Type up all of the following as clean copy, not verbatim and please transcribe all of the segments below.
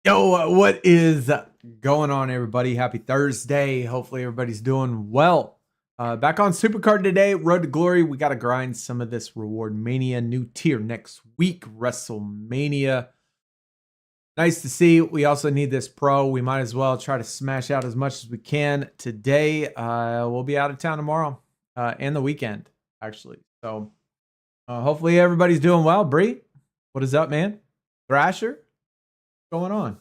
Yo, what is going on, everybody? Happy Thursday. Hopefully everybody's doing well. Back on SuperCard today, Road to Glory. We got to grind some of this Reward Mania new tier next week, Wrestlemania. Nice to see. We also need this pro. We might as well try to smash out as much as we can today. We'll be out of town tomorrow and the weekend, actually. So hopefully everybody's doing well. Bree, what is up, man? Thrasher? Going on?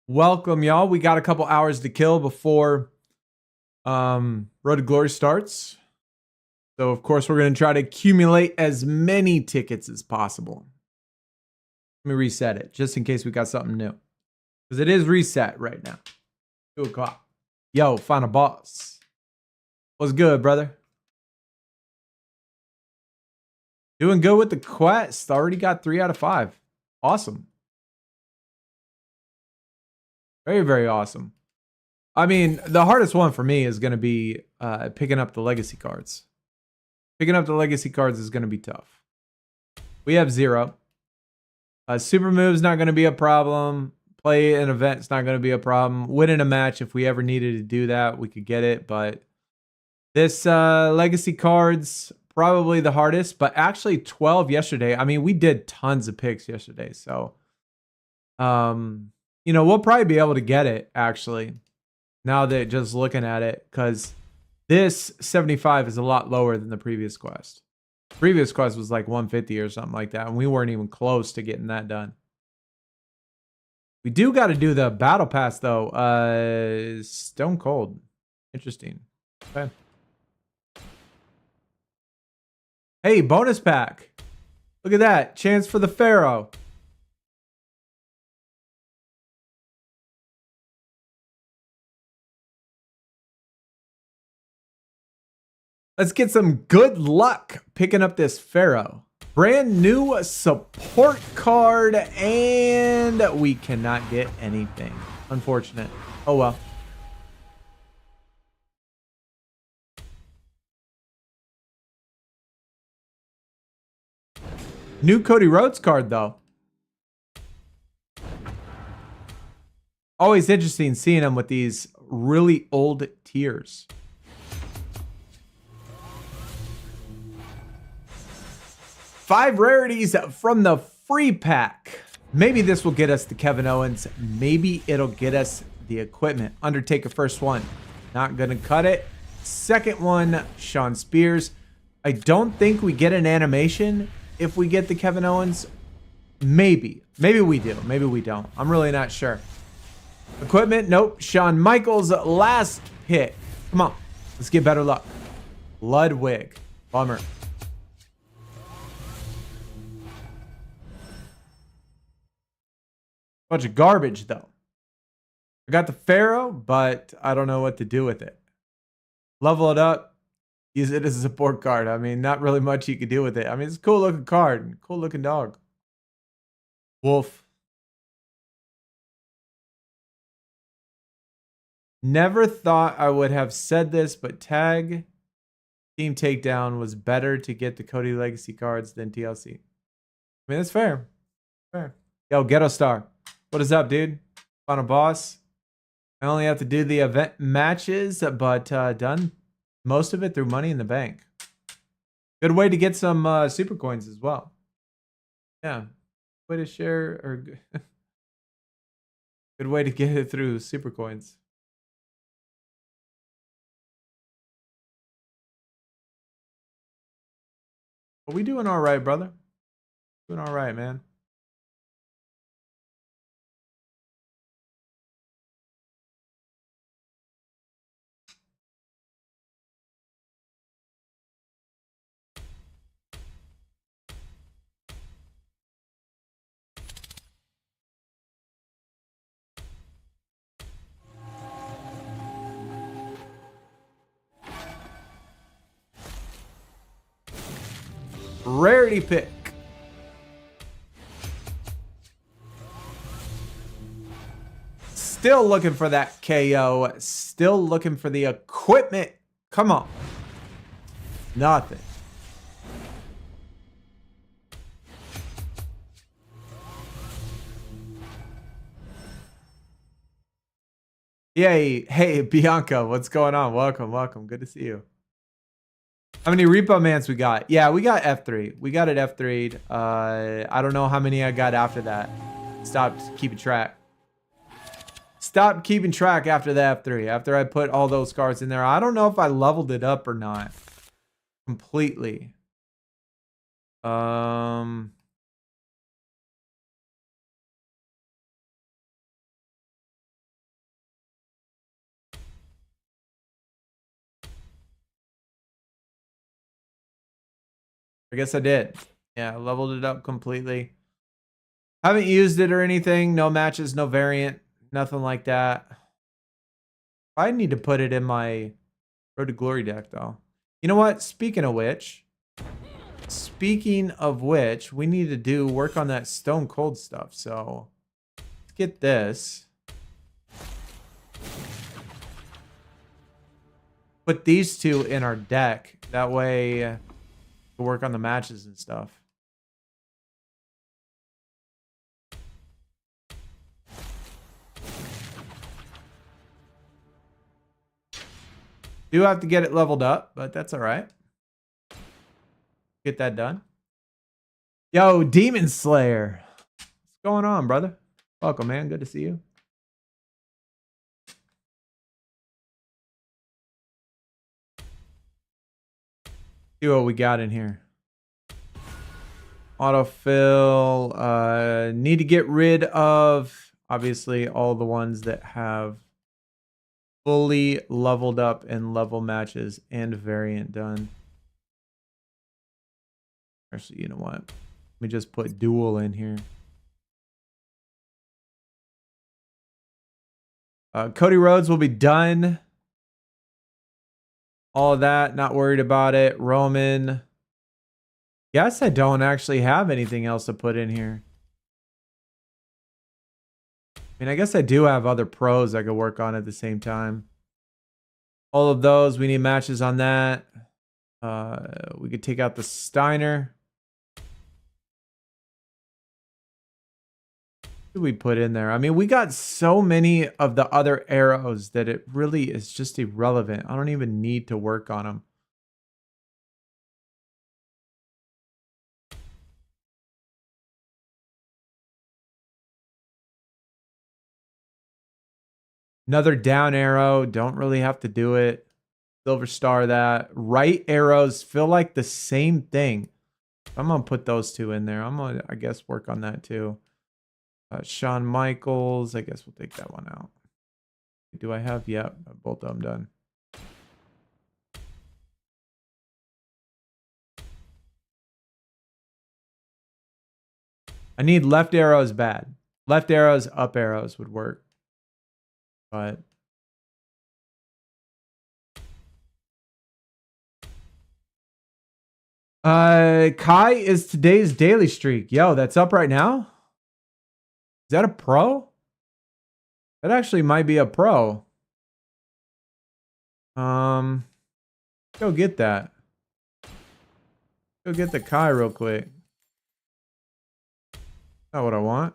Welcome, y'all. We got a couple hours to kill before Road to Glory starts. So, of course, we're going to try to accumulate as many tickets as possible. Let me reset it, just in case we got something new. Because it is reset right now. 2 o'clock. Yo, final boss. What's good, brother? Doing good with the quest. Already got 3 out of 5. Awesome. Very, very awesome. I mean, the hardest one for me is going to be picking up the legacy cards. Picking up the legacy cards is going to be tough. We have 0. Super move's not going to be a problem. Play an event's not going to be a problem. Winning a match, if we ever needed to do that, we could get it. But this legacy cards, probably the hardest. But actually 12 yesterday. I mean, we did tons of picks yesterday. So, you know, we'll probably be able to get it, actually, now that just looking at it, because this 75 is a lot lower than the previous quest. The previous quest was like 150 or something like that, and we weren't even close to getting that done. We do got to do the battle pass, though. Stone Cold. Interesting. Okay. Hey, bonus pack. Look at that. Chance for the Pharaoh. Let's get some good luck picking up this Pharaoh. Brand new support card, and we cannot get anything. Unfortunate. Oh well. New Cody Rhodes card, though. Always interesting seeing him with these really old tiers. 5 rarities from the free pack. Maybe this will get us the Kevin Owens. Maybe it'll get us the equipment. Undertaker first one. Not going to cut it. Second one, Shawn Spears. I don't think we get an animation if we get the Kevin Owens. Maybe. Maybe we do. Maybe we don't. I'm really not sure. Equipment, nope. Shawn Michaels last pick. Come on. Let's get better luck. Ludwig. Bummer. Bunch of garbage, though. I got the Pharaoh, but I don't know what to do with it. Level it up. Use it as a support card. I mean, not really much you could do with it. I mean, it's a cool looking card. Cool looking dog. Wolf. Never thought I would have said this, but tag team takedown was better to get the Cody Legacy cards than TLC. I mean, that's fair. Fair. Yo, Ghetto Star. What is up, dude? Final boss. I only have to do the event matches, but done most of it through Money in the Bank. Good way to get some super coins as well. Yeah. Way to share, or good way to get it through super coins. But we doing all right, brother. Doing all right, man. Rarity pick. Still looking for that KO. Still looking for the equipment. Come on. Nothing. Yay. Hey, Bianca, what's going on? Welcome, welcome. Good to see you. How many repo mans we got? Yeah, we got F3. We got it F3'd. I don't know how many I got after that. Stopped keeping track. Stopped keeping track after the F3. After I put all those cards in there. I don't know if I leveled it up or not. Completely. I guess I did. Yeah, I leveled it up completely. Haven't used it or anything. No matches, no variant, nothing like that. I need to put it in my Road to Glory deck, though. You know what? Speaking of which, we need to do work on that Stone Cold stuff. So let's get this. Put these two in our deck. That way we'll work on the matches and stuff. Do have to get it leveled up, but that's all right. Get that done. Yo, Demon Slayer. What's going on, brother? Welcome, man. Good to see you. See what we got in here. Autofill. Need to get rid of, obviously, all the ones that have fully leveled up and level matches and variant done. Actually, you know what? Let me just put dual in here. Cody Rhodes will be done. All of that, not worried about it. Roman. Guess I don't actually have anything else to put in here. I mean, I guess I do have other pros I could work on at the same time. All of those, we need matches on that. We could take out the Steiner. What did we put in there? I mean, we got so many of the other arrows that it really is just irrelevant. I don't even need to work on them. Another down arrow. Don't really have to do it. Silver star that. Right arrows feel like the same thing. I'm going to put those two in there. I'm going to, I guess, work on that too. Shawn Michaels. I guess we'll take that one out. Do I have? Yep. Both of them done. I need left arrows bad. Left arrows, up arrows would work. But Kai is today's daily streak. Yo, that's up right now? Is that a pro? That actually might be a pro. Go get that. Go get the Kai real quick. Not what I want.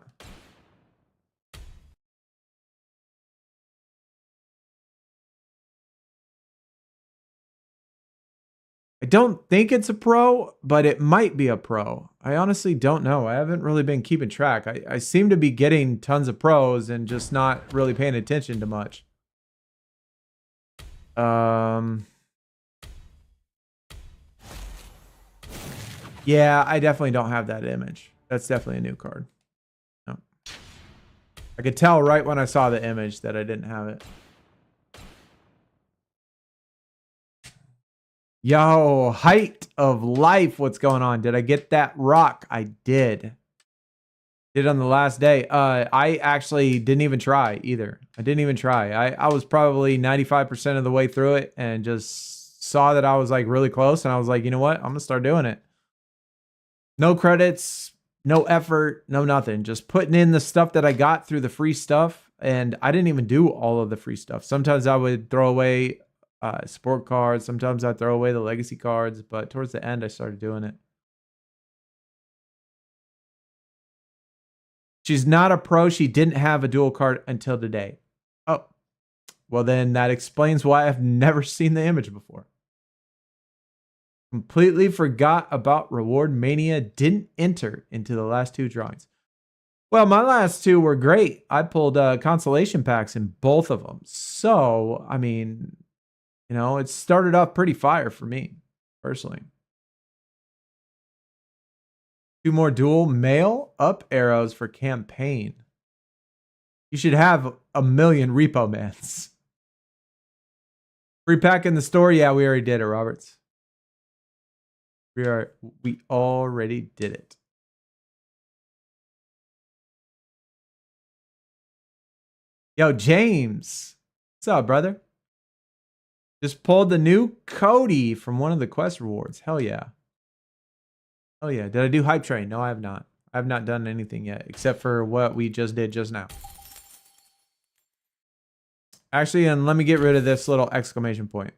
I don't think it's a pro, but it might be a pro. I honestly don't know. I haven't really been keeping track. I seem to be getting tons of pros and just not really paying attention to much. Yeah, I definitely don't have that image. That's definitely a new card. No. I could tell right when I saw the image that I didn't have it. Yo, height of life. What's going on? Did I get that rock? I did. Did on the last day. I actually didn't even try either. I didn't even try. I was probably 95% of the way through it and just saw that I was like really close. And I was like, you know what? I'm going to start doing it. No credits, no effort, no nothing. Just putting in the stuff that I got through the free stuff. And I didn't even do all of the free stuff. Sometimes I would throw away sport cards. Sometimes I throw away the legacy cards, but towards the end, I started doing it. She's not a pro. She didn't have a dual card until today. Oh, Well, then that explains why I've never seen the image before. Completely forgot about Reward Mania. Didn't enter into the last 2 drawings. Well, my last 2 were great. I pulled consolation packs in both of them. So, I mean, you know, it started off pretty fire for me, personally. 2 more dual mail up arrows for campaign. You should have a million repo mans. Free pack in the store? Yeah, we already did it, Roberts. We already did it. Yo, James. What's up, brother? Just pulled the new Cody from one of the quest rewards. Hell yeah. Hell yeah. Did I do Hype Train? No, I have not. I have not done anything yet, except for what we just did just now. Actually, and let me get rid of this little exclamation point.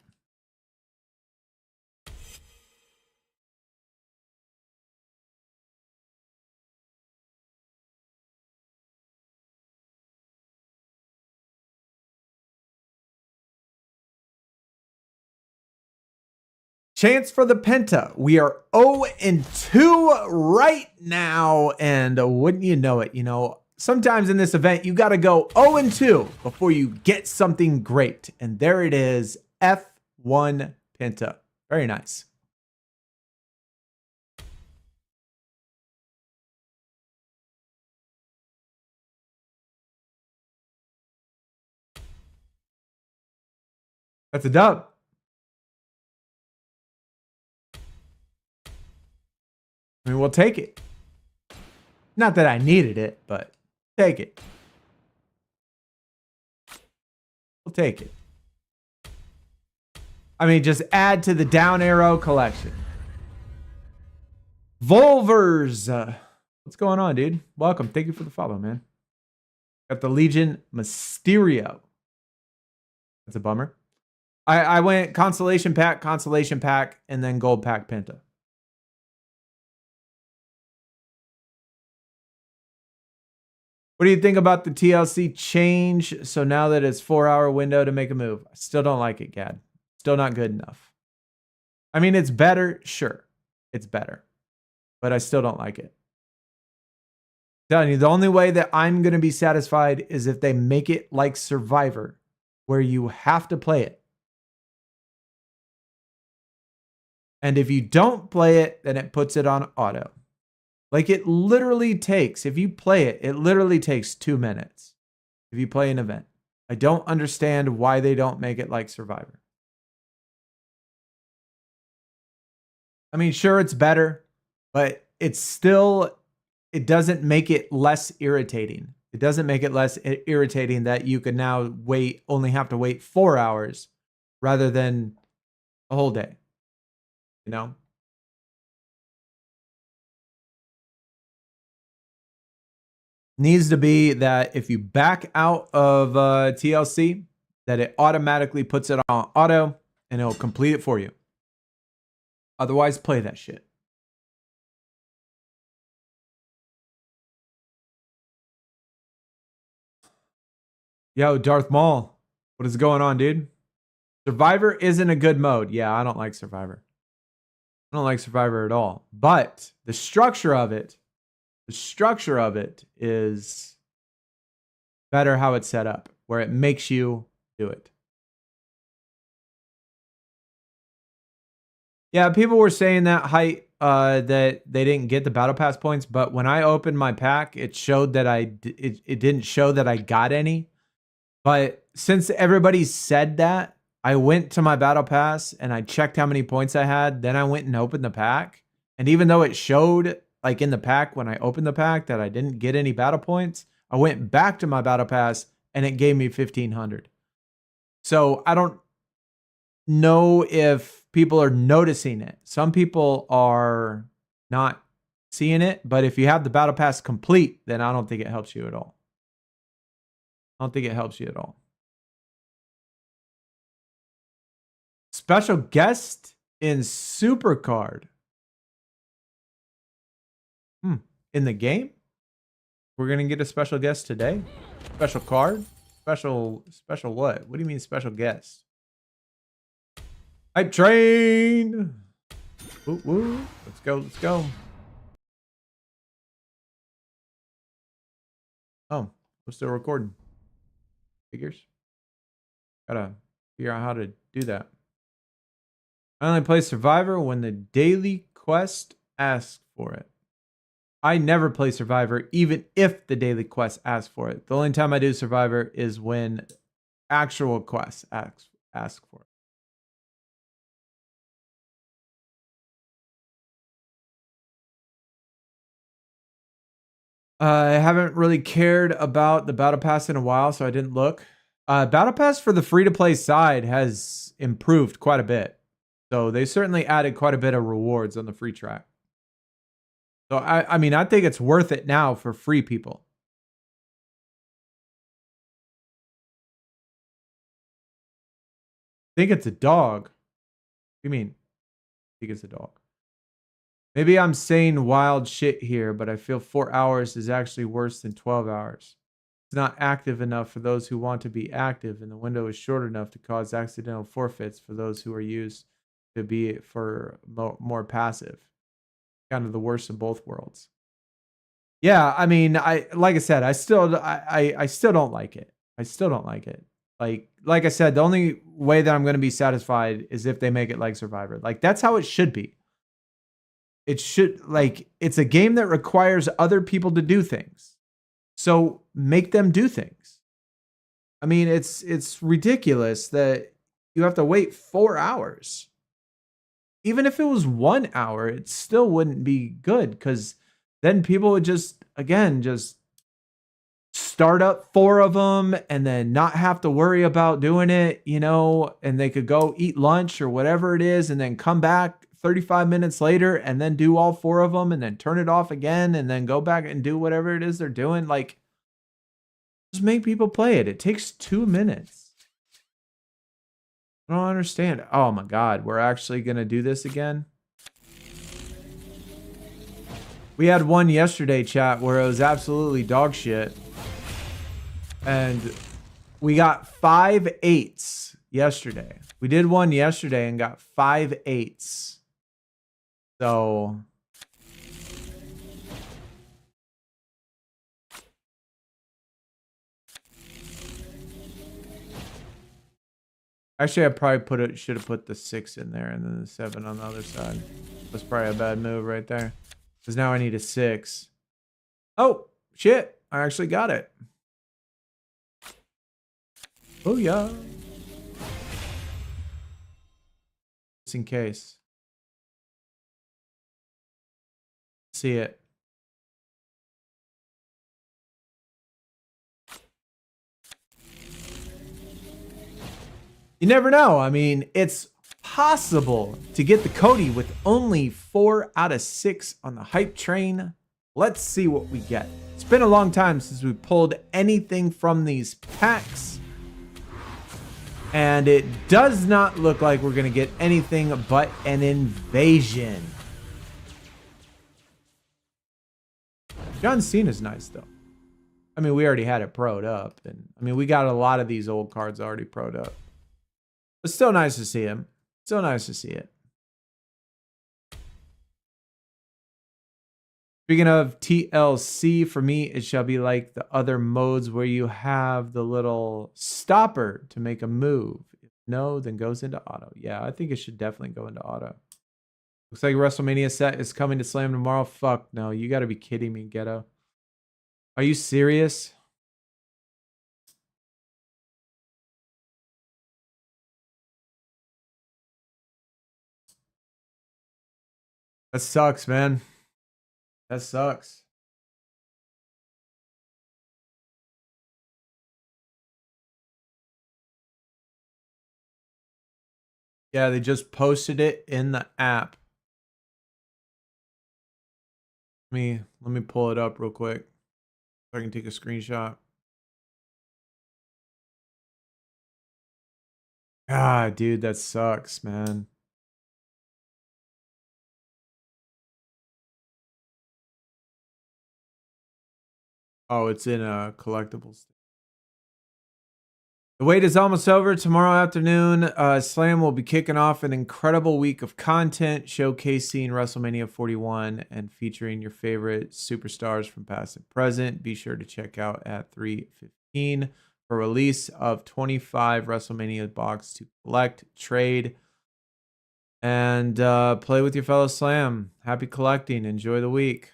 Chance for the Penta. We are 0-2 right now. And wouldn't you know it, you know, sometimes in this event, you got to go 0-2 before you get something great. And there it is, F1 Penta. Very nice. That's a dub. I mean, we'll take it. Not that I needed it, but take it. We'll take it. I mean, just add to the down arrow collection. Volvers. What's going on, dude? Welcome. Thank you for the follow, man. Got the Legion Mysterio. That's a bummer. I went consolation pack, and then gold pack Penta. What do you think about the TLC change? So now that it's 4-hour window to make a move. I still don't like it, Gad. Still not good enough. I mean, it's better. Sure. It's better. But I still don't like it. I'm telling you, the only way that I'm going to be satisfied is if they make it like Survivor, where you have to play it. And if you don't play it, then it puts it on auto. Like it literally takes, if you play it, it literally takes 2 minutes. If you play an event. I don't understand why they don't make it like Survivor. I mean, sure, it's better, but it's still, it doesn't make it less irritating. It doesn't make it less irritating that you can now only have to wait 4 hours rather than a whole day. You know? Needs to be that if you back out of TLC, that it automatically puts it on auto and it'll complete it for you. Otherwise, play that shit. Yo, Darth Maul, what is going on, dude? Survivor isn't a good mode. Yeah, I don't like Survivor. I don't like Survivor at all. But the structure of it is better how it's set up, where it makes you do it. Yeah, people were saying that that they didn't get the battle pass points, but when I opened my pack, it showed that it didn't show that I got any. But since everybody said that, I went to my battle pass and I checked how many points I had. Then I went and opened the pack, and even though it showed like in the pack when I opened the pack that I didn't get any battle points, I went back to my battle pass and it gave me 1,500. So I don't know if people are noticing it. Some people are not seeing it, but if you have the battle pass complete, then I don't think it helps you at all. I don't think it helps you at all. Special guest in SuperCard. In the game? We're going to get a special guest today? Special card? Special what? What do you mean special guest? Hype train. Woo woo. Let's go. Let's go. Oh, we're still recording. Figures. Gotta figure out how to do that. I only play Survivor when the daily quest asks for it. I never play Survivor, even if the daily quest asks for it. The only time I do Survivor is when actual quests ask for it. I haven't really cared about the Battle Pass in a while, so I didn't look. Battle Pass for the free-to-play side has improved quite a bit. So they certainly added quite a bit of rewards on the free track. So I mean, I think it's worth it now for free people. I think it's a dog. What do you mean? I think it's a dog. Maybe I'm saying wild shit here, but I feel 4 hours is actually worse than 12 hours. It's not active enough for those who want to be active, and the window is short enough to cause accidental forfeits for those who are used to be for more passive. Kind of the worst of both worlds. Yeah, I mean, like I said, I still don't like it. I still don't like it. Like I said, the only way that I'm going to be satisfied is if they make it like Survivor. Like that's how it should be. It should, like, it's a game that requires other people to do things. So make them do things. I mean, it's ridiculous that you have to wait 4 hours. Even if it was 1 hour, it still wouldn't be good because then people would just start up 4 of them and then not have to worry about doing it, you know, and they could go eat lunch or whatever it is and then come back 35 minutes later and then do all 4 of them and then turn it off again and then go back and do whatever it is they're doing. Like, just make people play it. It takes 2 minutes. I don't understand. Oh my God, we're actually going to do this again. We had one yesterday, chat, where it was absolutely dog shit. And we got 5 8s yesterday. We did one yesterday and got 5 8s. So actually, I probably should have put the 6 in there and then the 7 on the other side. That's probably a bad move right there. Because now I need a 6. Oh, shit. I actually got it. Oh, yeah. Just in case. See it. You never know. I mean, it's possible to get the Cody with only 4 out of 6 on the hype train. Let's see what we get. It's been a long time since we pulled anything from these packs. And it does not look like we're going to get anything but an invasion. John Cena's nice, though. I mean, we already had it pro'd up. And I mean, we got a lot of these old cards already pro'd up. But still nice to see him. Still nice to see it. Speaking of TLC, for me, it shall be like the other modes where you have the little stopper to make a move. If no, then goes into auto. Yeah, I think it should definitely go into auto. Looks like Wrestlemania set is coming to Slam tomorrow. Fuck no, you gotta be kidding me, Ghetto. Are you serious? That sucks, man. That sucks. Yeah, they just posted it in the app. Let me pull it up real quick so I can take a screenshot. Ah, dude, that sucks, man. Oh, it's in a collectibles. The wait is almost over. Tomorrow afternoon, Slam will be kicking off an incredible week of content showcasing WrestleMania 41 and featuring your favorite superstars from past and present. Be sure to check out at 3:15 for release of 25 WrestleMania box to collect, trade, and play with your fellow Slam. Happy collecting. Enjoy the week.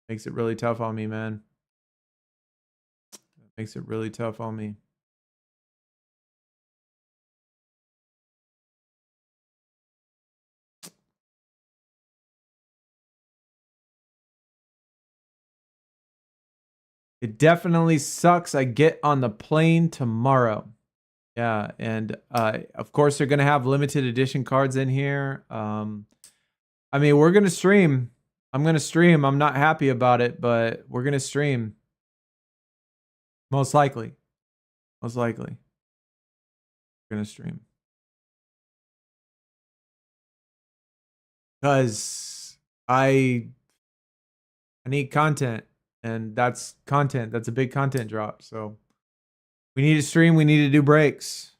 Makes it really tough on me, man. Makes it really tough on me. It definitely sucks. I get on the plane tomorrow. Yeah, and of course they're gonna have limited edition cards in here. I mean, we're gonna stream. I'm gonna stream. I'm not happy about it, but we're gonna stream. Most likely. Most likely. We're gonna stream. Because I need content. And that's content. That's a big content drop. So we need to stream. We need to do breaks.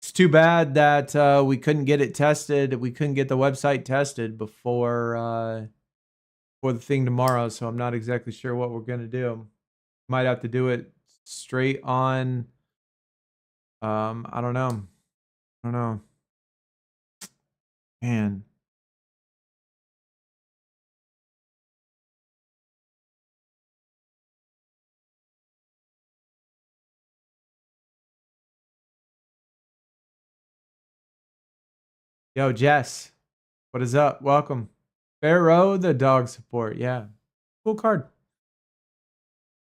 It's too bad that we couldn't get it tested. We couldn't get the website tested before for the thing tomorrow. So I'm not exactly sure what we're gonna do. Might have to do it straight on. I don't know. I don't know. Man. Yo, Jess. What is up? Welcome. Pharaoh, the dog support. Yeah. Cool card.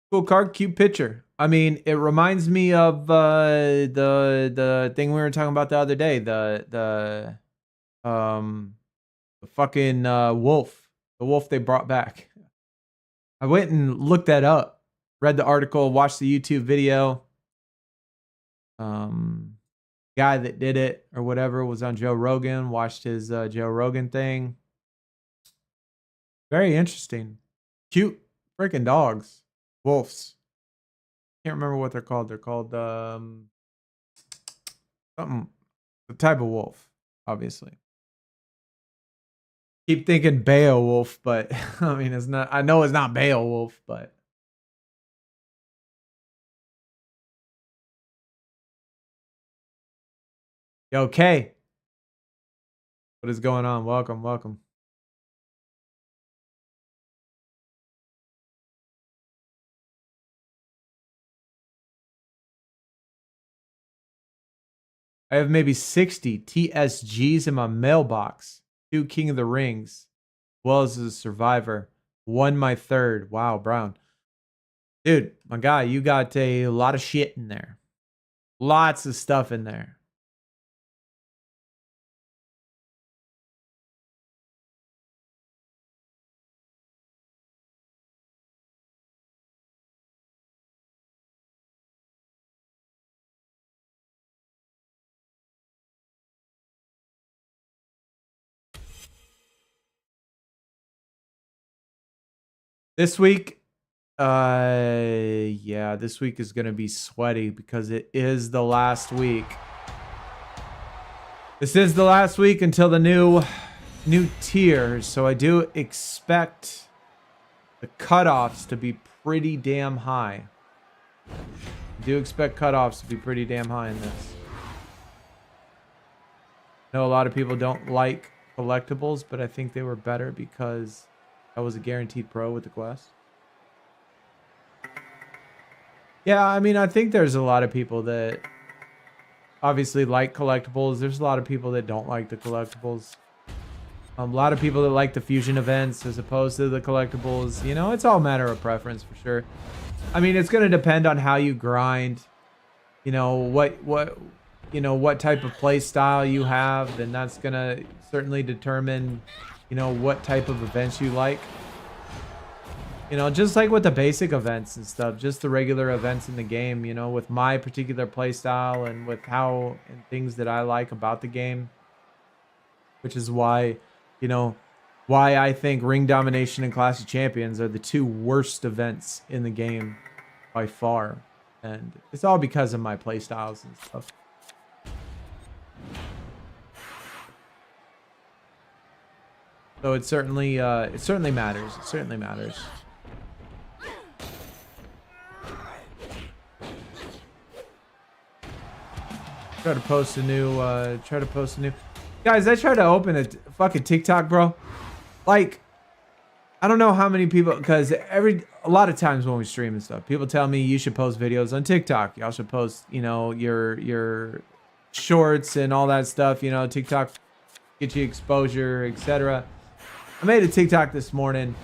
Cool card, cute picture. I mean, it reminds me of the thing we were talking about the other day. The fucking wolf. The wolf they brought back. I went and looked that up. Read the article, watched the YouTube video. Guy that did it or whatever was on Joe Rogan. Watched his Joe Rogan thing. Very interesting. Cute freaking dogs. Wolves. Can't remember what they're called. They're called something. The type of wolf, obviously. Keep thinking Beowulf, but I mean it's not. I know it's not Beowulf, but yo, Kay. What is going on? Welcome, welcome. I have maybe 60 TSGs in my mailbox. 2 King of the Rings, as well as a Survivor. 1 my third. Wow, Brown. Dude, my guy, you got a lot of shit in there. Lots of stuff in there. This week, yeah, this week is going to be sweaty because it is the last week. This is the last week until the new tier, so I do expect the cutoffs to be pretty damn high. I do expect cutoffs to be pretty damn high in this. I know a lot of people don't like collectibles, but I think they were better because I was a guaranteed pro with the quest. Yeah, I mean, I think there's a lot of people that obviously like collectibles. There's a lot of people that don't like the collectibles. A lot of people that like the fusion events as opposed to the collectibles. You know, it's all a matter of preference for sure. I mean, it's going to depend on how you grind. You know, what type of play style you have, then that's going to certainly determine, you know, what type of events you like. You know, just like with the basic events and stuff, just the regular events in the game, you know, with my particular play style and with how and things that I like about the game, which is why, you know, I think Ring Domination and Clash of Champions are the 2 worst events in the game. by far. And it's all because of my play styles and stuff. So it certainly matters. It certainly matters. Try to post a new guys. I tried to open a fucking TikTok, bro. Like, I don't know how many people, because a lot of times when we stream and stuff, people tell me you should post videos on TikTok. Y'all should post, you know, your shorts and all that stuff. You know, TikTok get you exposure, etc. I made a TikTok this morning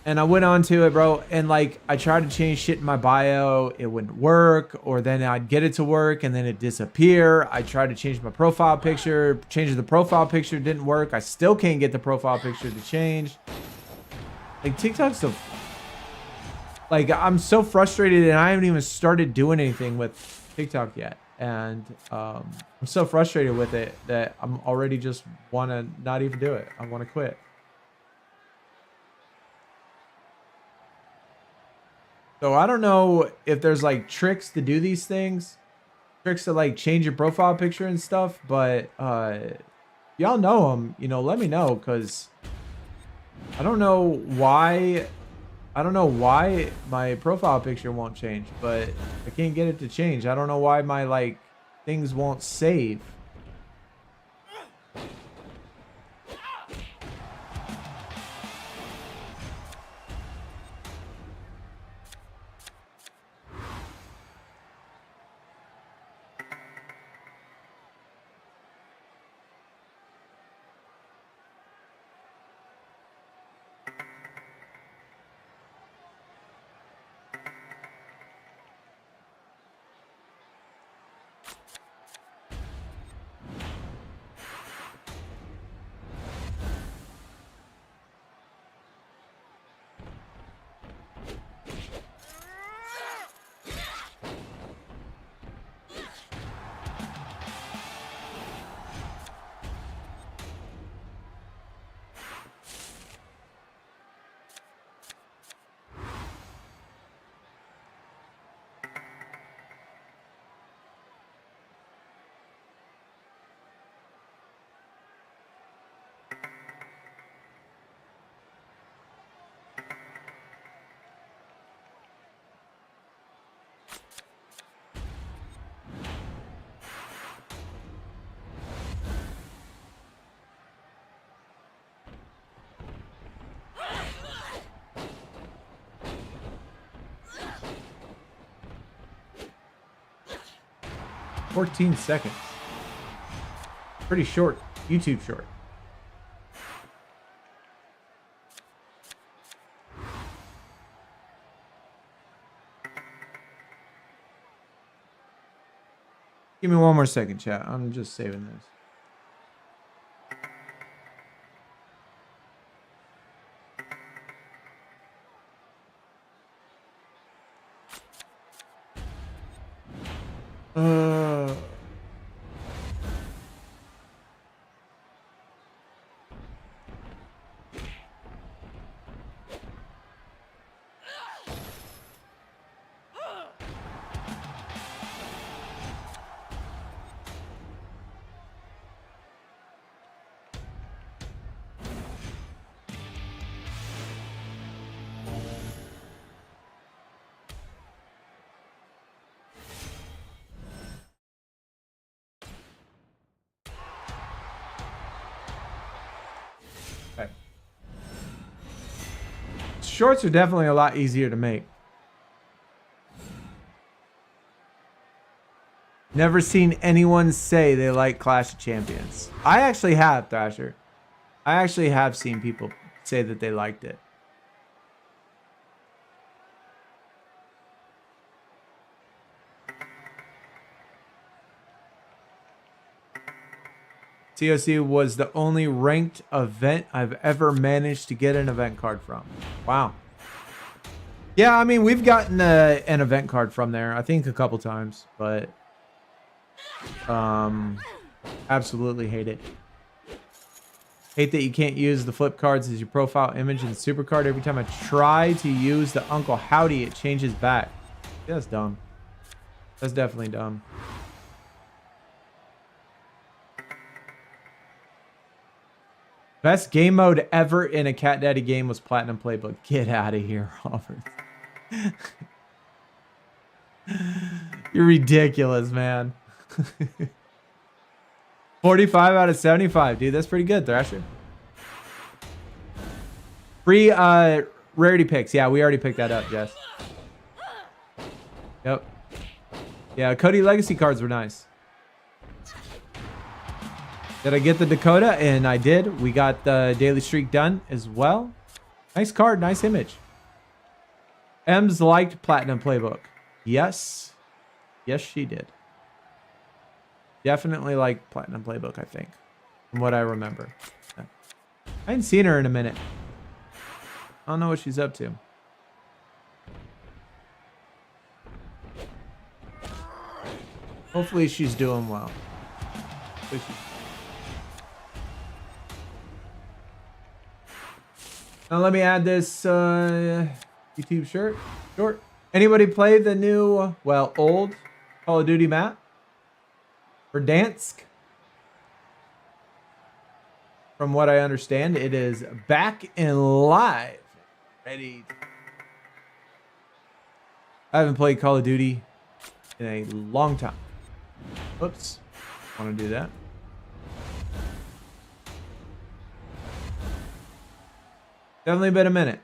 and I went on to it, bro. And like, I tried to change shit in my bio. It wouldn't work, or then I'd get it to work and then it disappear. I tried to change my profile picture, changing the profile picture didn't work. I still can't get the profile picture to change. Like, TikTok's so, like, I'm so frustrated and I haven't even started doing anything with TikTok yet. And I'm so frustrated with it that I'm already just want to not even do it. I want to quit. So I don't know if there's like tricks to do these things, tricks to like change your profile picture and stuff, but y'all know them, you know, let me know, because I don't know why my profile picture won't change, but I can't get it to change. I don't know why my like things won't save. $14 seconds. Pretty short. YouTube short. Give me one more second, chat. I'm just saving this. Okay. Shorts are definitely a lot easier to make. Never seen anyone say they like Clash of Champions. I actually have, Thrasher. I actually have seen people say that they liked it. COC was the only ranked event I've ever managed to get an event card from. Wow. Yeah, I mean, we've gotten an event card from there, I think a couple times, but absolutely hate it. Hate that you can't use the flip cards as your profile image in SuperCard. Every time I try to use the Uncle Howdy, it changes back. Yeah, that's dumb. That's definitely dumb. Best game mode ever in a Cat Daddy game was Platinum Playbook. Get out of here, Robert. You're ridiculous, man. 45 out of 75, dude. That's pretty good, Thrasher. Free rarity picks. Yeah, we already picked that up, Jess. Yep. Yeah, Cody Legacy cards were nice. Did I get the Dakota? And I did. We got the Daily Streak done as well. Nice card, nice image. Ems liked Platinum Playbook. Yes. Yes, she did. Definitely like Platinum Playbook, I think. From what I remember. I hadn't seen her in a minute. I don't know what she's up to. Hopefully she's doing well. Now let me add this YouTube shirt. Short. Anybody play the new, well, old Call of Duty map? For Dansk? From what I understand, it is back and live. Ready. I haven't played Call of Duty in a long time. Oops. Want to do that. Definitely been a minute.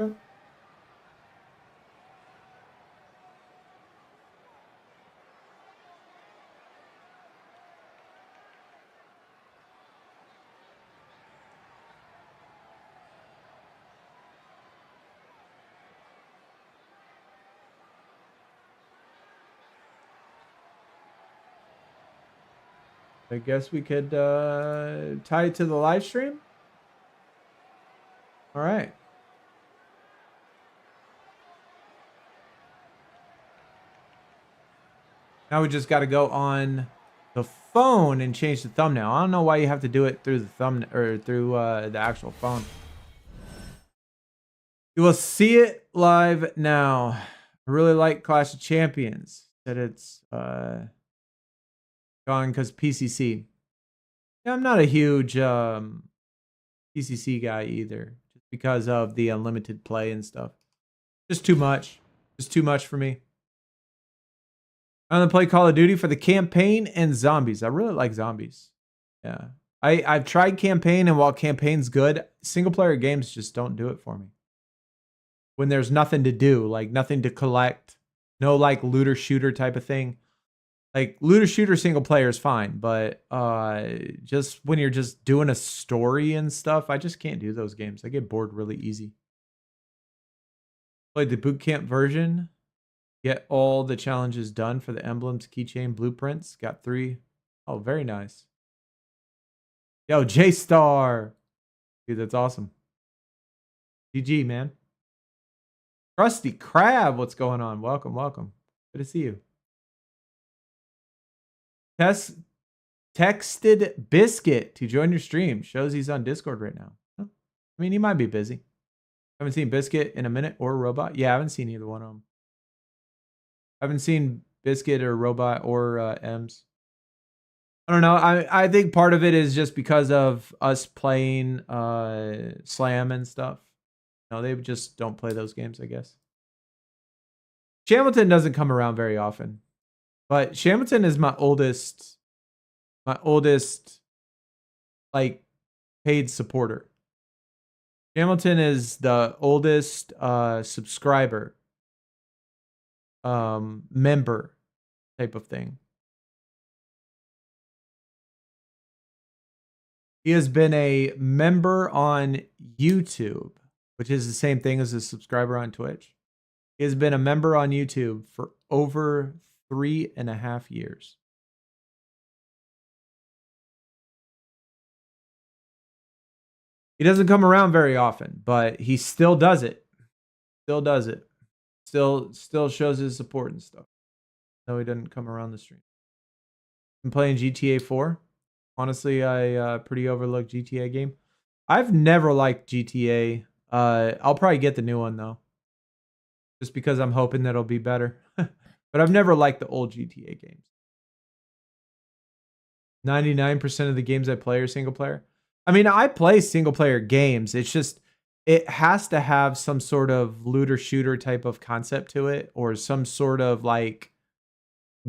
Okay. I guess we could tie it to the live stream. All right. Now we just got to go on the phone and change the thumbnail. I don't know why you have to do it through the thumbnail or through the actual phone. You will see it live now. I really like Clash of Champions. That it's gone because PCC. Yeah, I'm not a huge PCC guy either. because of the unlimited play and stuff. Just too much. Just too much for me. I'm gonna play Call of Duty for the campaign and zombies. I really like zombies. Yeah. I've tried campaign, and while campaign's good, single player games just don't do it for me. When there's nothing to do, like nothing to collect, no like looter shooter type of thing. Like looter shooter single player is fine, but just when you're just doing a story and stuff, I just can't do those games. I get bored really easy. Played the boot camp version. Get all the challenges done for the emblems, keychain, blueprints. Got 3. Oh, very nice. Yo, J-Star. Dude, that's awesome. GG, man. Krusty Krab, what's going on? Welcome, welcome. Good to see you. Texted Biscuit to join your stream. Shows he's on Discord right now. Huh? I mean, he might be busy. Haven't seen Biscuit in a minute or Robot. Yeah, I haven't seen either one of them. I haven't seen Biscuit or Robot or Ems. I don't know. I think part of it is just because of us playing Slam and stuff. No, they just don't play those games, I guess. Shamilton doesn't come around very often. But Shamilton is my oldest like paid supporter. Shamilton is the oldest subscriber member type of thing. He has been a member on YouTube, which is the same thing as a subscriber on Twitch. He has been a member on YouTube for over 3.5 years. He doesn't come around very often, but he still does it. Still does it. Still shows his support and stuff. No, he doesn't come around the stream. I'm playing GTA 4. Honestly, I pretty overlooked GTA game. I've never liked GTA. I'll probably get the new one though, just because I'm hoping that it'll be better. But I've never liked the old GTA games. 99% of the games I play are single player. I mean, I play single player games. It's just, it has to have some sort of looter shooter type of concept to it, or some sort of like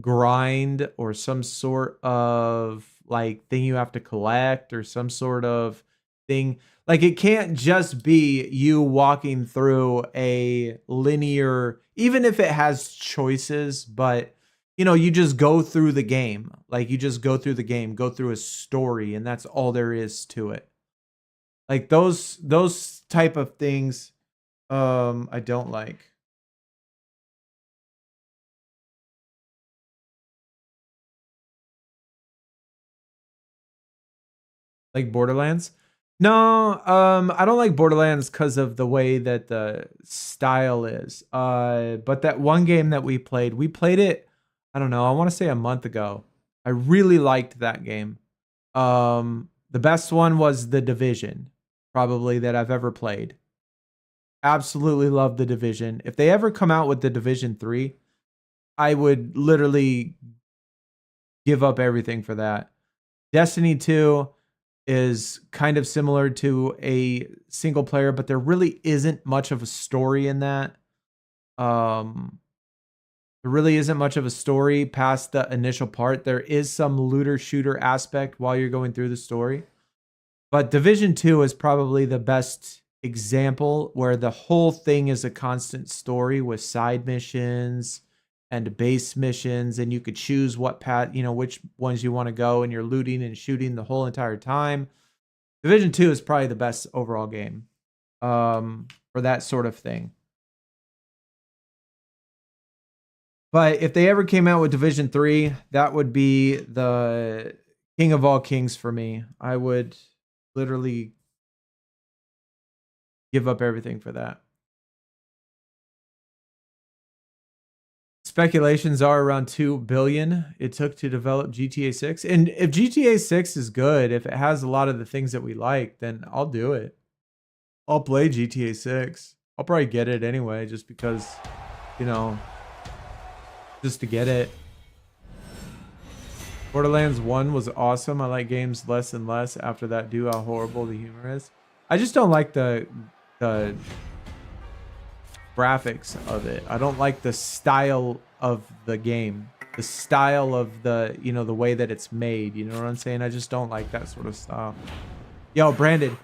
grind, or some sort of like thing you have to collect, or some sort of thing. Like, it can't just be you walking through a linear, even if it has choices, but you know, you just go through the game. Like, you just go through the game, go through a story, and that's all there is to it. Like those type of things, I don't like. Like Borderlands? No, I don't like Borderlands because of the way that the style is. But that one game that we played it, I don't know, I want to say a month ago. I really liked that game. The best one was The Division, probably, that I've ever played. Absolutely love The Division. If they ever come out with The Division 3, I would literally give up everything for that. Destiny 2 is kind of similar to a single player, but there really isn't much of a story in that. There really isn't much of a story past the initial part. There is some looter shooter aspect while you're going through the story. But Division 2 is probably the best example, where the whole thing is a constant story with side missions and base missions, and you could choose what path, you know, which ones you want to go, and you're looting and shooting the whole entire time. Division 2 is probably the best overall game for that sort of thing. But if they ever came out with Division 3, that would be the king of all kings for me. I would literally give up everything for that. Speculations are around $2 billion it took to develop GTA 6. And if GTA 6 is good, if it has a lot of the things that we like, then I'll do it. I'll play GTA 6. I'll probably get it anyway, just because, you know, just to get it. Borderlands 1 was awesome. I like games less and less after that due how horrible the humor is. I just don't like the the graphics of it. I don't like the style of the game. The style of the, you know, the way that it's made. You know what I'm saying? I just don't like that sort of style. Yo, Brandon.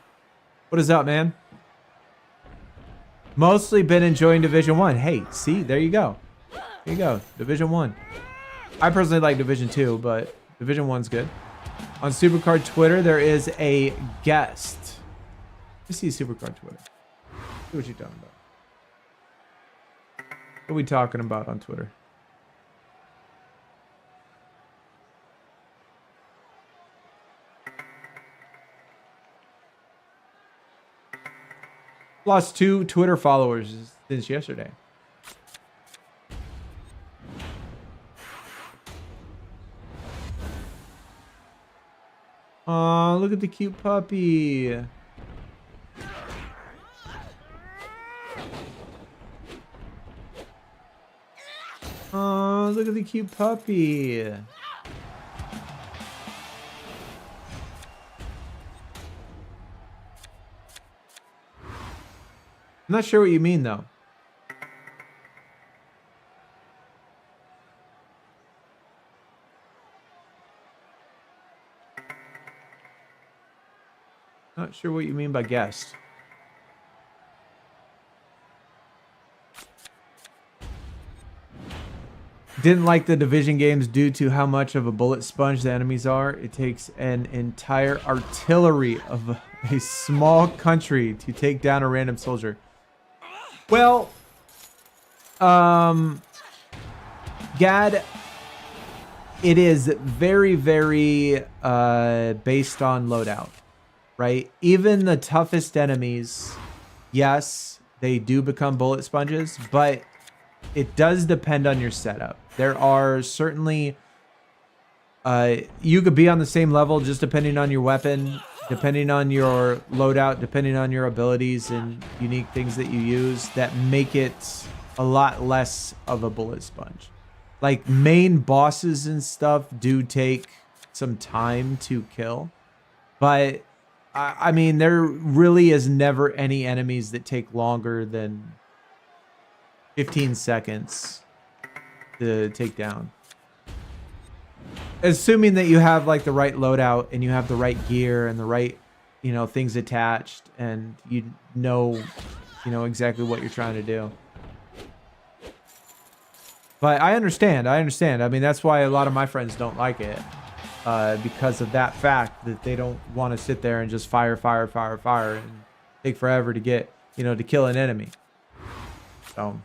What is up, man? Mostly been enjoying Division 1. Hey, see? There you go. There you go. Division 1. I personally like Division 2, but Division 1's good. On SuperCard Twitter, there is a guest. Let's see SuperCard Twitter. See what you're talking about. What are we talking about on Twitter? Lost 2 Twitter followers since yesterday. Aw, look at the cute puppy. Oh, look at the cute puppy. I'm not sure what you mean, though. Not sure what you mean by guest. Didn't like the Division games due to how much of a bullet sponge the enemies are. It takes an entire artillery of a small country to take down a random soldier. Well, Gad, it is very, very based on loadout, right? Even the toughest enemies, yes, they do become bullet sponges, but it does depend on your setup. There are certainly, you could be on the same level just depending on your weapon, depending on your loadout, depending on your abilities and unique things that you use that make it a lot less of a bullet sponge. Like main bosses and stuff do take some time to kill, but I mean, there really is never any enemies that take longer than 15 seconds to take down. Assuming that you have like the right loadout and you have the right gear and the right, you know, things attached and you know exactly what you're trying to do. But I understand. I mean, that's why a lot of my friends don't like it. Because of that fact that they don't want to sit there and just fire and take forever to get, to kill an enemy. So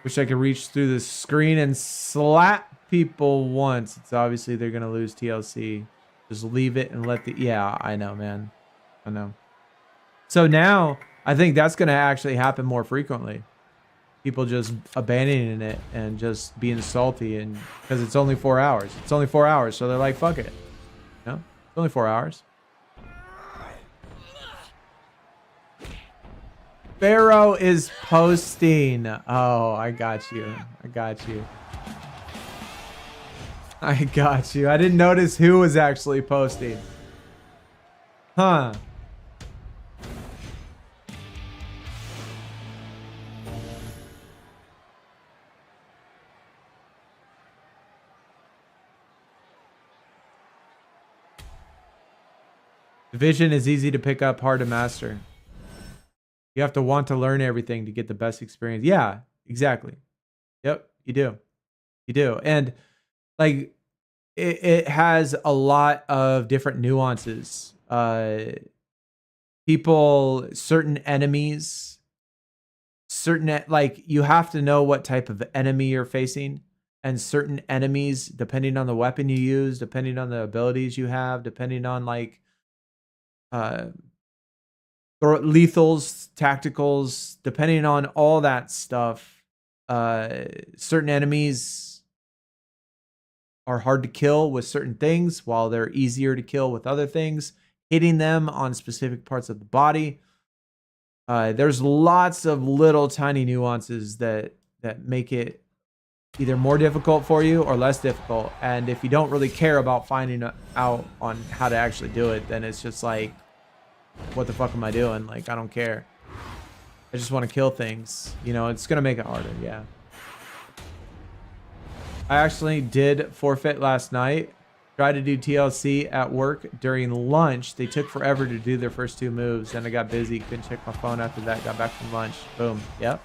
wish I could reach through the screen and slap people once. It's obviously they're going to lose TLC. Just leave it and let the... Yeah, I know, man. I know. So now I think that's going to actually happen more frequently. People just abandoning it and just being salty, and because it's only 4 hours. It's only 4 hours, so they're like, fuck it. It's only 4 hours. Pharaoh is posting. Oh, I got you. I got you. I got you. I didn't notice who was actually posting. Huh. Division is easy to pick up, hard to master. You have to want to learn everything to get the best experience. Yeah, exactly. Yep, you do. You do. And like it has a lot of different nuances. People, certain enemies, like you have to know what type of enemy you're facing. And certain enemies, depending on the weapon you use, depending on the abilities you have, depending on like lethals, tacticals, depending on all that stuff, certain enemies are hard to kill with certain things while they're easier to kill with other things, hitting them on specific parts of the body. There's lots of little tiny nuances that make it either more difficult for you or less difficult. And if you don't really care about finding out on how to actually do it, then it's just like, what the fuck am I doing? Like, I don't care. I just want to kill things. You know, it's going to make it harder. Yeah. I actually did forfeit last night. Tried to do TLC at work during lunch. They took forever to do their first 2 moves. Then I got busy. Couldn't check my phone after that. Got back from lunch. Boom. Yep.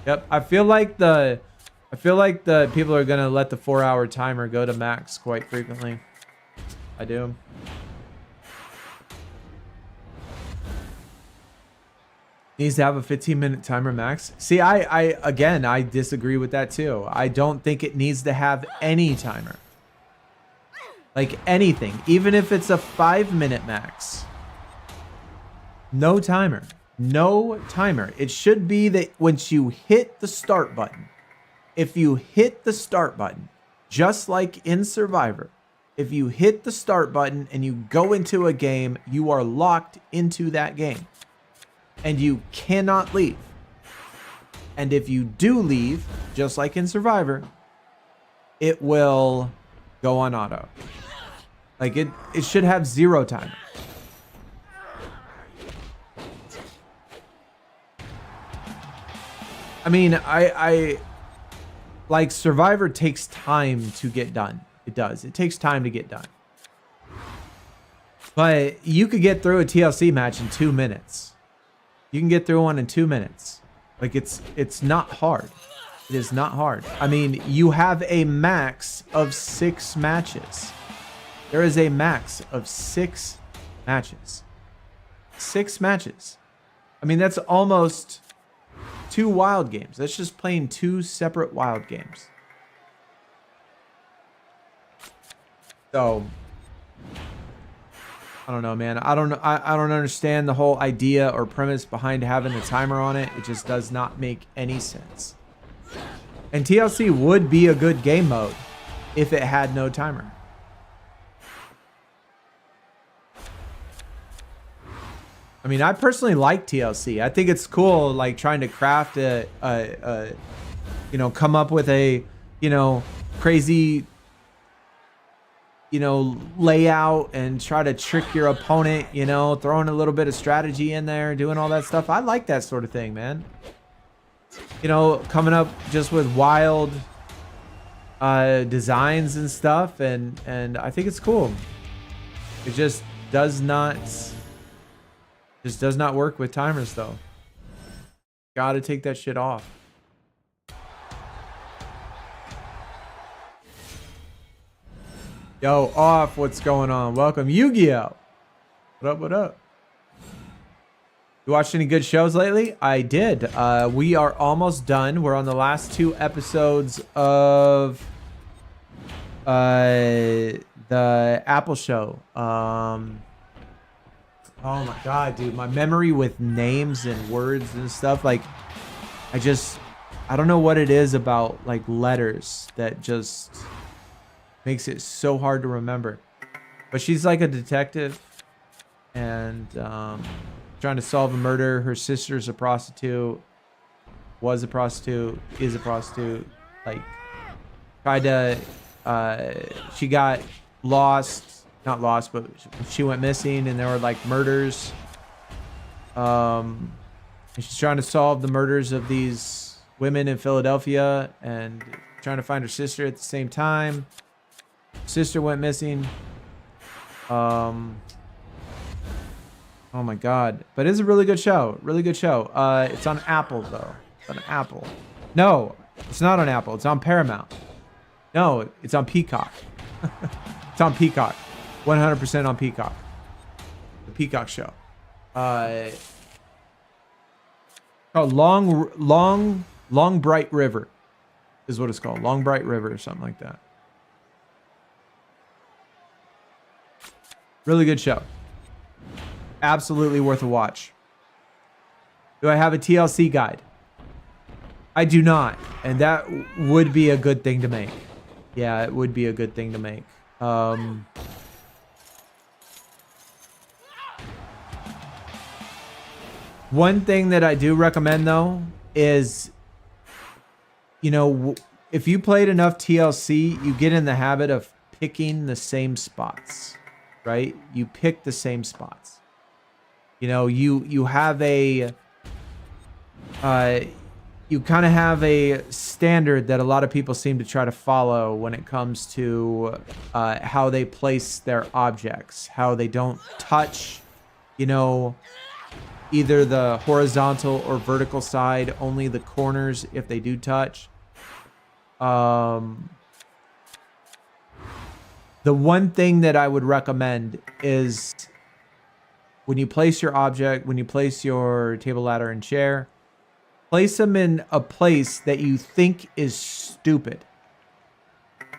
Yep. I feel like the people are going to let the 4-hour timer go to max quite frequently. I do. Needs to have a 15-minute timer max. See, I disagree with that too. I don't think it needs to have any timer. Like anything, even if it's a 5-minute max. No timer. No timer. It should be that once you hit the start button, if you hit the start button, just like in Survivor, if you hit the start button and you go into a game, you are locked into that game. And you cannot leave. And if you do leave, just like in Survivor, it will go on auto. Like it should have 0 timer. I mean, I like Survivor takes time to get done. It does. It takes time to get done. But you could get through a TLC match in 2 minutes. You can get through one in 2 minutes. Like it's not hard. It is not hard. I mean, you have a max of 6 matches. There is a max of 6 matches. 6 matches. I mean, that's almost 2 wild games. That's just playing 2 separate wild games. So, I don't know, man. I don't understand the whole idea or premise behind having a timer on it. It just does not make any sense. And TLC would be a good game mode if it had no timer. I mean, I personally like TLC. I think it's cool, like trying to craft you know, come up with a, you know, crazy, you know, layout and try to trick your opponent, you know, throwing a little bit of strategy in there, doing all that stuff. I like that sort of thing, man. You know, coming up just with wild designs and stuff, and I think it's cool. It just does not work with timers though. Gotta take that shit off. Yo, off, what's going on? Welcome, Yu-Gi-Oh! What up, what up? You watched any good shows lately? I did. We are almost done. We're on the last 2 episodes of the Apple show. Oh my god, dude, my memory with names and words and stuff, like I don't know what it is about like letters that just makes it so hard to remember. But she's like a detective and trying to solve a murder. Her sister's a prostitute, was a prostitute, is a prostitute. Like tried to she got lost. Not lost, but she went missing and there were like murders. And she's trying to solve the murders of these women in Philadelphia and trying to find her sister at the same time. Sister went missing. Oh my god. But it's a really good show. Really good show. It's on Apple though. It's on Apple. No, it's not on Apple. It's on Paramount. No, it's on Peacock. It's on Peacock. 100% on Peacock. The Peacock show. Called Long Bright River is what it's called. Long Bright River or something like that. Really good show. Absolutely worth a watch. Do I have a TLC guide? I do not. And that would be a good thing to make. Yeah, it would be a good thing to make. One thing that I do recommend though is, you know, if you played enough TLC, you get in the habit of picking the same spots, right? You pick the same spots. You know, you have a you kind of have a standard that a lot of people seem to try to follow when it comes to how they place their objects, how they don't touch, you know, either the horizontal or vertical side, only the corners if they do touch. The one thing that I would recommend is when you place your object, when you place your table, ladder, and chair, place them in a place that you think is stupid.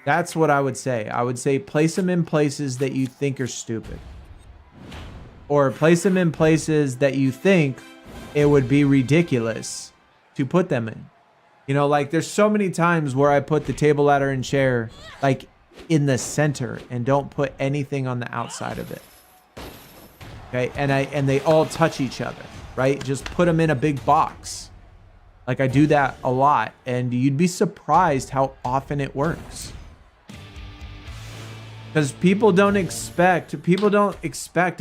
That's what I would say. I would say place them in places that you think are stupid. Or place them in places that you think it would be ridiculous to put them in. You know, like there's so many times where I put the table, ladder, and chair like in the center and don't put anything on the outside of it. Okay, and they all touch each other, right? Just put them in a big box. Like I do that a lot, and you'd be surprised how often it works. Because people don't expect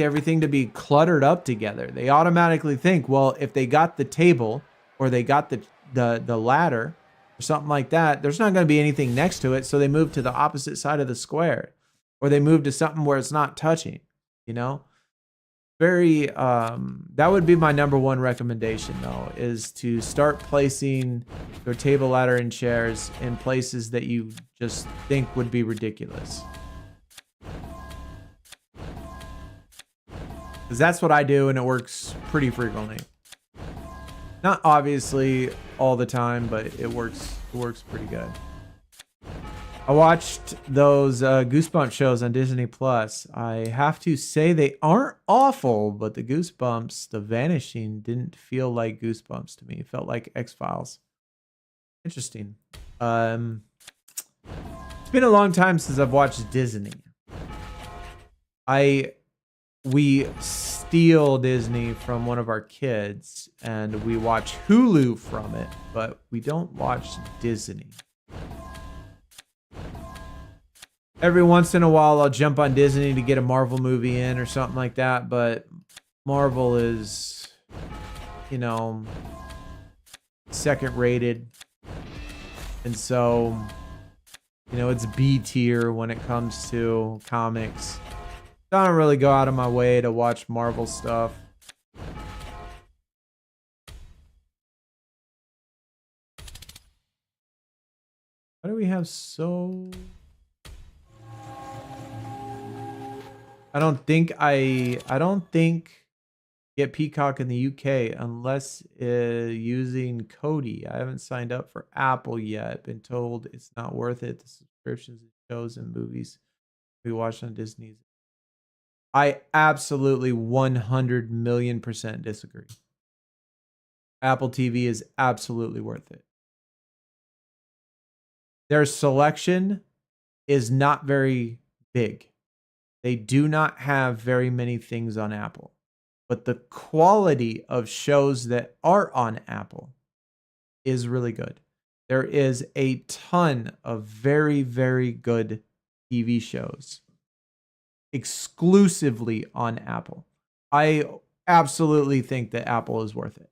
everything to be cluttered up together. They automatically think, well, if they got the table or they got the ladder or something like that, there's not going to be anything next to it, so they move to the opposite side of the square, or they move to something where it's not touching, you know? Very that would be my number one recommendation though, is to start placing your table, ladder, and chairs in places that you just think would be ridiculous. Because that's what I do, and it works pretty frequently. Not obviously all the time, but it works pretty good. I watched those Goosebumps shows on Disney Plus. I have to say they aren't awful, but the Goosebumps, The Vanishing, didn't feel like Goosebumps to me. It felt like X-Files. Interesting. It's been a long time since I've watched Disney. We steal Disney from one of our kids, and we watch Hulu from it, but we don't watch Disney. Every once in a while, I'll jump on Disney to get a Marvel movie in or something like that, but Marvel is, you know, second rated. And so, you know, it's B tier when it comes to comics. I don't really go out of my way to watch Marvel stuff. Why do we have so... I don't think get Peacock in the UK unless using Cody. I haven't signed up for Apple yet. Been told it's not worth it. The subscriptions and shows and movies we watch on Disney. I absolutely 100 million% disagree. Apple TV is absolutely worth it. Their selection is not very big. They do not have very many things on Apple, but the quality of shows that are on Apple is really good. There is a ton of very, very good TV shows exclusively on Apple. I absolutely think that Apple is worth it.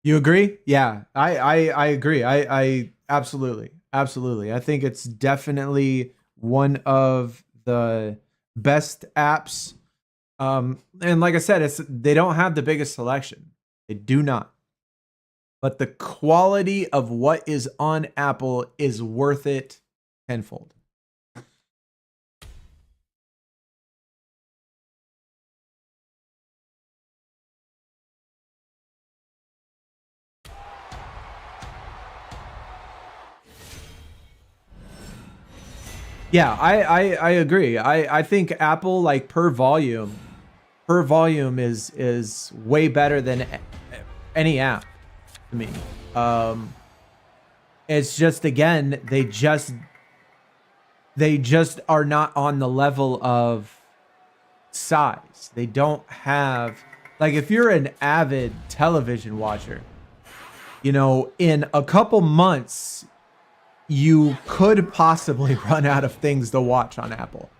You agree? Yeah, I agree. I absolutely. I think it's definitely one of the best apps. And like I said, they don't have the biggest selection. They do not. But the quality of what is on Apple is worth it tenfold. Yeah, I agree. I think Apple, like per volume is way better than any app to me. It's just, again, they just are not on the level of size. They don't have, like, if you're an avid television watcher, you know, in a couple months, you could possibly run out of things to watch on Apple.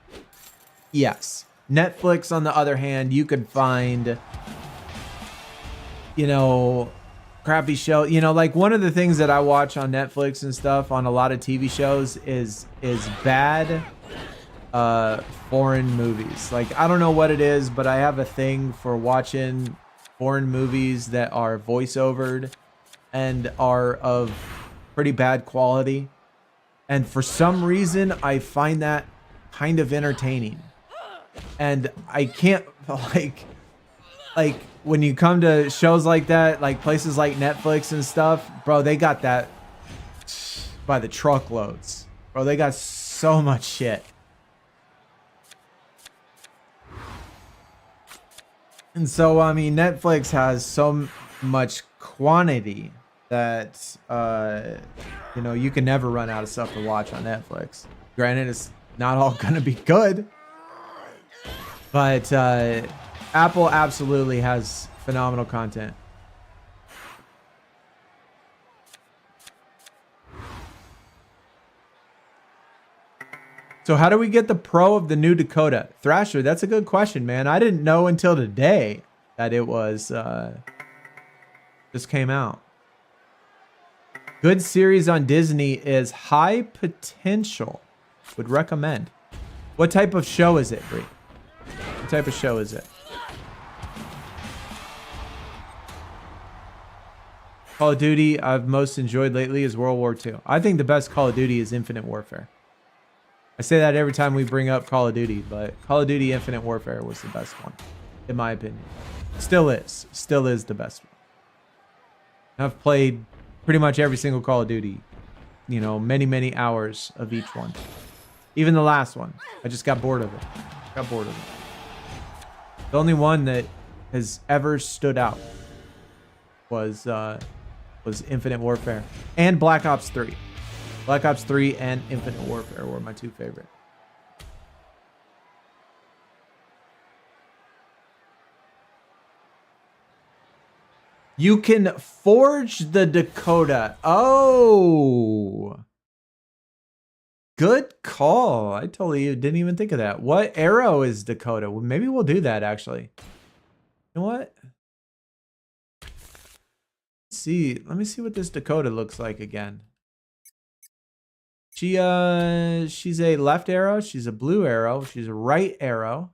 Yes. Netflix, on the other hand, you could find, you know, crappy show. You know, like one of the things that I watch on Netflix and stuff on a lot of TV shows is bad foreign movies. Like, I don't know what it is, but I have a thing for watching foreign movies that are voiceovered and are of pretty bad quality. And for some reason, I find that kind of entertaining. And I can't, like when you come to shows like that, like places like Netflix and stuff, bro, they got that by the truckloads. Bro, they got so much shit. And so, I mean, Netflix has so much quantity that, you know, you can never run out of stuff to watch on Netflix. Granted, it's not all going to be good. But Apple absolutely has phenomenal content. So how do we get the Pro of the new Dakota? Thrasher, that's a good question, man. I didn't know until today that it was just came out. Good series on Disney is High Potential. Would recommend. What type of show is it, Bree? What type of show is it? Call of Duty I've most enjoyed lately is World War II. I think the best Call of Duty is Infinite Warfare. I say that every time we bring up Call of Duty, but Call of Duty Infinite Warfare was the best one, in my opinion. Still is. Still is the best one. I've played pretty much every single Call of Duty. You know, many, many hours of each one. Even the last one. I just got bored of it. Got bored of it. The only one that has ever stood out was Infinite Warfare and Black Ops 3. Black Ops 3 and Infinite Warfare were my two favorite. You can forge the Dakota. Oh. Good call. I totally didn't even think of that. What arrow is Dakota? Well, maybe we'll do that actually. You know what? Let's see. Let me see what this Dakota looks like again. She's a left arrow. She's a blue arrow. She's a right arrow.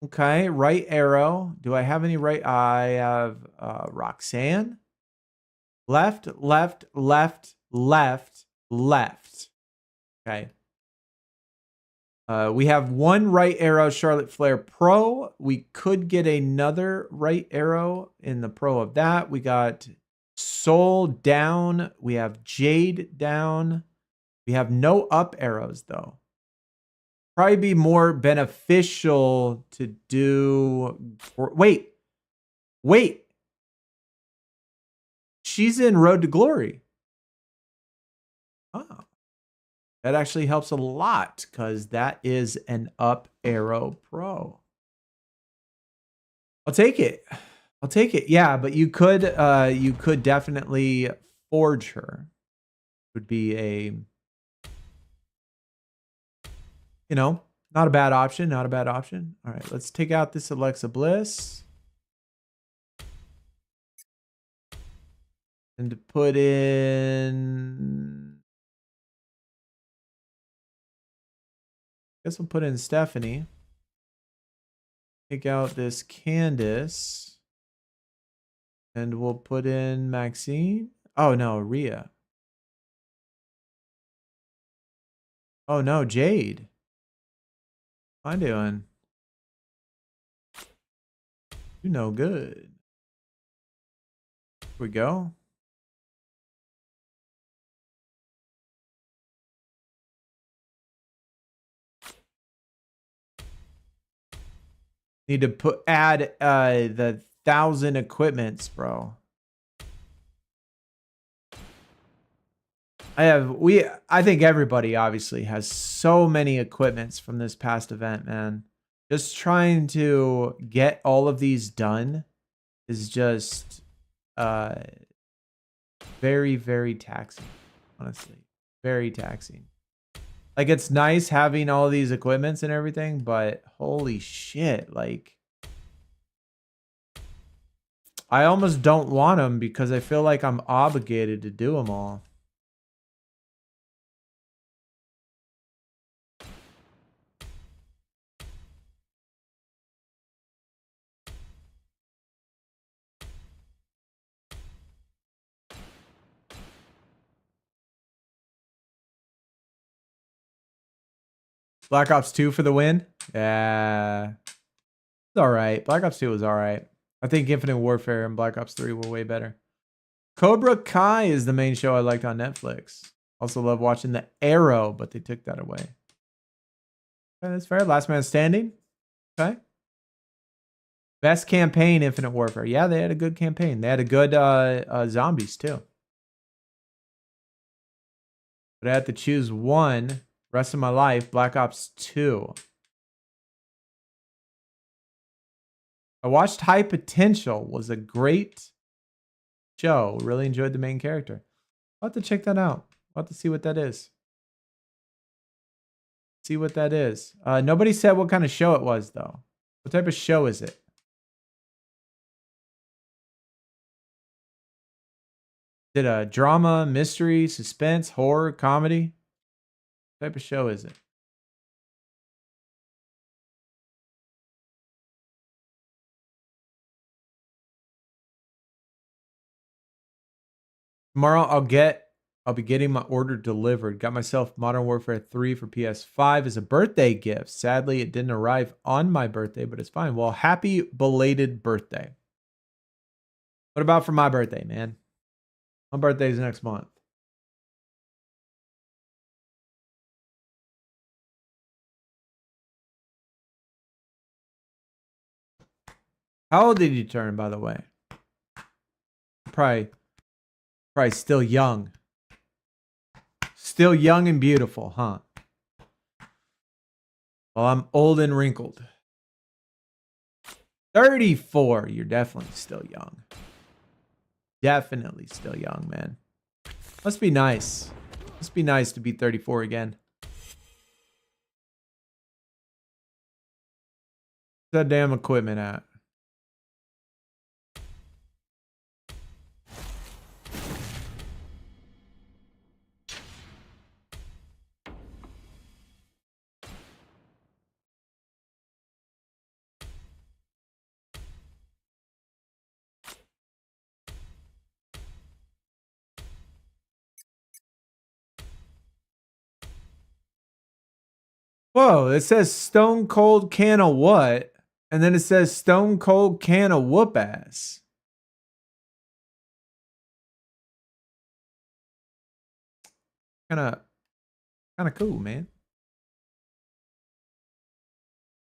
Okay, right arrow. Do I have any right? I have Roxanne. Left, left, left, left, left. Okay. We have one right arrow, Charlotte Flair Pro. We could get another right arrow in the Pro of that. We got Soul down. We have Jade down. We have no up arrows, though. Probably be more beneficial to do... Wait. She's in Road to Glory. Oh. That actually helps a lot because that is an up arrow pro. I'll take it. I'll take it. Yeah, but you could definitely forge her. Would be a, you know, not a bad option. Not a bad option. All right, let's take out this Alexa Bliss. And to put in, I guess we'll put in Stephanie. Take out this Candice. And we'll put in Maxine. Oh no, Rhea. Oh no, Jade. What am I doing? You know good. Here we go. Need to add the 1,000 equipments, bro. I think everybody obviously has so many equipments from this past event, man. Just trying to get all of these done is just very, very taxing, honestly. Very taxing. Like, it's nice having all these equipments and everything, but holy shit, like, I almost don't want them because I feel like I'm obligated to do them all. Black Ops 2 for the win? Yeah. It's alright. Black Ops 2 was alright. I think Infinite Warfare and Black Ops 3 were way better. Cobra Kai is the main show I liked on Netflix. Also love watching The Arrow, but they took that away. Okay, that's fair. Last Man Standing. Okay. Best campaign, Infinite Warfare. Yeah, they had a good campaign. They had a good zombies too. But I had to choose one. Rest of my life, Black Ops 2. I watched High Potential. Was a great show. Really enjoyed the main character. I'll have to check that out. I'll have to see what that is. See what that is. Nobody said what kind of show it was, though. What type of show is it? Is it a drama, mystery, suspense, horror, comedy? What type of show is it? Tomorrow I'll be getting my order delivered. Got myself Modern Warfare 3 for PS5 as a birthday gift. Sadly, it didn't arrive on my birthday, but it's fine. Well, happy belated birthday. What about for my birthday, man? My birthday's next month. How old did you turn, by the way? Probably still young. Still young and beautiful, huh? Well, I'm old and wrinkled. 34. You're definitely still young. Definitely still young, man. Must be nice. Must be nice to be 34 again. Where's that damn equipment at? Whoa, it says Stone Cold can of what? And then it says Stone Cold can of whoop ass. Kinda cool, man.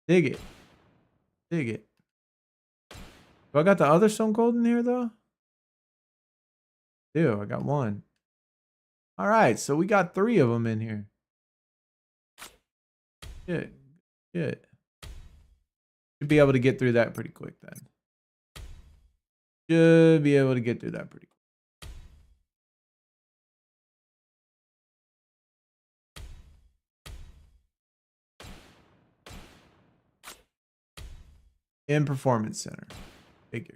Dig it. Dig it. Do I got the other Stone Cold in here though? Ew, I got one. All right, so we got 3 of them in here. Good. Good. Should be able to get through that pretty quick then. Should be able to get through that pretty quick. In Performance Center. Figure.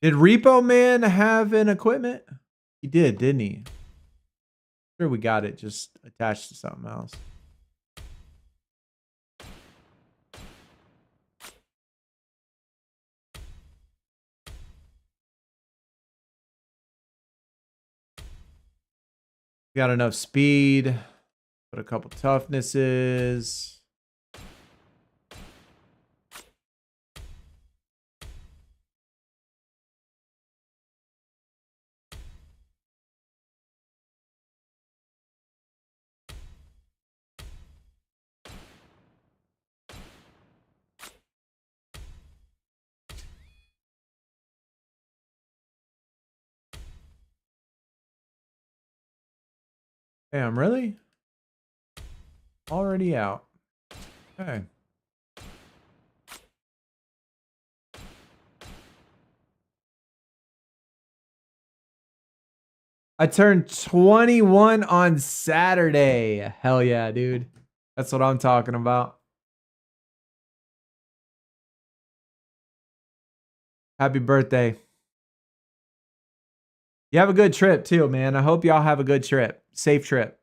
Did Repo Man have an equipment? He did, didn't he? Sure, we got it just attached to something else. Got enough speed. Put a couple toughnesses. Damn, really? Already out. Okay. I turned 21 on Saturday. Hell yeah, dude. That's what I'm talking about. Happy birthday. You have a good trip too, man. I hope y'all have a good trip. Safe trip.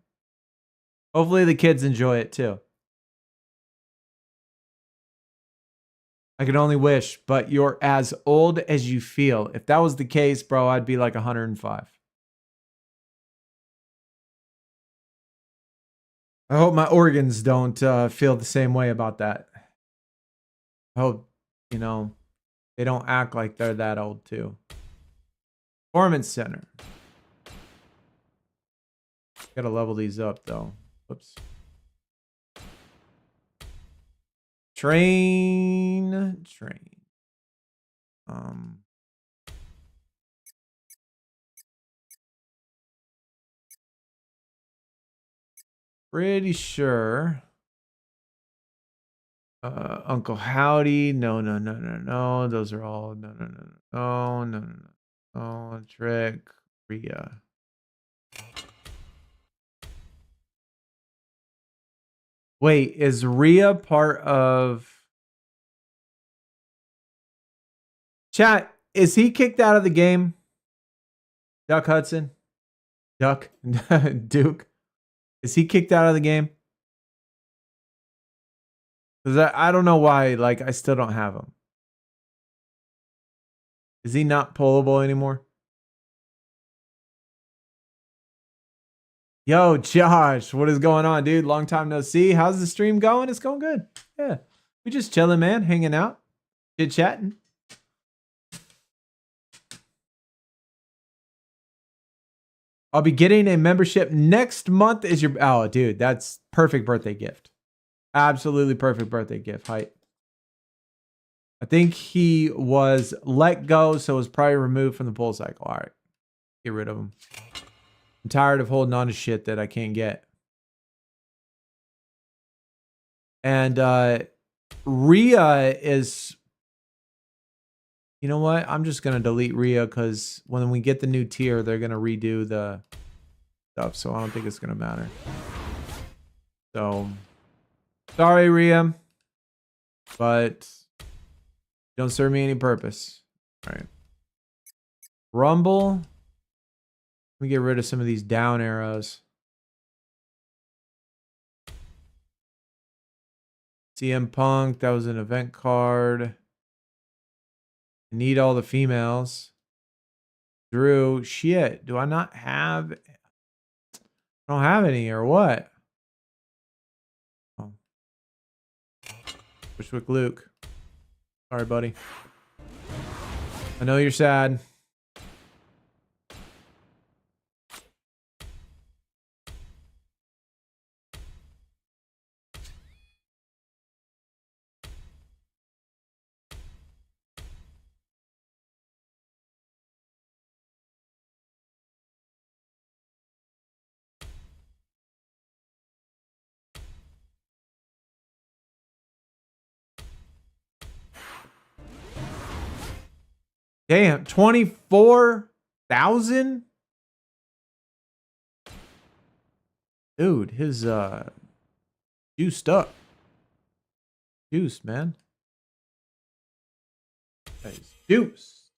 Hopefully the kids enjoy it too. I can only wish, but you're as old as you feel. If that was the case, bro, I'd be like 105. I hope my organs don't feel the same way about that. I hope, you know, they don't act like they're that old too. Performance Center. Gotta level these up though. Whoops. Train. Pretty sure. Uncle Howdy. No. Those are all no. Trick. Rhea. Wait, is Rhea part of chat? Is he kicked out of the game? Duck Hudson? Duke? Is he kicked out of the game? Because I don't know why, like, I still don't have him. Is he not pullable anymore? Yo, Josh, what is going on, dude? Long time no see. How's the stream going? It's going good. Yeah. We just chilling, man. Hanging out. Chit-chatting. I'll be getting a membership next month. Is your... Oh, dude, that's perfect birthday gift. Absolutely perfect birthday gift. Height. I think he was let go, so was probably removed from the pull cycle. All right. Get rid of him. I'm tired of holding on to shit that I can't get. And Rhea is... You know what? I'm just going to delete Rhea because when we get the new tier, they're going to redo the stuff. So I don't think it's going to matter. So, sorry, Rhea. But don't serve me any purpose. All right. Rumble. Let me get rid of some of these down arrows. CM Punk. That was an event card. Need all the females. Drew, shit. Do I not have? I don't have any or what? Oh. Bushwick Luke. Sorry, buddy. I know you're sad. Damn, 24,000? Dude, his juiced up. Juice, man. That is juice.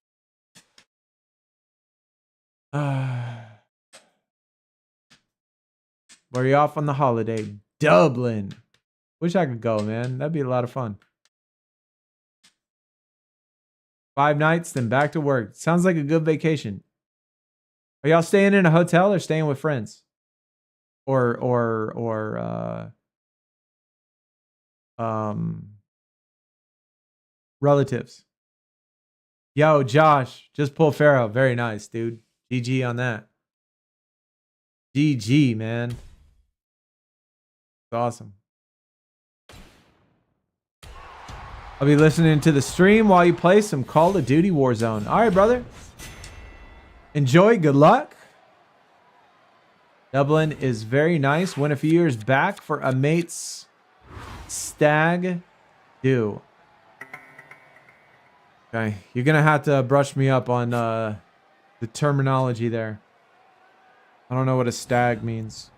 Where are you off on the holiday? Dublin. Wish I could go, man. That'd be a lot of fun. 5 nights, then back to work. Sounds like a good vacation. Are y'all staying in a hotel or staying with friends? Or relatives? Yo, Josh, just pull Pharaoh. Very nice, dude. GG on that. GG, man. It's awesome. I'll be listening to the stream while you play some Call of Duty Warzone. All right, brother. Enjoy. Good luck. Dublin is very nice. Went a few years back for a mate's stag do. Okay, you're gonna have to brush me up on the terminology there. I don't know what a stag means.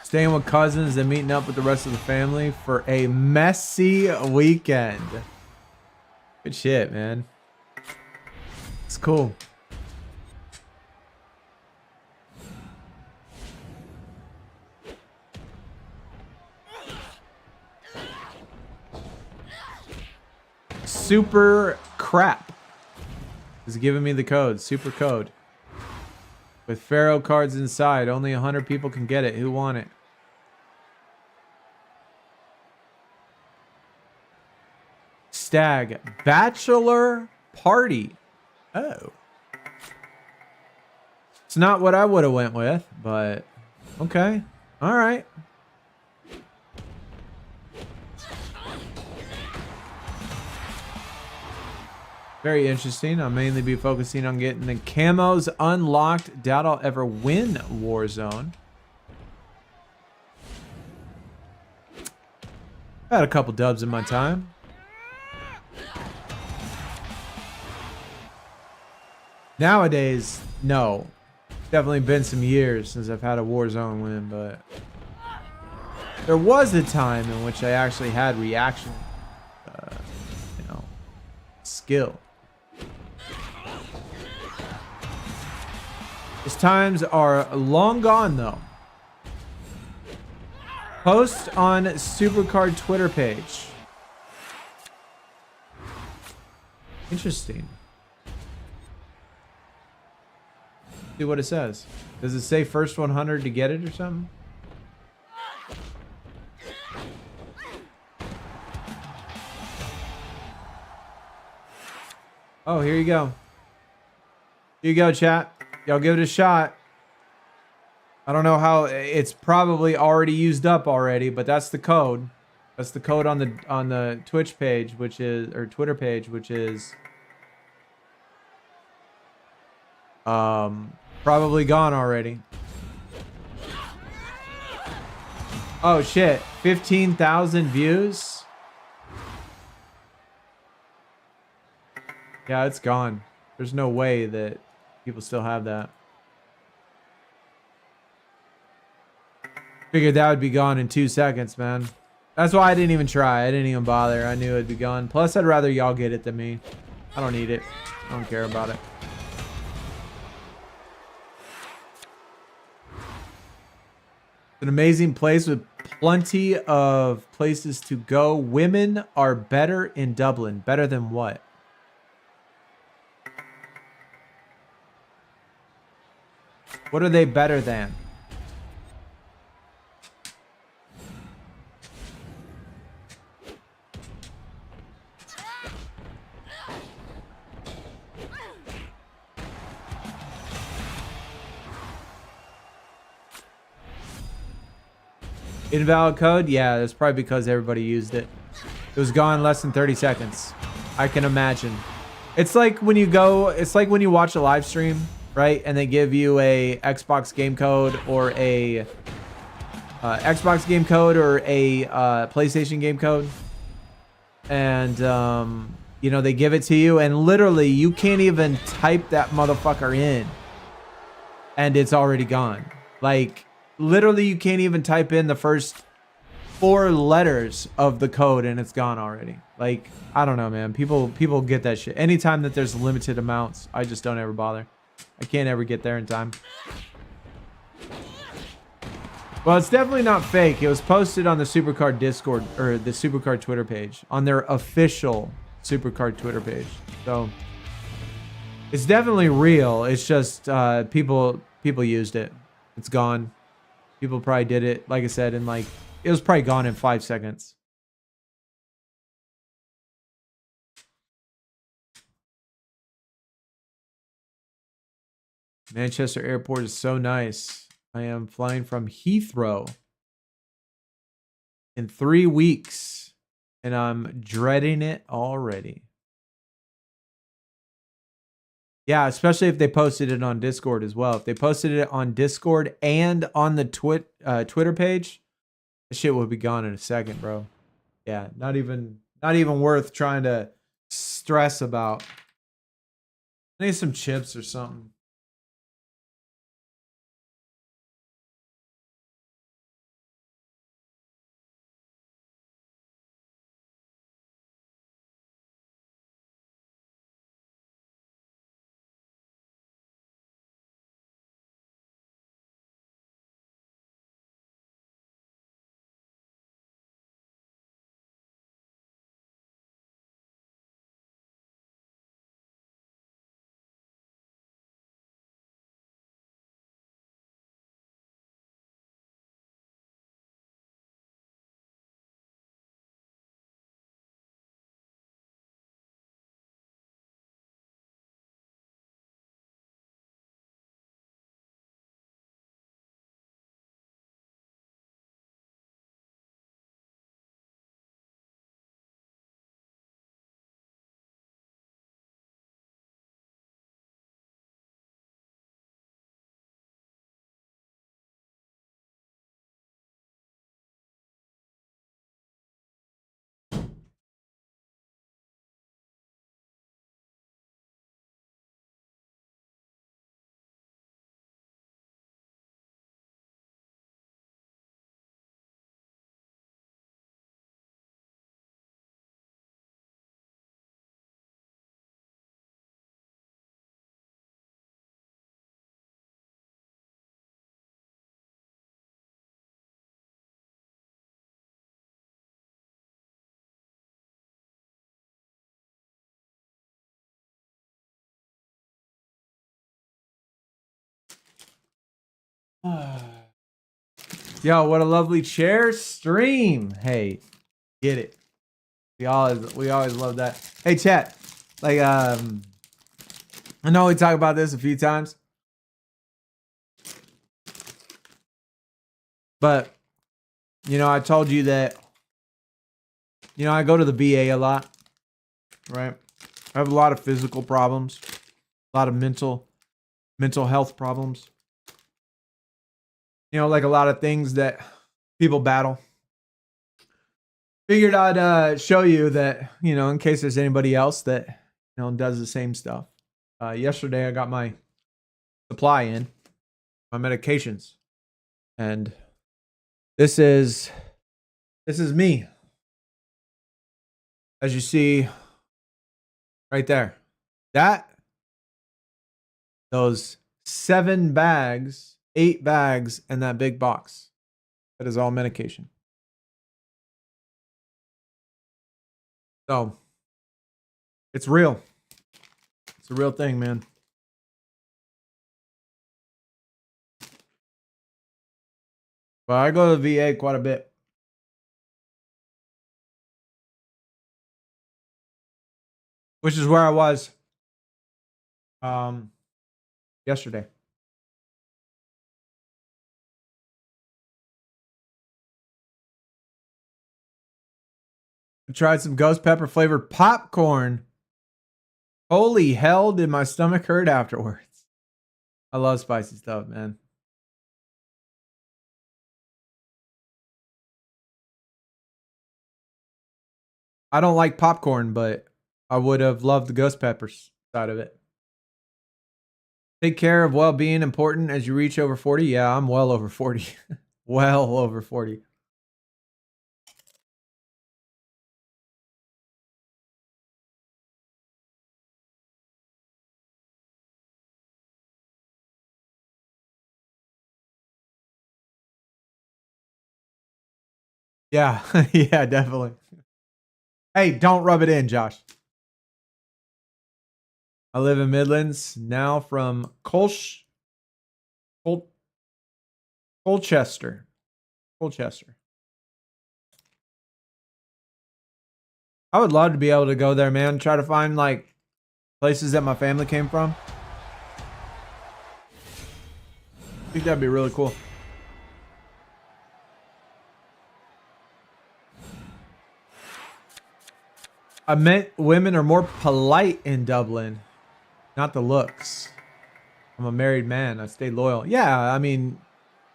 Staying with cousins and meeting up with the rest of the family for a messy weekend. Good shit, man. It's cool. Super crap is giving me the code. Super code. With Pharaoh cards inside. Only 100 people can get it. Who want it? Stag. Bachelor party. Oh. It's not what I would have went with, but okay. All right. Very interesting. I'll mainly be focusing on getting the camos unlocked. Doubt I'll ever win Warzone. I've had a couple dubs in my time. Nowadays, no. Definitely been some years since I've had a Warzone win, but there was a time in which I actually had reaction, you know, skill. Those times are long gone, though. Post on SuperCard Twitter page. Interesting. See what it says. Does it say first 100 to get it or something? Oh, here you go. Here you go, chat. Y'all give it a shot. I don't know how, it's probably already used up already, but that's the code. That's the code on the Twitch page, which is, or Twitter page, which is probably gone already. Oh shit, 15,000 views. Yeah, it's gone. There's no way that people still have that. Figured that would be gone in 2 seconds, man. That's why I didn't even try. I didn't even bother. I knew it'd be gone. Plus, I'd rather y'all get it than me. I don't need it. I don't care about it. It's an amazing place with plenty of places to go. Women are better in Dublin. Better than what? What are they better than? Invalid code? Yeah, that's probably because everybody used it. It was gone in less than 30 seconds. I can imagine. It's like when you go, it's like when you watch a live stream, right? And they give you a Xbox game code or a Xbox game code or a PlayStation game code. And, you know, they give it to you and literally you can't even type that motherfucker in. And it's already gone. Like, literally you can't even type in the first 4 letters of the code and it's gone already. Like, I don't know, man. People get that shit. Anytime that there's limited amounts, I just don't ever bother. I can't ever get there in time. Well, it's definitely not fake. It was posted on the SuperCard Discord or the SuperCard Twitter page on their official SuperCard Twitter page. So it's definitely real. It's just people used it. It's gone. People probably did it, like I said, in like, it was probably gone in 5 seconds. Manchester Airport is so nice. I am flying from Heathrow in 3 weeks. and I'm dreading it already. Yeah, especially if they posted it on Discord as well. If they posted it on Discord and on the Twitter page, the shit would be gone in a second, bro. Yeah, not even worth trying to stress about. I need some chips or something. Yo, what a lovely chair stream. Hey, get it. We always love that. Hey, chat. Like, I know we talked about this a few times, but you know, I told you that, you know, I go to the VA a lot, right? I have a lot of physical problems, a lot of mental health problems. You know, like a lot of things that people battle. Figured I'd show you that, you know, in case there's anybody else that, you know, does the same stuff. Yesterday I got my supply in, my medications, and this is me. As you see right there, those 7 bags, 8 bags, and that big box, that is all medication. So it's real. It's a real thing, man. But I go to the VA quite a bit. Which is where I was yesterday. I tried some ghost pepper flavored popcorn. Holy hell, did my stomach hurt afterwards. I love spicy stuff, man. I don't like popcorn, but I would have loved the ghost peppers side of it. Take care of well-being important as you reach over 40. Yeah, I'm well over 40. Well over 40. Yeah, yeah, definitely. Hey, don't rub it in, Josh. I live in Midlands now from Colchester. Colchester. I would love to be able to go there, man. Try to find like places that my family came from. I think that'd be really cool. I meant women are more polite in Dublin, not the looks. I'm a married man. I stay loyal. Yeah, I mean,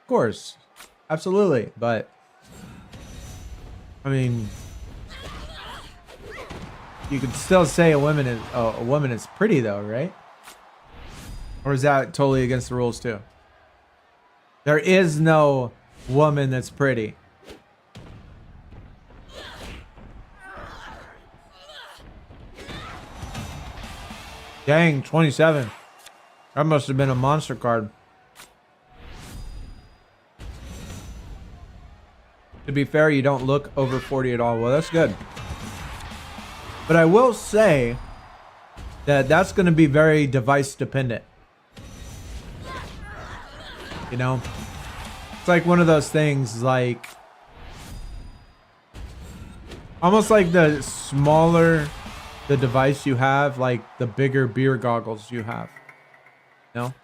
of course. Absolutely. But, I mean, you could still say a woman is pretty, though, right? Or is that totally against the rules, too? There is no woman that's pretty. Dang, 27. That must have been a monster card. To be fair, you don't look over 40 at all. Well, that's good. But I will say that that's going to be very device dependent. You know? It's like one of those things, like... almost like the smaller the device you have, like the bigger beer goggles you have. You know?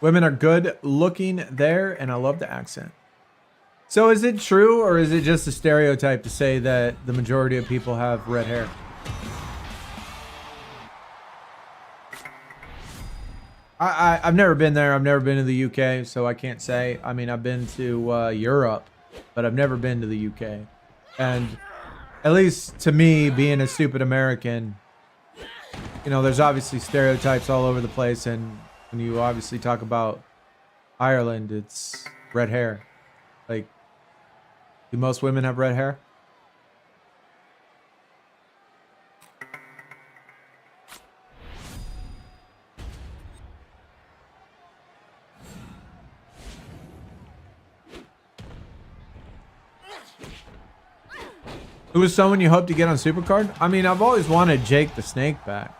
Women are good looking there, and I love the accent. So is it true, or is it just a stereotype to say that the majority of people have red hair? I've never been there. I've never been to the UK, so I can't say. I mean, I've been to Europe, but I've never been to the UK. And at least to me, being a stupid American, you know, there's obviously stereotypes all over the place, and when you obviously talk about Ireland, it's red hair. Like, do most women have red hair? Who is someone you hope to get on SuperCard? I mean, I've always wanted Jake the Snake back.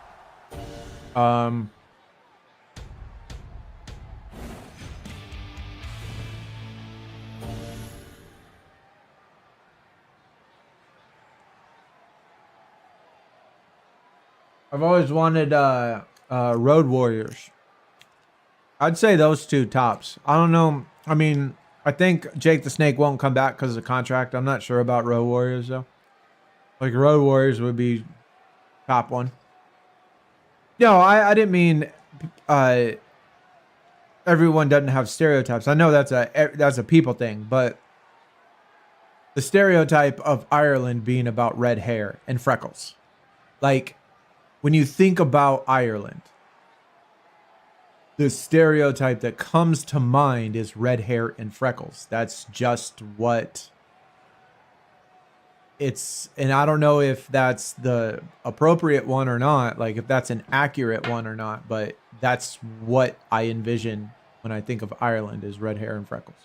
I've always wanted Road Warriors. I'd say those two tops. I don't know. I mean, I think Jake the Snake won't come back because of the contract. I'm not sure about Road Warriors, though. Like, Road Warriors would be top one. No, I didn't mean everyone doesn't have stereotypes. I know that's a people thing, but the stereotype of Ireland being about red hair and freckles. Like, when you think about Ireland, the stereotype that comes to mind is red hair and freckles. That's just what it's, and I don't know if that's the appropriate one or not, like if that's an accurate one or not, but that's what I envision when I think of Ireland, is red hair and freckles.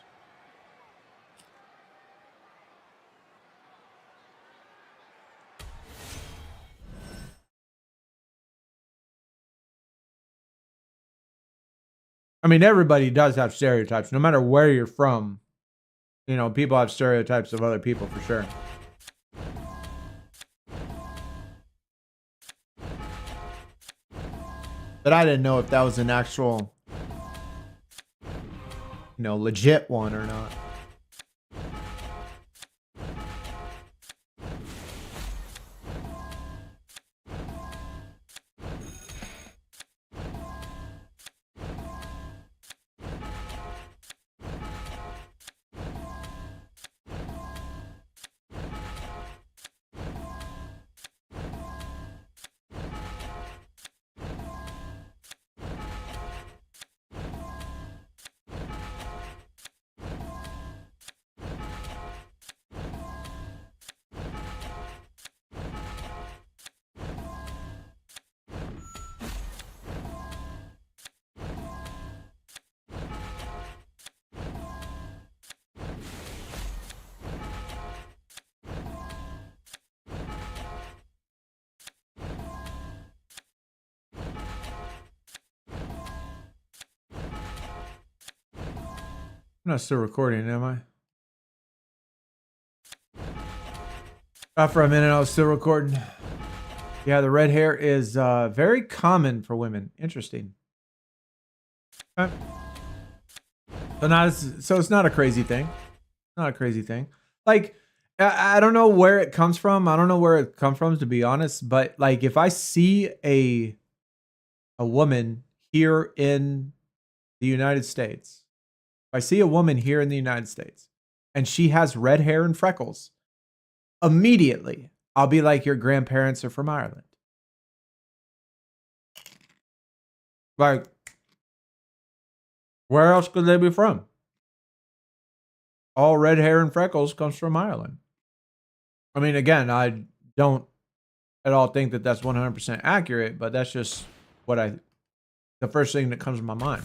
I mean, everybody does have stereotypes, no matter where you're from. You know, people have stereotypes of other people for sure. But I didn't know if that was an actual, you know, legit one or not. I'm not still recording, am I? Thought for a minute I was still recording. Yeah, the red hair is very common for women. Interesting. Okay. So it's not a crazy thing. Not a crazy thing. Like, I don't know where it comes from. I don't know where it comes from, to be honest. But like, if I see a woman here in the United States, if I see a woman here in the United States, and she has red hair and freckles, immediately I'll be like, your grandparents are from Ireland. Like, where else could they be from? All red hair and freckles comes from Ireland. I mean, again, I don't at all think that that's 100% accurate, but that's just what the first thing that comes to my mind.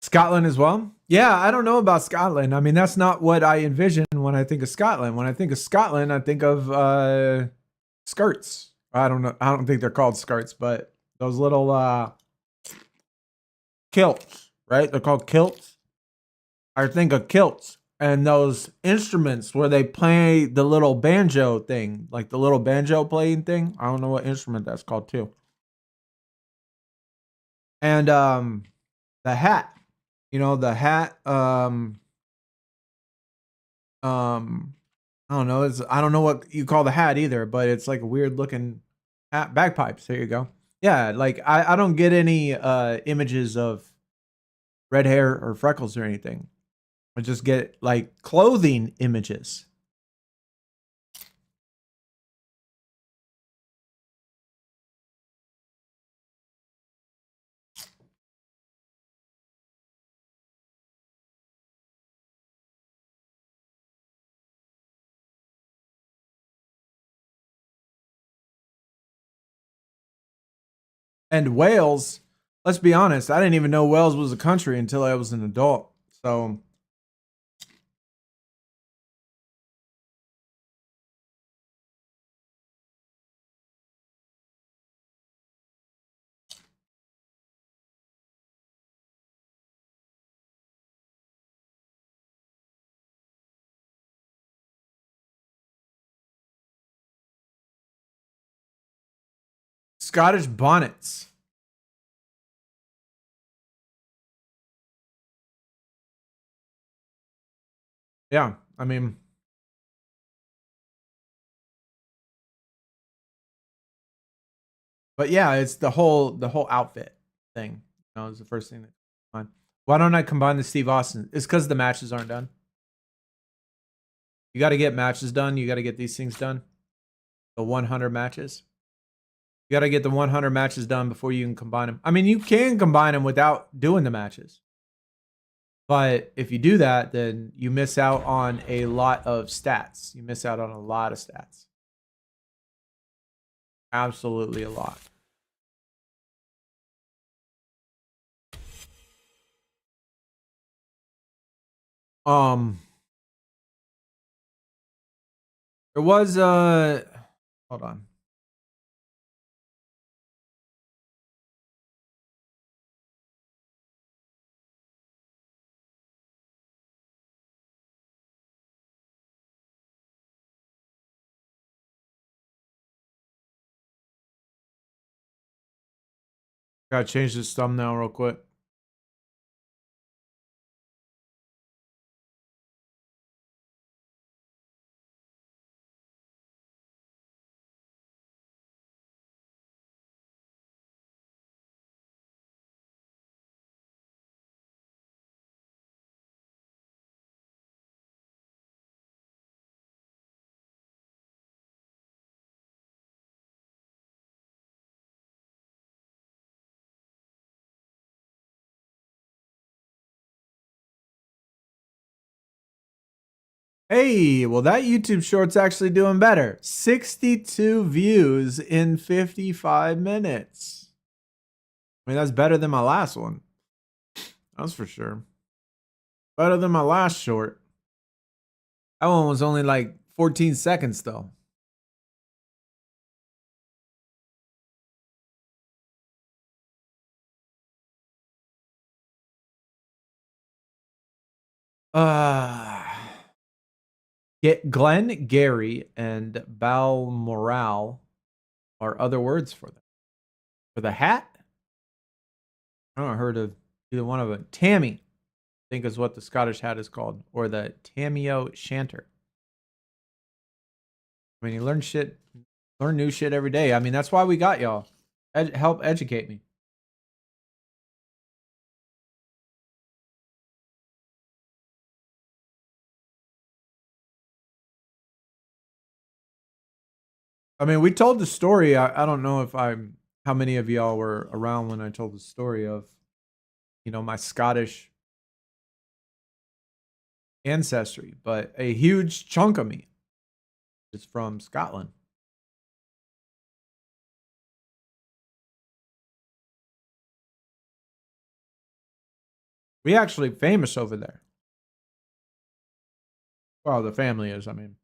Scotland as well? Yeah, I don't know about Scotland. I mean, that's not what I envision when I think of Scotland. When I think of Scotland, I think of skirts. I don't know. I don't think they're called skirts, but those little kilts, right? They're called kilts. I think of kilts and those instruments where they play the little banjo thing, like the little banjo playing thing. I don't know what instrument that's called too. And the hat. You know, the hat I don't know. I don't know what you call the hat either, but it's like a weird looking hat. Bagpipes. There you go. Yeah, like I don't get any images of red hair or freckles or anything. I just get like clothing images. And Wales, let's be honest, I didn't even know Wales was a country until I was an adult. So Scottish bonnets. Yeah, I mean, but yeah, it's the whole outfit thing. You know, is the first thing that comes to mind. Why don't I combine the Steve Austin? It's because the matches aren't done. You got to get matches done. You got to get these things done. The 100 matches. You got to get the 100 matches done before you can combine them. I mean, you can combine them without doing the matches. But if you do that, then you miss out on a lot of stats. You miss out on a lot of stats. Absolutely a lot. There was hold on. Gotta change this thumbnail real quick. Hey, well, that YouTube short's actually doing better. 62 views in 55 minutes. I mean, that's better than my last one. That's for sure. Better than my last short. That one was only like 14 seconds, though. Get Glenn, Gary, and Balmoral are other words for them. For the hat? I don't heard of either one of them. Tammy, I think is what the Scottish hat is called, or the Tamio Shanter. I mean, you learn new shit every day. I mean, that's why we got y'all. Help educate me. I mean, we told the story. I don't know if how many of y'all were around when I told the story of, my Scottish ancestry, but a huge chunk of me is from Scotland. We actually famous over there. Well, the family is, I mean.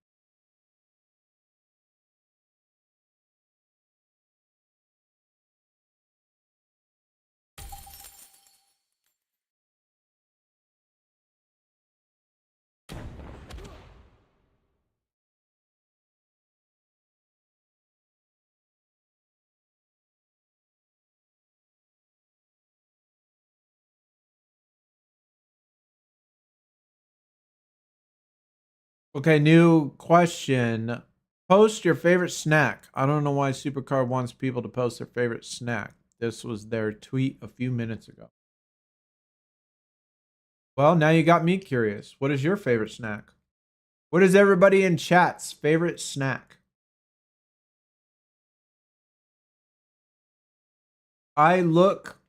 Okay, new question. Post your favorite snack. I don't know why SuperCard wants people to post their favorite snack. This was their tweet a few minutes ago. Well, now you got me curious. What is your favorite snack? What is everybody in chat's favorite snack? I look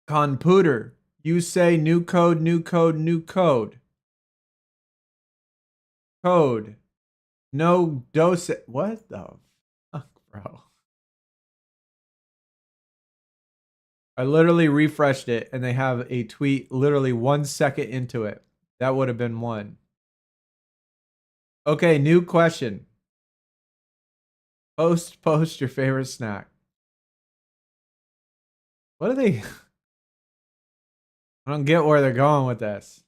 computer. You say new code, new code, new code. Code. No dose. What the fuck, bro? I literally refreshed it and they have a tweet literally 1 second into it. That would have been one. Okay, new question. Post your favorite snack. What are they? I don't get where they're going with this.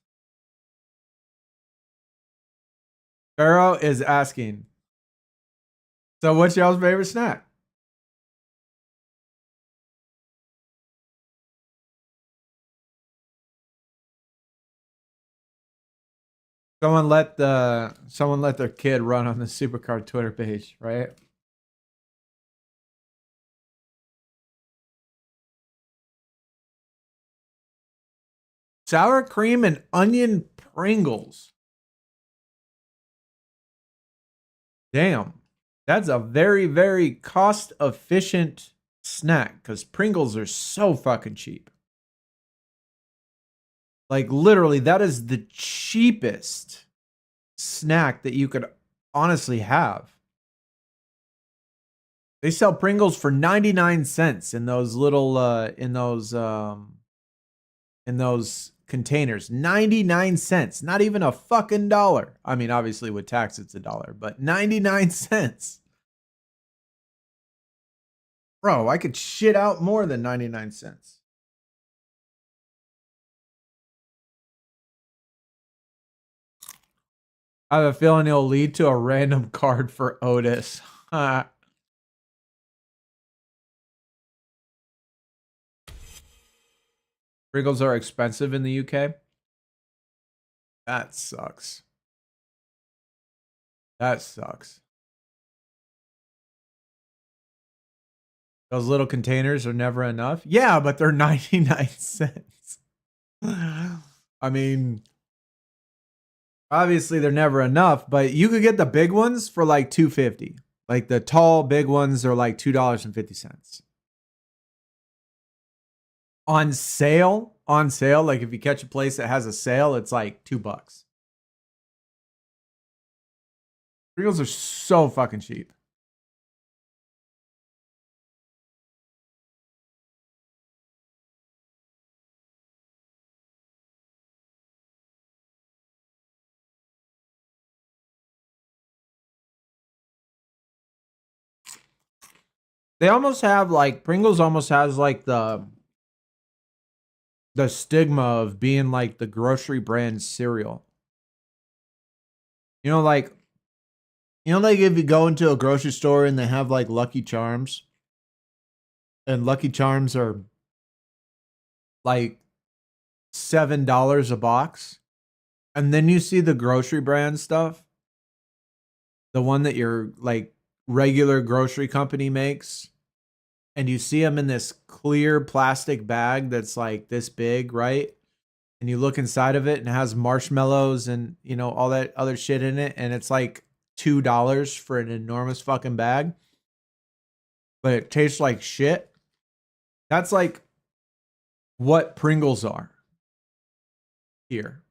Pharaoh is asking. So what's y'all's favorite snack? Someone let their kid run on the SuperCard Twitter page, right? Sour cream and onion Pringles. Damn. That's a very, very cost efficient snack because Pringles are so fucking cheap. Like, literally, that is the cheapest snack that you could honestly have. They sell Pringles for 99 cents in those little in those containers. 99 cents, not even a fucking dollar. I mean, obviously with tax it's a dollar, but 99 cents. Bro, I could shit out more than 99 cents. I have a feeling it'll lead to a random card for Otis. Pringles are expensive in the UK. That sucks. That sucks. Those little containers are never enough. Yeah, but they're 99 cents. I mean, obviously they're never enough, but you could get the big ones for like $2.50. Like the tall big ones are like $2.50. On sale, like if you catch a place that has a sale, it's like $2. Pringles are so fucking cheap. They almost have like Pringles almost has like the stigma of being like the grocery brand cereal. You know, like if you go into a grocery store and they have like Lucky Charms, and Lucky Charms are like $7 a box, and then you see the grocery brand stuff, the one that your like regular grocery company makes, and you see them in this clear plastic bag that's like this big, right? And you look inside of it and it has marshmallows and, you know, all that other shit in it, and it's like $2 for an enormous fucking bag, but it tastes like shit. That's like what Pringles are here.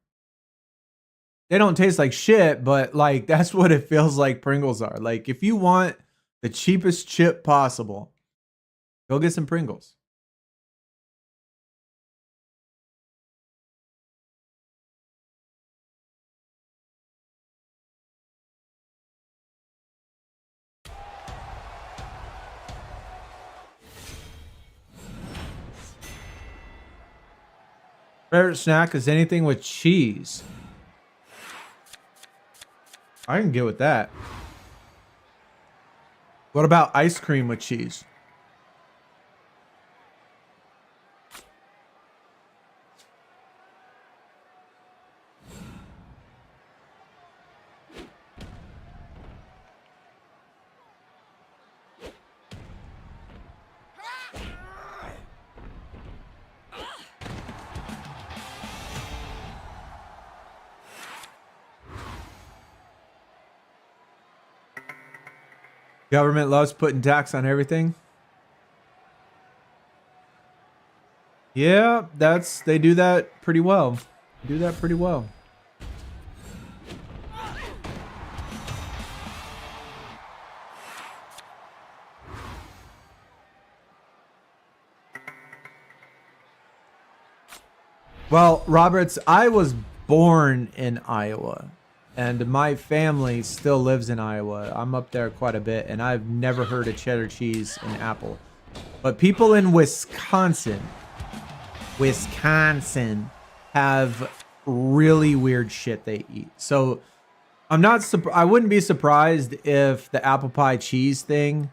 They don't taste like shit, but like that's what it feels like Pringles are. Like if you want the cheapest chip possible, go get some Pringles. Favorite snack is anything with cheese. I can get with that. What about ice cream with cheese? Government loves putting tax on everything. Yeah, they do that pretty well. Do that pretty well. Well, Roberts, I was born in Iowa, and my family still lives in Iowa. I'm up there quite a bit, and I've never heard of cheddar cheese and apple. But people in Wisconsin have really weird shit they eat. So I wouldn't be surprised if the apple pie cheese thing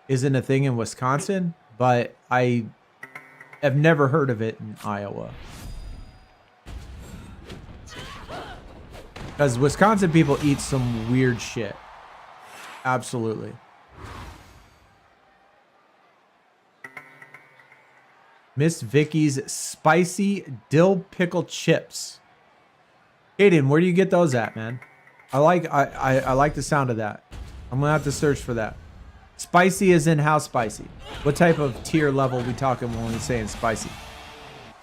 isn't a thing in Wisconsin, but I have never heard of it in Iowa. Because Wisconsin people eat some weird shit. Absolutely. Miss Vicky's spicy dill pickle chips. Aiden, where do you get those at, man? I like the sound of that. I'm gonna have to search for that. Spicy is in how spicy? What type of tier level are we talking when we're saying spicy?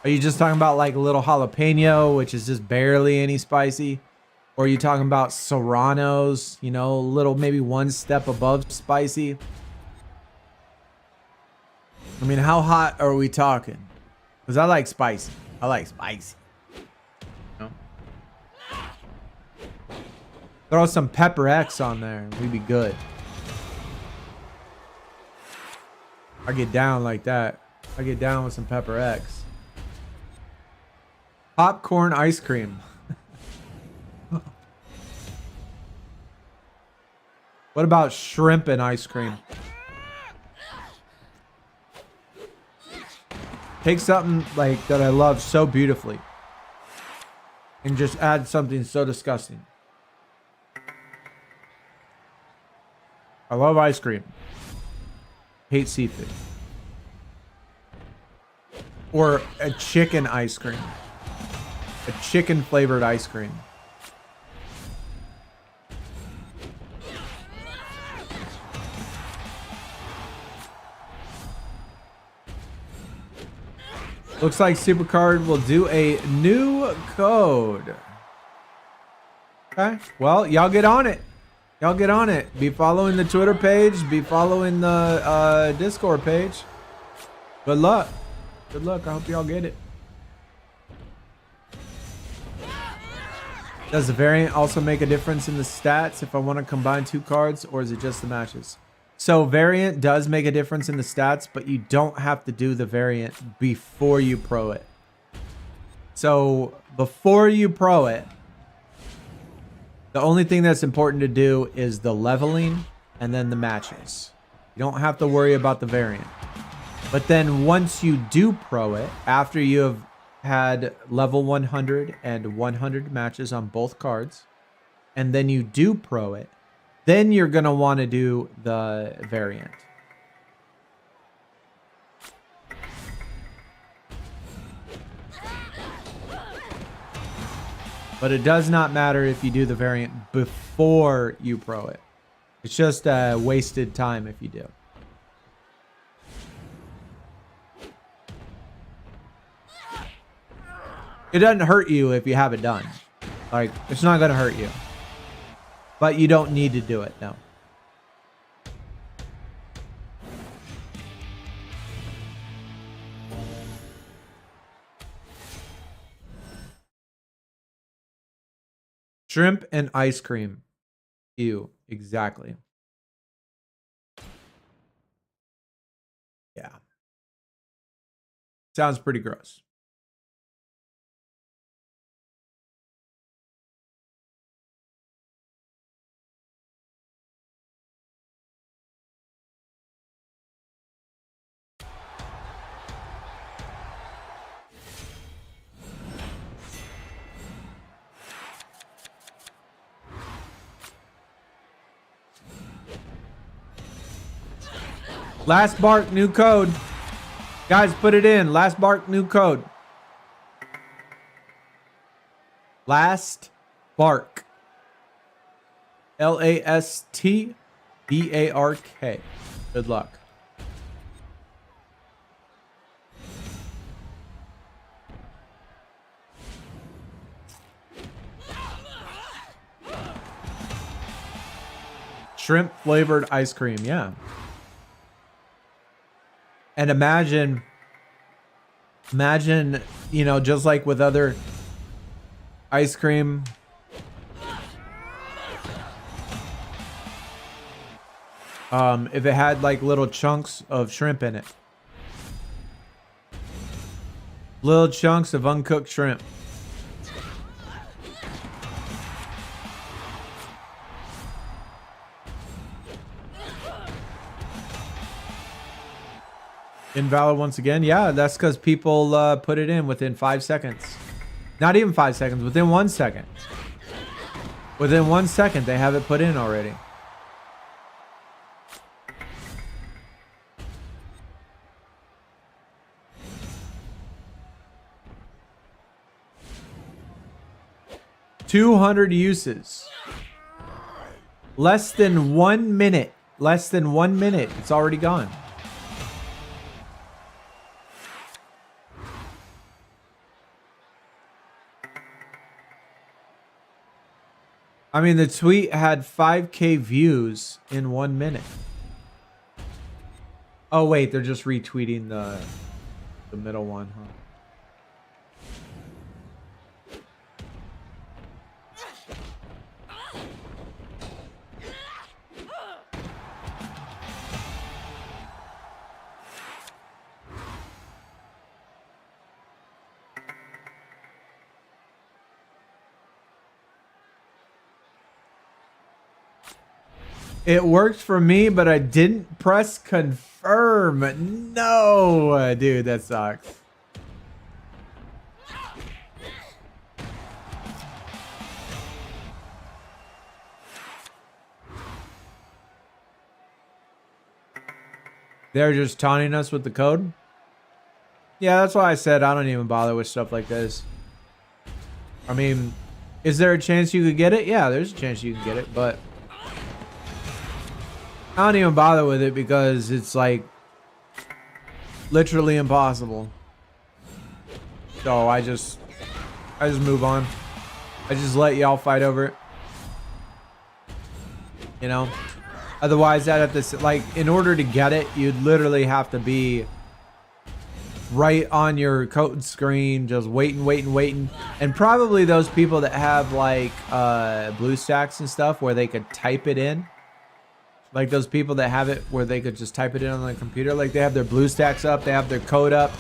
Are you just talking about like a little jalapeno, which is just barely any spicy? Or are you talking about serranos, you know, a little maybe one step above spicy? I mean, how hot are we talking? Because I like spicy. I like spicy. You know? Throw some Pepper X on there and we'd be good. I get down like that. I get down with some Pepper X. Popcorn ice cream. What about shrimp and ice cream? Take something like that I love so beautifully and just add something so disgusting. I love ice cream. Hate seafood. Or a chicken ice cream. A chicken flavored ice cream. Looks like SuperCard will do a new code. Okay, well, y'all get on it. Y'all get on it. Be following the Twitter page. Be following the Discord page. Good luck. Good luck. I hope y'all get it. Does the variant also make a difference in the stats if I want to combine 2 cards, or is it just the matches? So variant does make a difference in the stats, but you don't have to do the variant before you pro it. So before you pro it, the only thing that's important to do is the leveling and then the matches. You don't have to worry about the variant. But then once you do pro it, after you have had level 100 and 100 matches on both cards, and then you do pro it, then you're going to want to do the variant. But it does not matter if you do the variant before you pro it. It's just wasted time if you do. It doesn't hurt you if you have it done. Like, it's not going to hurt you. But you don't need to do it, no. Shrimp and ice cream. Ew, exactly. Yeah. Sounds pretty gross. Last bark, new code. Guys, put it in. Last bark, new code. Last bark. LASTBARK. Good luck. Shrimp flavored ice cream. Yeah. And imagine, you know, just like with other ice cream, if it had like little chunks of shrimp in it. Little chunks of uncooked shrimp. Invalid once again. Yeah, that's because people put it in within 5 seconds. Not even 5 seconds, within 1 second. Within 1 second, they have it put in already. $200 uses. Less than 1 minute. Less than 1 minute. It's already gone. I mean, the tweet had 5K views in 1 minute. Oh, wait, they're just retweeting the middle one, huh? It worked for me, but I didn't press confirm. No, dude, that sucks. They're just taunting us with the code? Yeah, that's why I said I don't even bother with stuff like this. I mean, is there a chance you could get it? Yeah, there's a chance you can get it, but I don't even bother with it because it's like literally impossible. So I just move on. I just let y'all fight over it. you know? Otherwise, that at this, like, in order to get it, you'd literally have to be right on your code screen, just waiting. And probably those people that have like blue stacks and stuff where they could type it in. Like those people that have it where they could just type it in on the computer. Like they have their blue stacks up, they have their code up,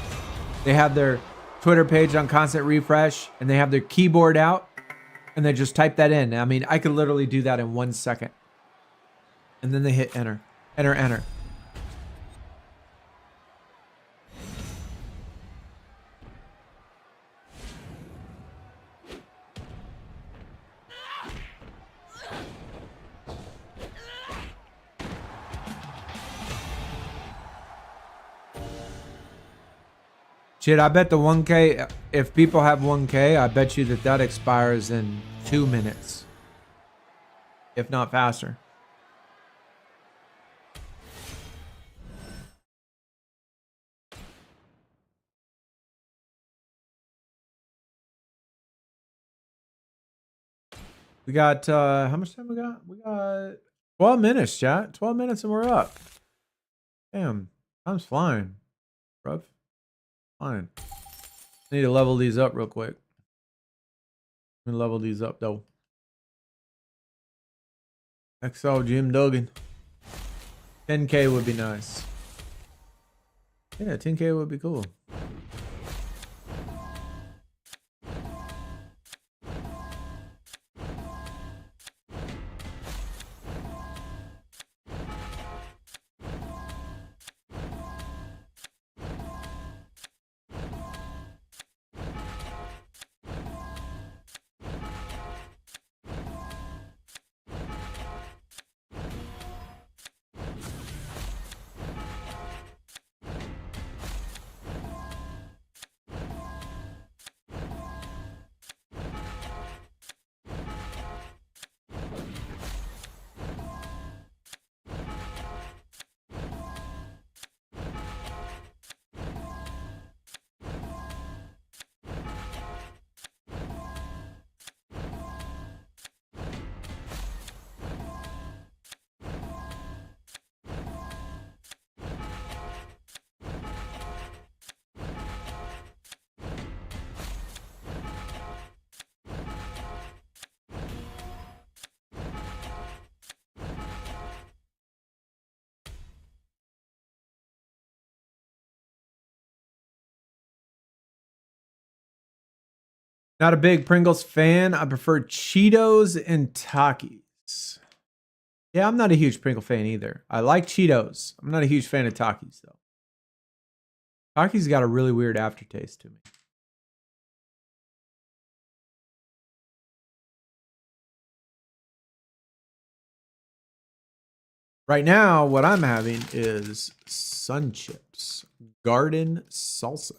they have their Twitter page on constant refresh, and they have their keyboard out, and they just type that in. I mean, I could literally do that in 1 second. And then they hit enter. Enter. Shit, I bet the 1K, if people have 1K, I bet you that expires in 2 minutes. If not faster. We got, how much time we got? We got 12 minutes, chat. 12 minutes and we're up. Damn, time's flying, bruv. Fine. I need to level these up real quick. Let me level these up though. XO Jim Duggan. 10K would be nice. Yeah, 10K would be cool. Not a big Pringles fan. I prefer Cheetos and Takis. Yeah, I'm not a huge Pringle fan either. I like Cheetos. I'm not a huge fan of Takis though. Takis got a really weird aftertaste to me. Right now, what I'm having is Sun Chips Garden Salsa.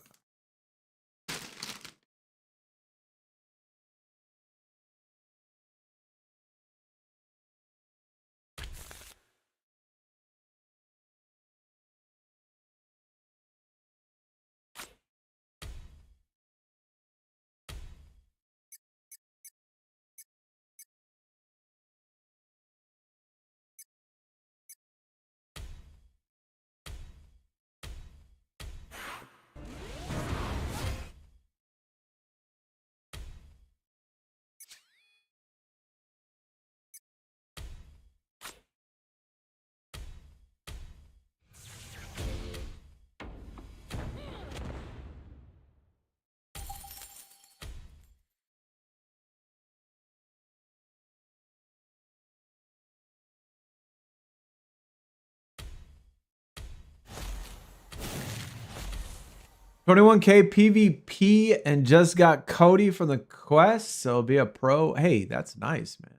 $21K PvP and just got Cody from the quest, so be a pro. Hey, that's nice, man.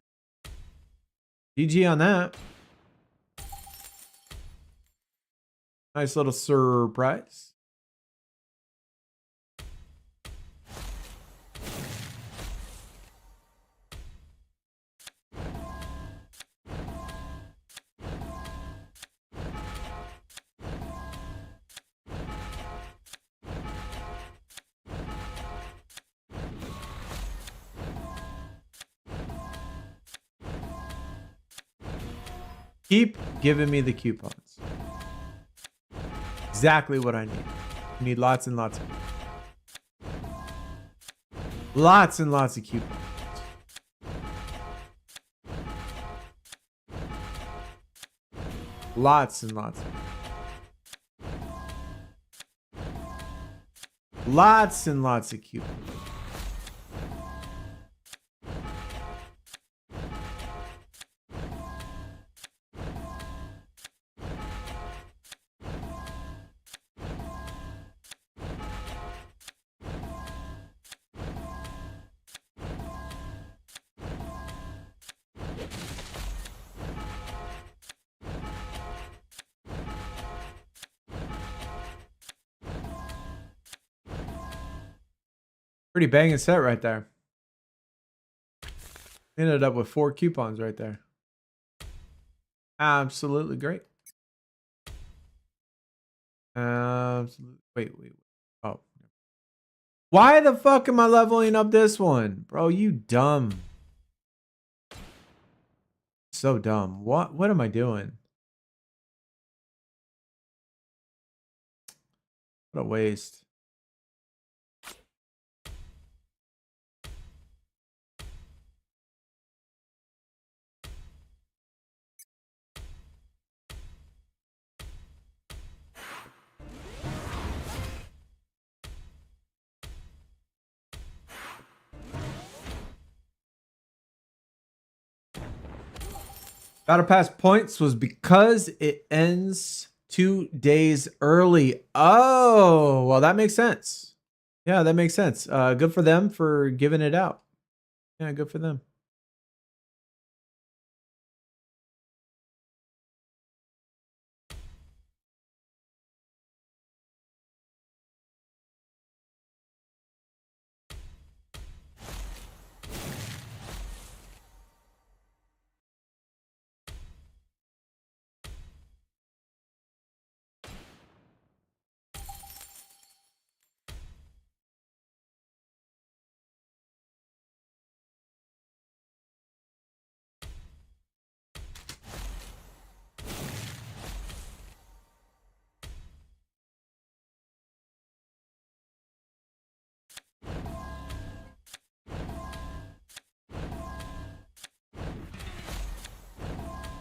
GG on that. Nice little surprise. Keep giving me the coupons. Exactly what I need. I need lots and lots of coupons. Lots and lots of coupons. Lots and lots. Lots and lots of coupons. Pretty banging set right there. Ended up with 4 coupons right there. Absolutely great. Wait. Oh. Why the fuck am I leveling up this one? Bro, you dumb. So dumb. What am I doing? What a waste. Battle Pass points was because it ends 2 days early. Oh, well, that makes sense. Yeah, that makes sense. Good for them for giving it out. Yeah, good for them.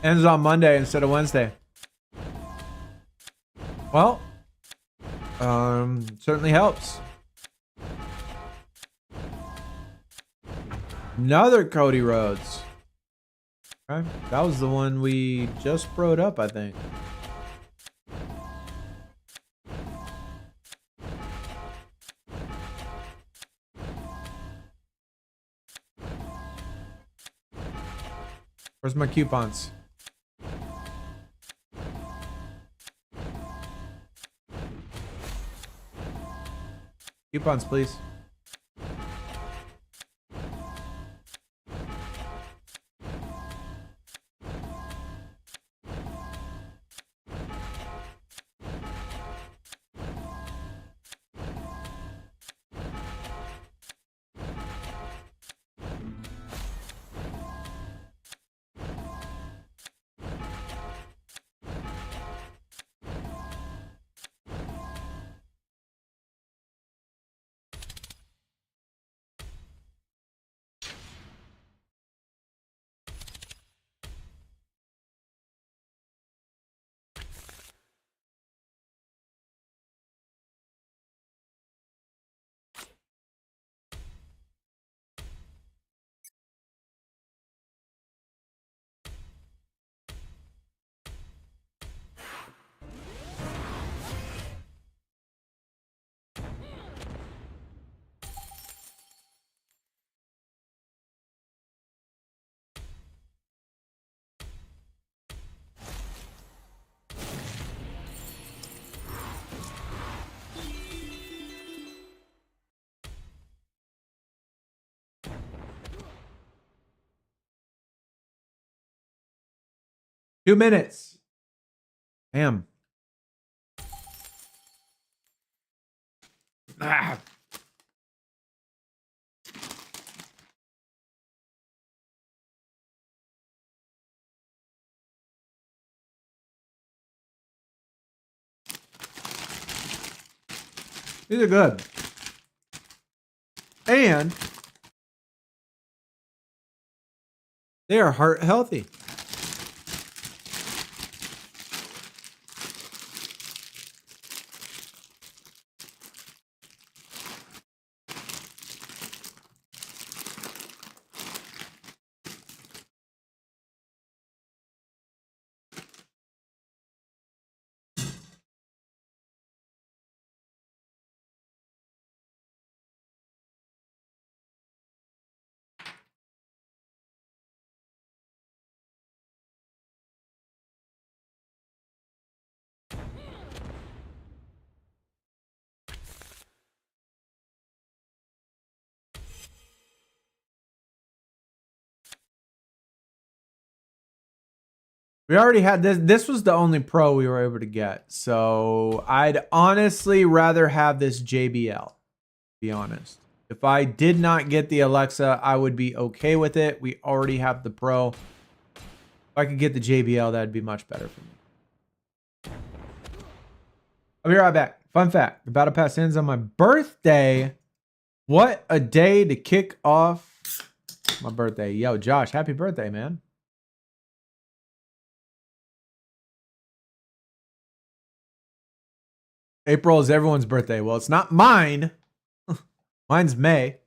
Ends on Monday instead of Wednesday. Well, certainly helps. Another Cody Rhodes. Okay, that was the one we just broed up, I think. Where's my coupons? Coupons, please. Two minutes. Damn. Ah. These are good. And they are heart healthy. We already had this. This was the only pro we were able to get. So I'd honestly rather have this JBL, to be honest. If I did not get the Alexa, I would be okay with it. We already have the pro. If I could get the JBL, that'd be much better for me. I'll be right back. Fun fact, the Battle Pass ends on my birthday. What a day to kick off my birthday. Yo, Josh, happy birthday, man. April is everyone's birthday. Well, it's not mine. Mine's May.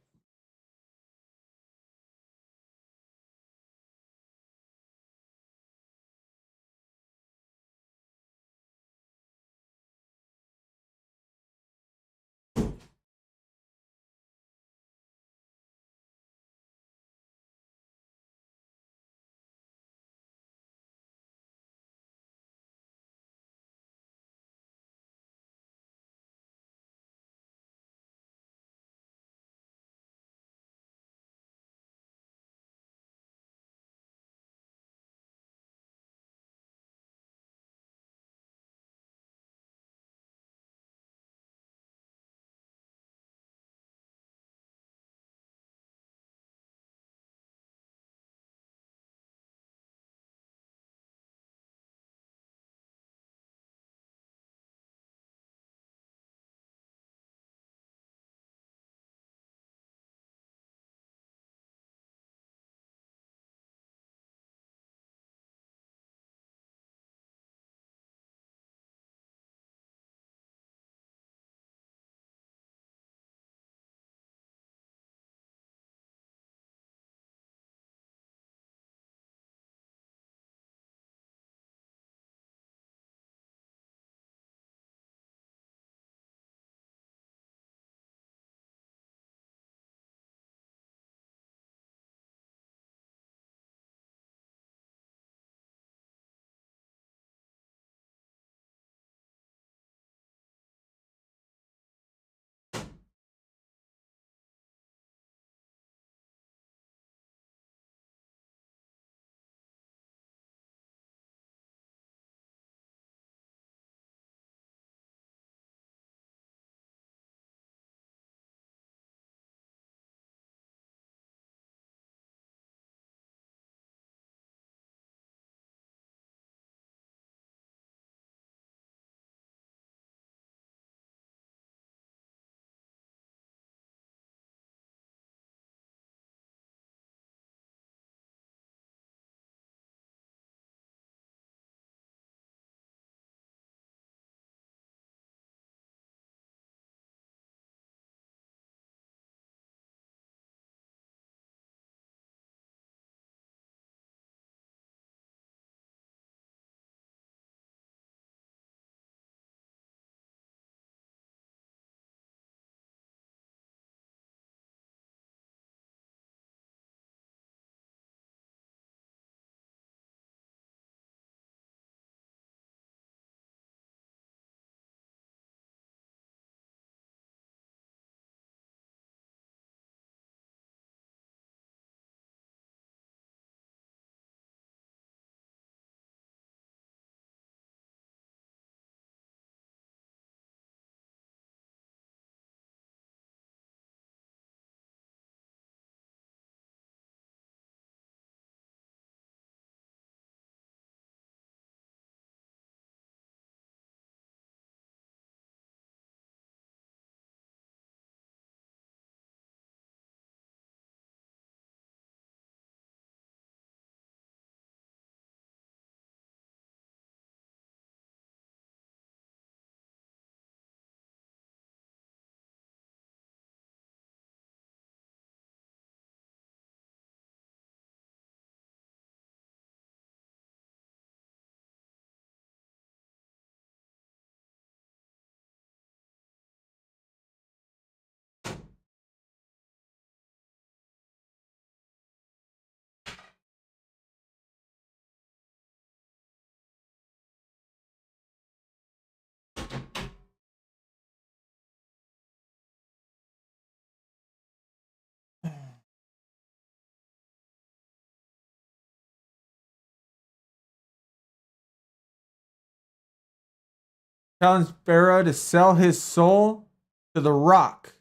Challenge Pharaoh to sell his soul to The Rock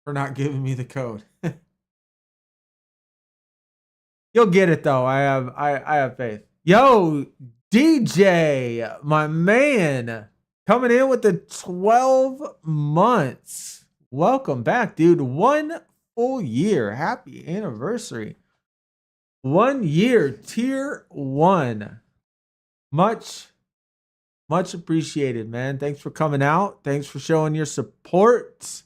for not giving me the code. You'll get it though. I have faith. Yo, DJ, my man, coming in with the 12 months. Welcome back, dude. 1 full year. Happy anniversary. 1 year, tier 1. Much appreciated, man. Thanks for coming out. Thanks for showing your support.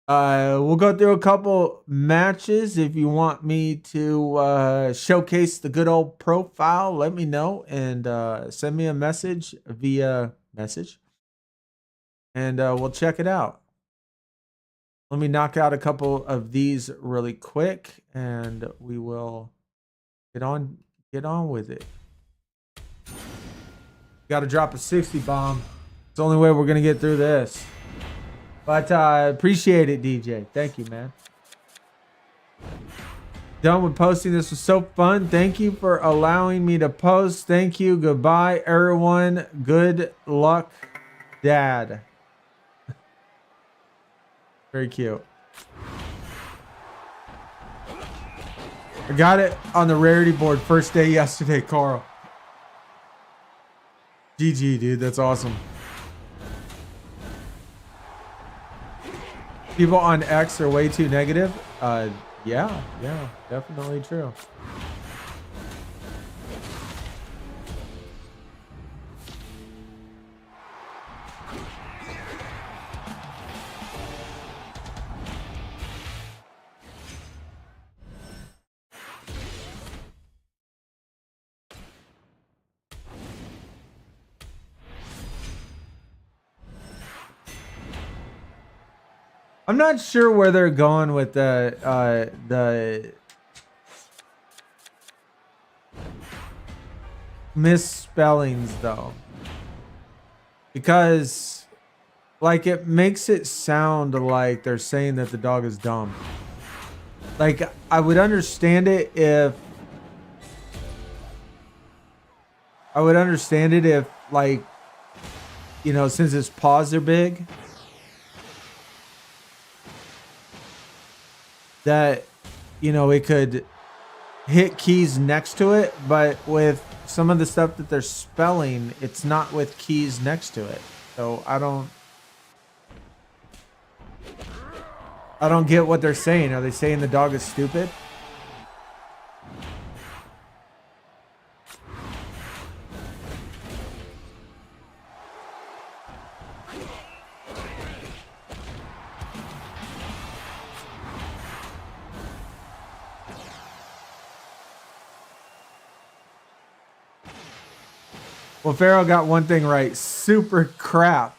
We'll go through a couple matches. If you want me to showcase the good old profile, let me know and send me a message via message, and we'll check it out. Let me knock out a couple of these really quick, and we will get on with it. Got to drop a 60 bomb. It's the only way we're gonna get through this. But I appreciate it, DJ. Thank you, man. Done with posting. This was so fun. Thank you for allowing me to post. Thank you. Goodbye, everyone. Good luck, Dad. Very cute. I got it on the rarity board first day yesterday, Carl. GG, dude. That's awesome. People on X are way too negative. Yeah, definitely true. I'm not sure where they're going with the misspellings though, because like it makes it sound like they're saying that the dog is dumb. Like I would understand it if like, you know, since its paws are big, that, you know, it could hit keys next to it, but with some of the stuff that they're spelling, it's not with keys next to it. So I don't get what they're saying. Are they saying the dog is stupid? Well, Pharaoh got one thing right. Super crap.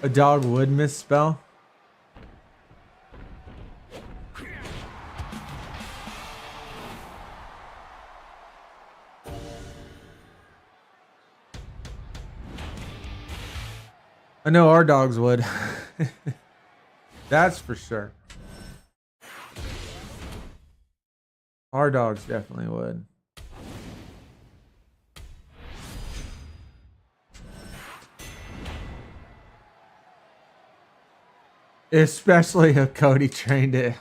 A dog would misspell. I know our dogs would. That's for sure. Our dogs definitely would. Especially if Cody trained it.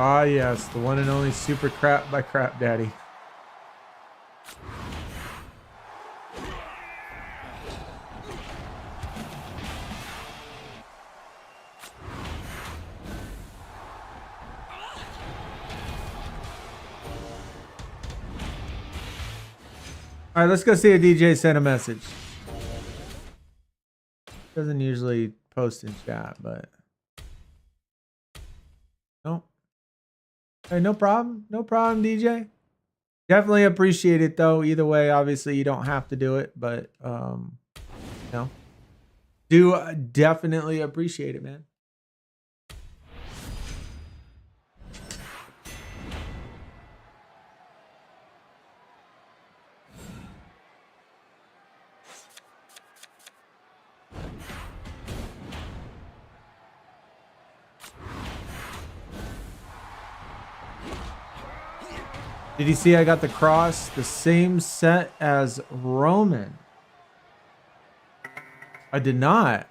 Ah, yes, the one and only Super Crap by Crap Daddy. All right, let's go see if DJ sent a message. Doesn't usually post in chat, but no. Hey, no problem. No problem, DJ. Definitely appreciate it though. Either way, obviously you don't have to do it, but no. Do definitely appreciate it, man. Did you see I got the cross? The same set as Roman. I did not.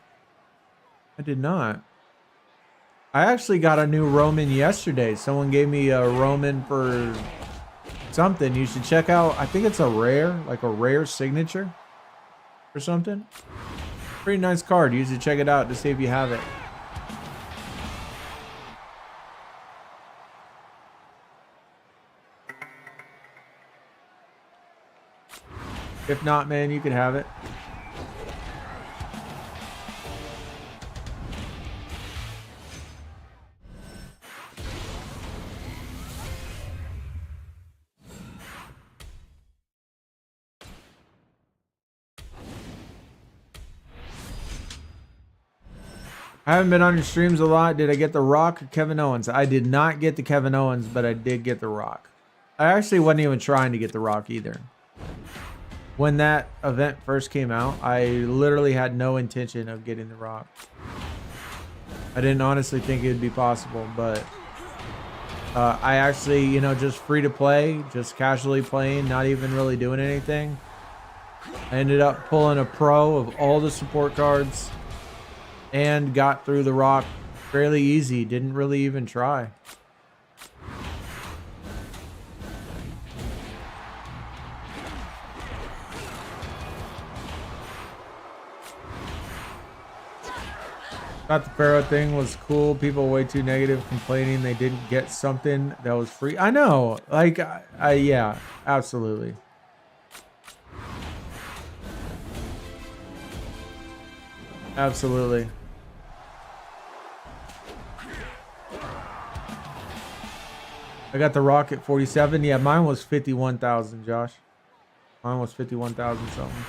I did not. I actually got a new Roman yesterday. Someone gave me a Roman for something. You should check out. I think it's a rare, like a rare signature or something. Pretty nice card. You should check it out to see if you have it. If not, man, you could have it. I haven't been on your streams a lot. Did I get The Rock or Kevin Owens? I did not get the Kevin Owens, but I did get The Rock. I actually wasn't even trying to get The Rock either. When that event first came out, I literally had no intention of getting The Rock. I didn't honestly think it would be possible, but I actually, you know, just free to play, just casually playing, not even really doing anything. I ended up pulling a pro of all the support cards and got through The Rock fairly easy. Didn't really even try. Thought the Pharaoh thing was cool. People way too negative, complaining they didn't get something that was free. I know, like, yeah, absolutely. Absolutely. I got the Rock at 47. Yeah, mine was 51,000, Josh. Mine was 51,000 something.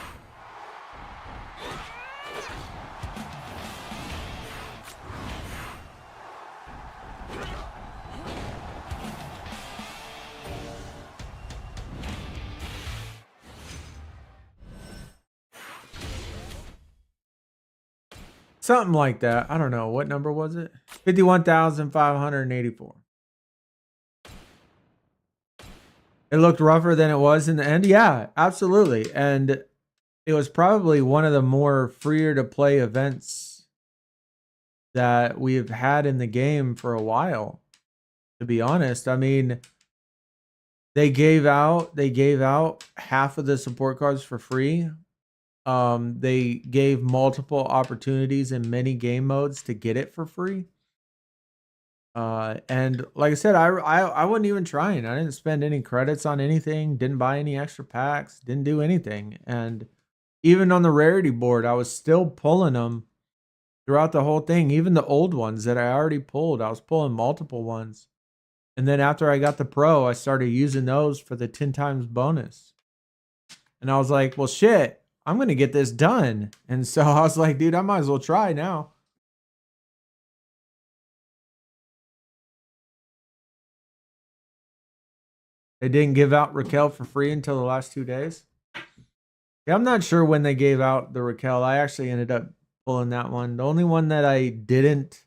Something like that. I don't know. What number was it? 51,584. It looked rougher than it was in the end. Yeah, absolutely. And it was probably one of the more freer to play events that we've had in the game for a while, to be honest. I mean, they gave out half of the support cards for free. They gave multiple opportunities in many game modes to get it for free. And like I said, I wasn't even trying. I didn't spend any credits on anything, didn't buy any extra packs, didn't do anything. And even on the rarity board, I was still pulling them throughout the whole thing. Even the old ones that I already pulled, I was pulling multiple ones. And then after I got the pro, I started using those for the 10 times bonus. And I was like, well, shit, I'm going to get this done. And so I was like, dude, I might as well try now. They didn't give out Raquel for free until the last 2 days. Yeah, I'm not sure when they gave out the Raquel. I actually ended up pulling that one. The only one that I didn't,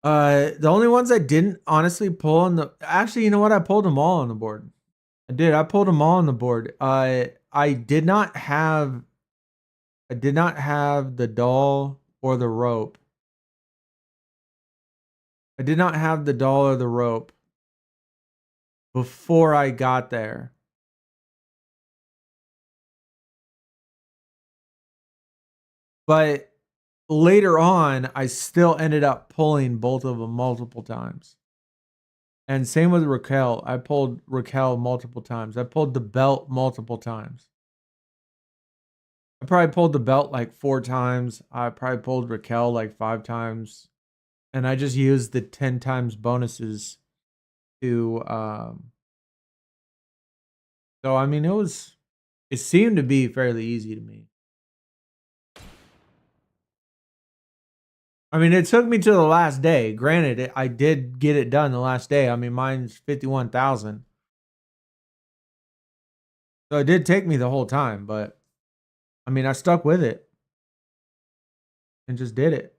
the only ones I didn't honestly pull on the, actually, you know what? I pulled them all on the board. I did. I pulled them all on the board. I did not have the doll or the rope. I did not have the doll or the rope before I got there. But later on, I still ended up pulling both of them multiple times. And same with Raquel. I pulled Raquel multiple times. I pulled the belt multiple times. I probably pulled the belt like 4 times. I probably pulled Raquel like 5 times. And I just used the 10 times bonuses to so I mean it seemed to be fairly easy to me. I mean, it took me to the last day. Granted, I did get it done the last day. I mean, mine's 51,000. So it did take me the whole time, but I mean, I stuck with it and just did it.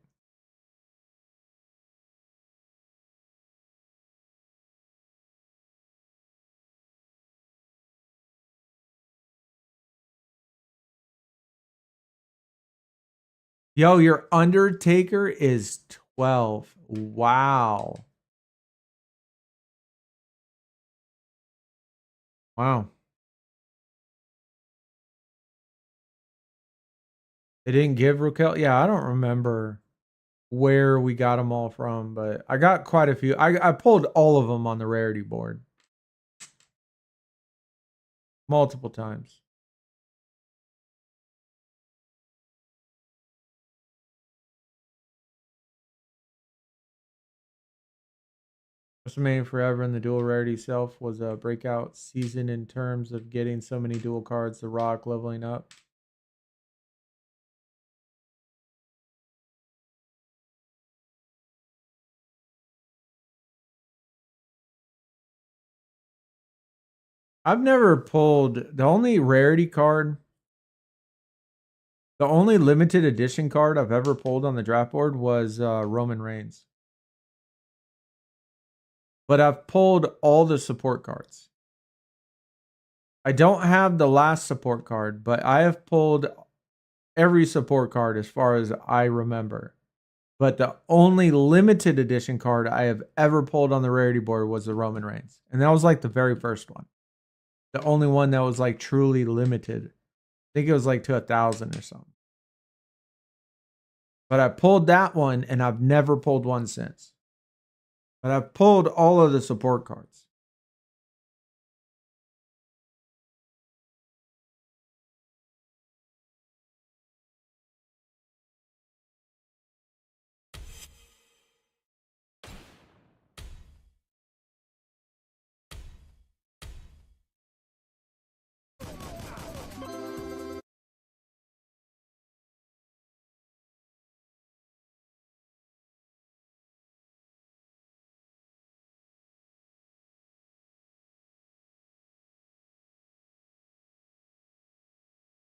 Yo, your Undertaker is 12. Wow. Wow. They didn't give Raquel. Yeah, I don't remember where we got them all from, but I got quite a few. I pulled all of them on the rarity board multiple times. WrestleMania Forever and the dual rarity itself was a breakout season in terms of getting so many dual cards. The Rock leveling up. I've never pulled the only rarity card. The only limited edition card I've ever pulled on the draft board was Roman Reigns. But I've pulled all the support cards. I don't have the last support card, but I have pulled every support card as far as I remember. But the only limited edition card I have ever pulled on the rarity board was the Roman Reigns. And that was like the very first one. The only one that was like truly limited. I think it was like to 1,000 or something. But I pulled that one and I've never pulled one since. But I've pulled all of the support cards.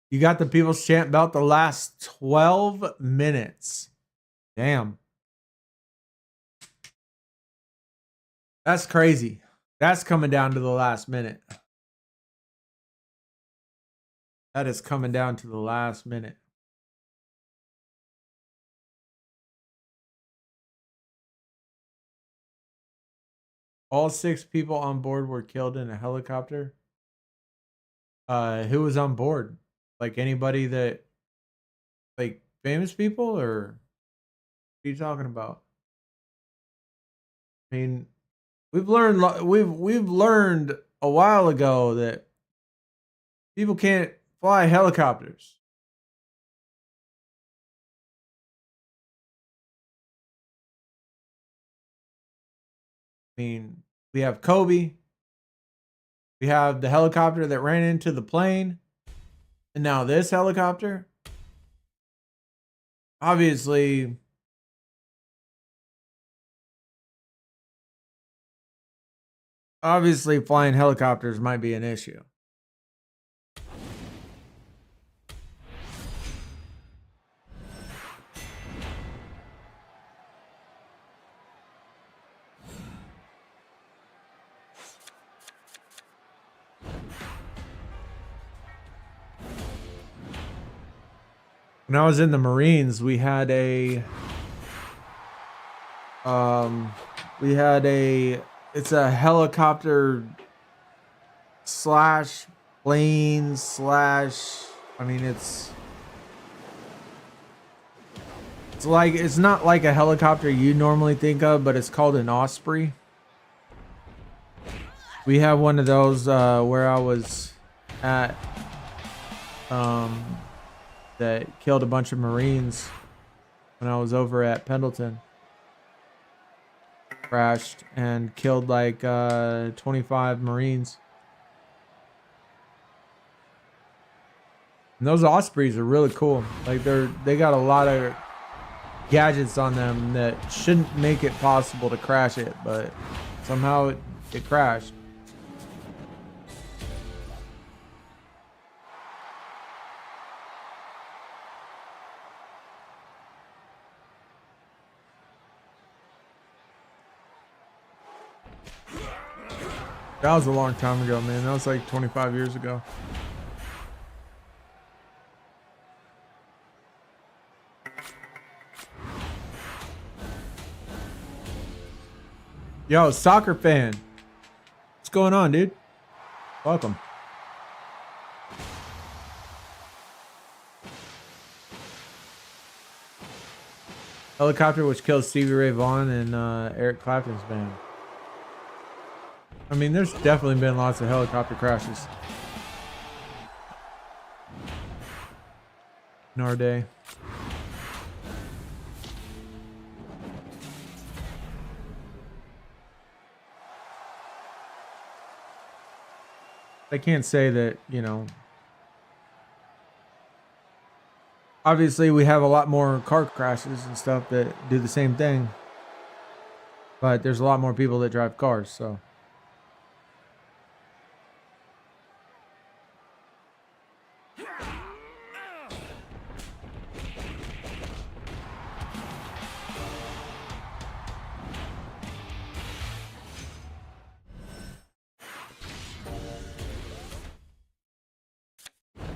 You got the People's Champ belt the last 12 minutes. Damn. That's crazy. That's coming down to the last minute. That is coming down to the last minute. All 6 people on board were killed in a helicopter. Who was on board? Like anybody that, like famous people, or what are you talking about? I mean, we've learned a while ago that people can't fly helicopters. I mean, we have Kobe. We have the helicopter that ran into the plane. And now this helicopter. Obviously, flying helicopters might be an issue. When I was in the Marines, we had a it's a helicopter slash plane slash, I mean, it's not like a helicopter you normally think of, but it's called an Osprey. We have one of those where I was at that killed a bunch of Marines when I was over at Pendleton. Crashed and killed like 25 Marines. And those Ospreys are really cool. Like they got a lot of gadgets on them that shouldn't make it possible to crash it, but somehow it crashed. That was a long time ago, man. That was like 25 years ago. Yo, soccer fan. What's going on, dude? Welcome. Helicopter which killed Stevie Ray Vaughan and Eric Clapton's band. I mean, there's definitely been lots of helicopter crashes in our day. I can't say that, you know, obviously we have a lot more car crashes and stuff that do the same thing, but there's a lot more people that drive cars, so.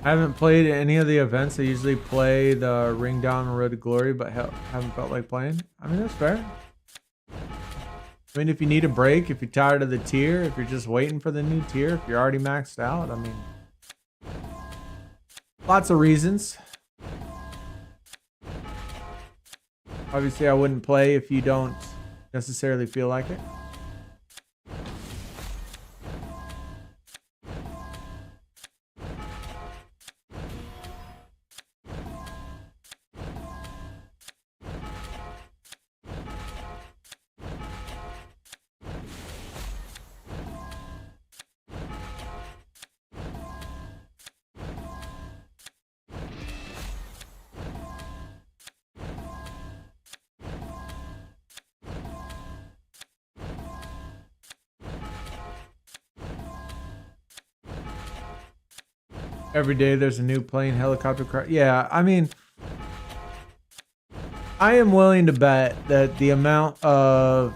I haven't played any of the events. I usually play the Ring Down and Road to Glory, but haven't felt like playing. I mean, that's fair. I mean, if you need a break, if you're tired of the tier, if you're just waiting for the new tier, if you're already maxed out, I mean, lots of reasons. Obviously, I wouldn't play if you don't necessarily feel like it. Every day there's a new plane, helicopter crash. Yeah, I mean, I am willing to bet that the amount of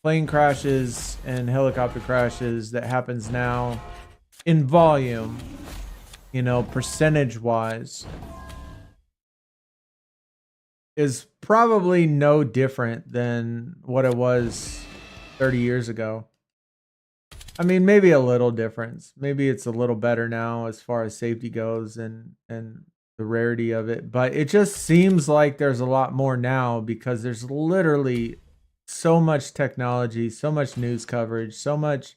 plane crashes and helicopter crashes that happens now in volume, you know, percentage wise, is probably no different than what it was 30 years ago. I mean, maybe a little difference. Maybe it's a little better now as far as safety goes and the rarity of it. But it just seems like there's a lot more now because there's literally so much technology, so much news coverage, so much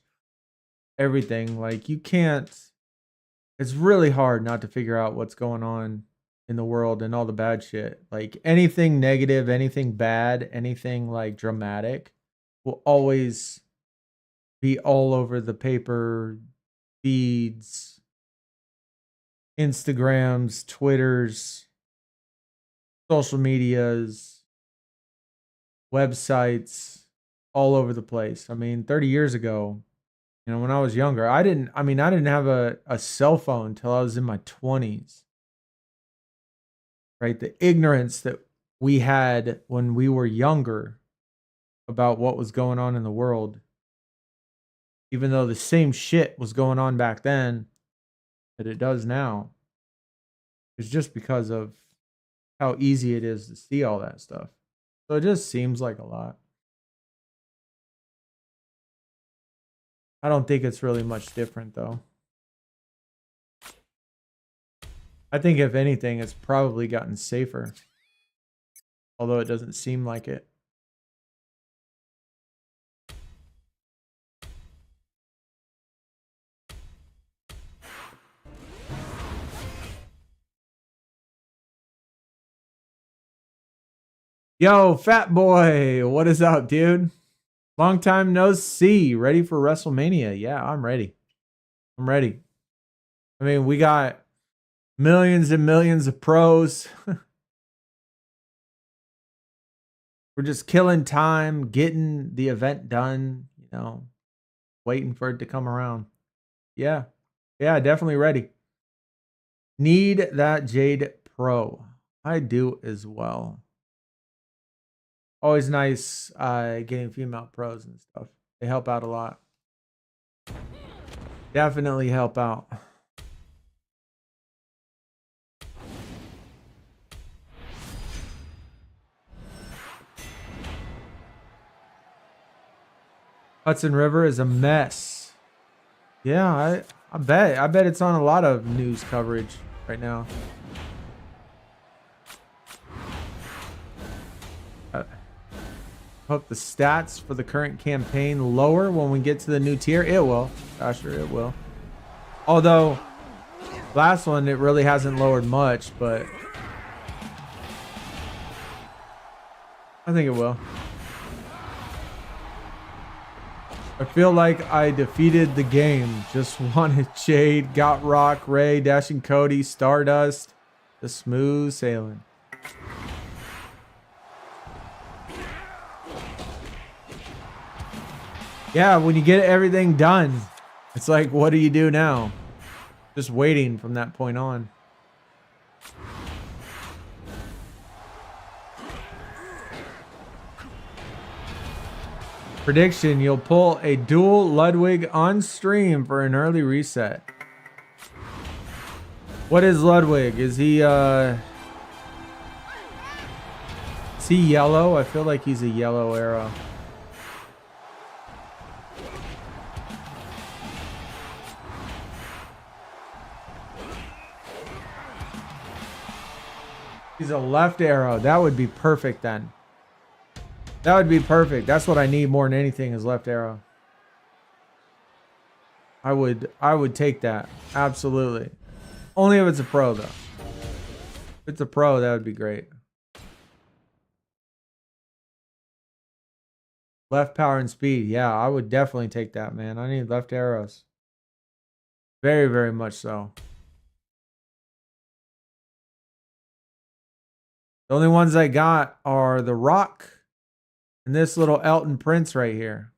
everything. Like you can't, it's really hard not to figure out what's going on in the world and all the bad shit. Like anything negative, anything bad, anything like dramatic will always be all over the paper feeds, Instagrams, Twitters, social medias, websites, all over the place. I mean, 30 years ago, you know, when I was younger, I didn't have a cell phone until I was in my 20s. Right? The ignorance that we had when we were younger about what was going on in the world, even though the same shit was going on back then that it does now, is just because of how easy it is to see all that stuff. So it just seems like a lot. I don't think it's really much different though. I think if anything, it's probably gotten safer, although it doesn't seem like it. Yo, fat boy, what is up, dude? Long time no see. Ready for Wrestlemania? Yeah, I'm ready. I'm ready. I mean, we got millions and millions of pros. We're just killing time, getting the event done, you know, waiting for it to come around. Yeah. Yeah, definitely ready. Need that Jade Pro. I do as well. Always nice getting female pros and stuff. They help out a lot. Definitely help out. Hudson River is a mess. Yeah, I bet it's on a lot of news coverage right now. I hope the stats for the current campaign lower when we get to the new tier. It will. Sure, it will. Although, last one, it really hasn't lowered much, but I think it will. I feel like I defeated the game. Just wanted Jade, got Rock, Ray, Dashing Cody, Stardust. The smooth sailing. Yeah, when you get everything done, it's like, what do you do now? Just waiting from that point on. Prediction, you'll pull a dual Ludwig on stream for an early reset. What is Ludwig? Is he yellow? I feel like he's a yellow arrow. He's a left arrow. That would be perfect then. That would be perfect. That's what I need more than anything is left arrow. I would take that. Absolutely. Only if it's a pro though. If it's a pro, that would be great. Left power and speed. Yeah, I would definitely take that, man. I need left arrows. Very, very much so. The only ones I got are the Rock and this little Elton Prince right here.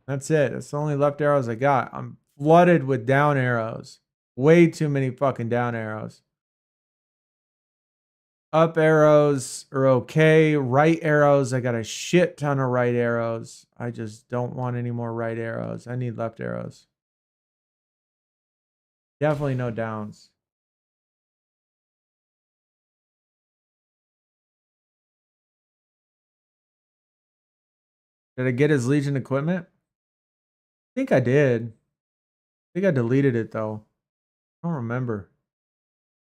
That's it. That's the only left arrows I got. I'm flooded with down arrows. Way too many fucking down arrows. Up arrows are okay. Right arrows, I got a shit ton of right arrows. I just don't want any more right arrows. I need left arrows. Definitely no downs. Did I get his Legion equipment? I think I did. I think I deleted it though. I don't remember.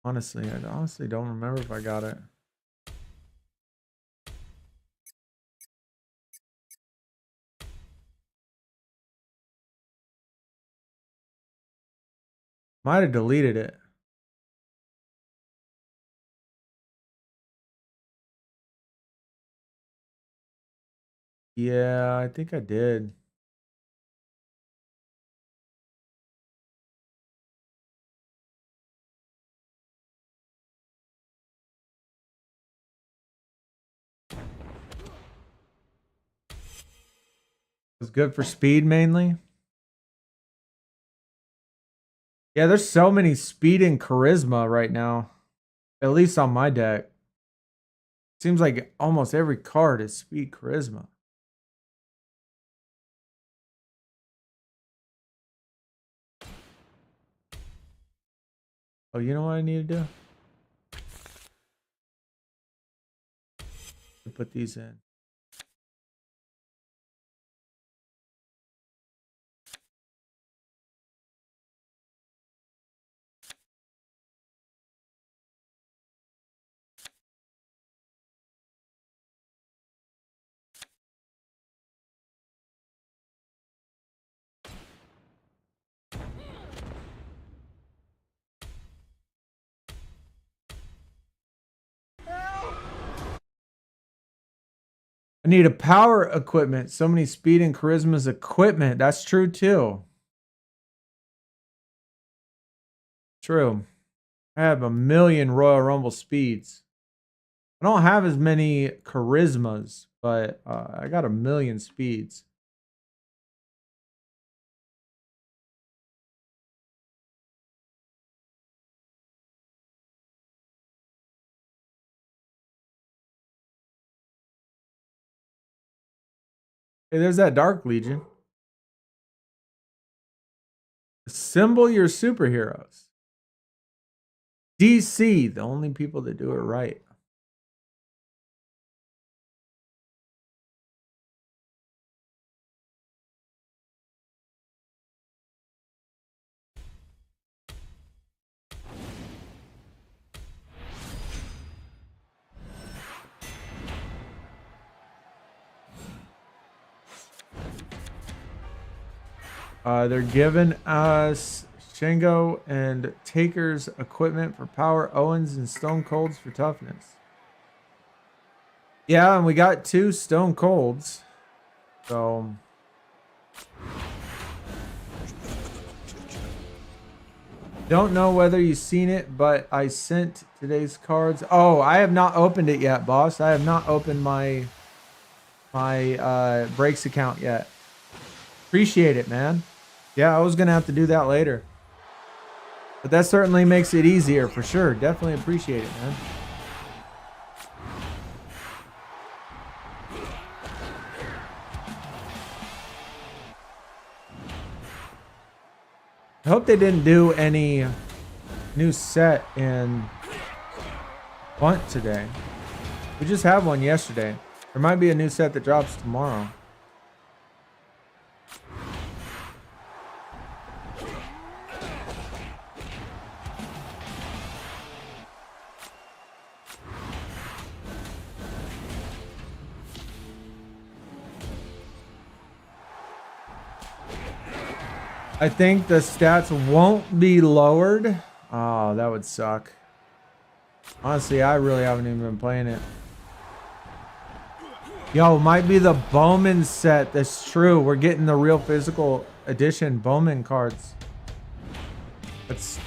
Honestly, I honestly don't remember if I got it. Might have deleted it. Yeah, I think I did. It's good for speed mainly. Yeah, there's so many speed and charisma right now. At least on my deck. Seems like almost every card is speed charisma. Oh, you know what I need to do? Put these in. I need a power equipment. So many speed and charisma's equipment. That's true too. True. I have a million Royal Rumble speeds. I don't have as many charismas, but I got a million speeds. Hey, there's that Dark Legion. Assemble your superheroes. DC, the only people that do it right. They're giving us Shingo and Taker's equipment for power, Owens and Stone Colds for toughness. Yeah, and we got 2 Stone Colds. So don't know whether you've seen it, but I sent today's cards. Oh, I have not opened it yet, boss. I have not opened my breaks account yet. Appreciate it, man. Yeah, I was gonna have to do that later. But that certainly makes it easier for sure. Definitely appreciate it, man. I hope they didn't do any new set in Bunt today. We just had one yesterday. There might be a new set that drops tomorrow. I think the stats won't be lowered. Oh, that would suck. Honestly, I really haven't even been playing it. Yo, might be the Bowman set. That's true. We're getting the real physical edition Bowman cards. That's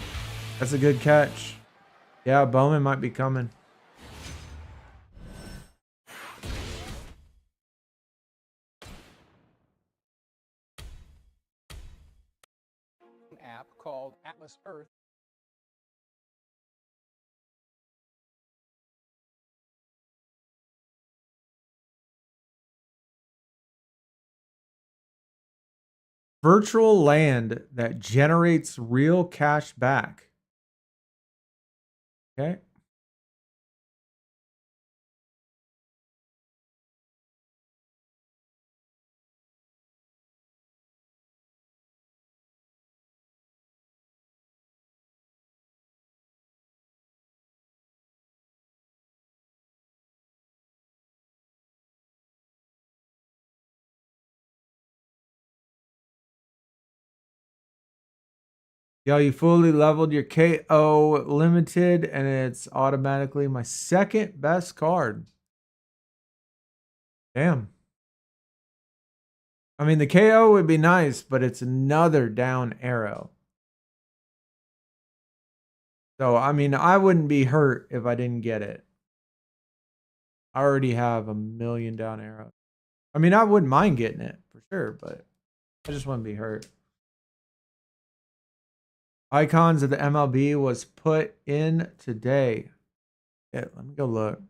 a good catch. Yeah, Bowman might be coming. App called Atlas Earth. Virtual land that generates real cash back. Okay. Yo, you fully leveled your KO limited, and it's automatically my second best card. Damn. I mean, the KO would be nice, but it's another down arrow. So, I mean, I wouldn't be hurt if I didn't get it. I already have 1,000,000 down arrows. I mean, I wouldn't mind getting it for sure, but I just wouldn't be hurt. Icons of the MLB was put in today. Yeah, let me go look.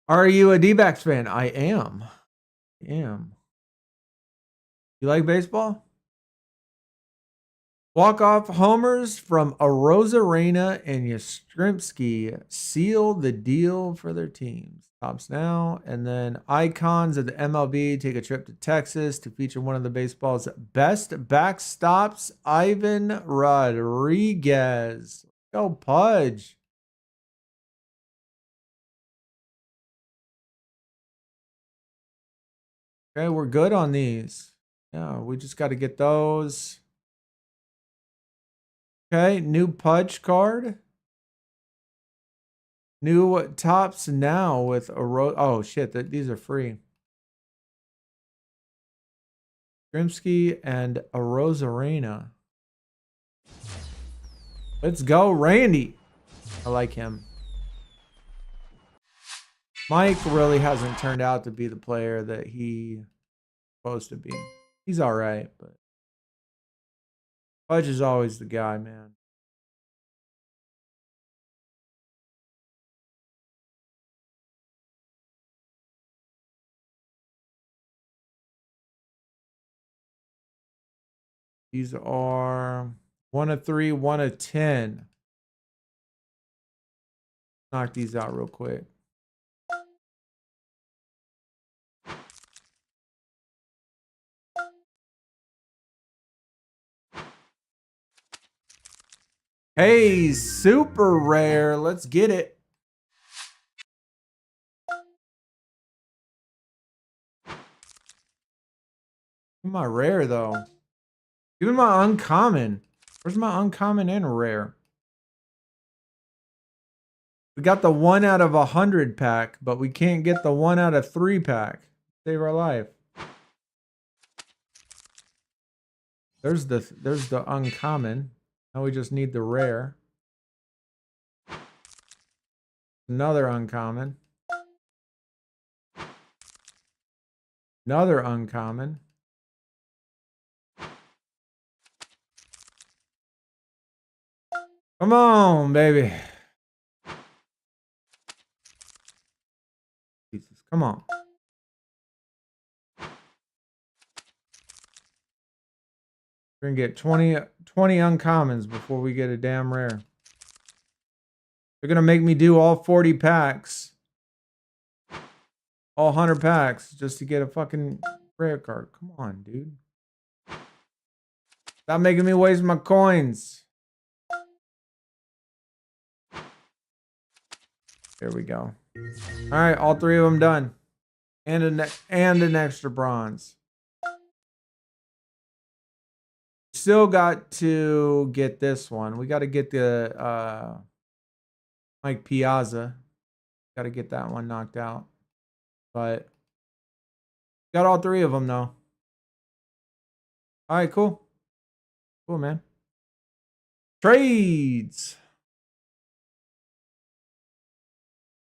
Are you a D-backs fan? I am. I am. You like baseball? Walk-off homers from Arozarena and Yastrzemski seal the deal for their teams. Tops now. And then icons of the MLB take a trip to Texas to feature one of the baseball's best backstops, Ivan Rodriguez. Go Pudge. Okay, we're good on these. Yeah, we just got to get those. Okay, new Pudge card. New tops now with a oh shit, these are free. Grimsky and Arozarena. Let's go, Randy. I like him. Mike really hasn't turned out to be the player that he's supposed to be. He's all right, but Pudge is always the guy, man. These are 1 of 3, 1 of 10. Knock these out real quick. Hey, super rare. Let's get it. My rare though. Even my uncommon. Where's my uncommon and rare? We got the 1 out of 100 pack, but we can't get the 1 out of 3 pack. Save our life. There's the uncommon. Now we just need the rare. Another uncommon. Another uncommon. Come on, baby. Jesus, come on. We're gonna get 20 uncommons before we get a damn rare. They're gonna make me do all 40 packs. All 100 packs just to get a fucking rare card. Come on, dude. Stop making me waste my coins. There we go. All right, all 3 of them done. And an extra bronze. Still got to get this one. We got to get the Mike Piazza. Got to get that one knocked out. But got all 3 of them though. All right, cool. Cool, man. Trades.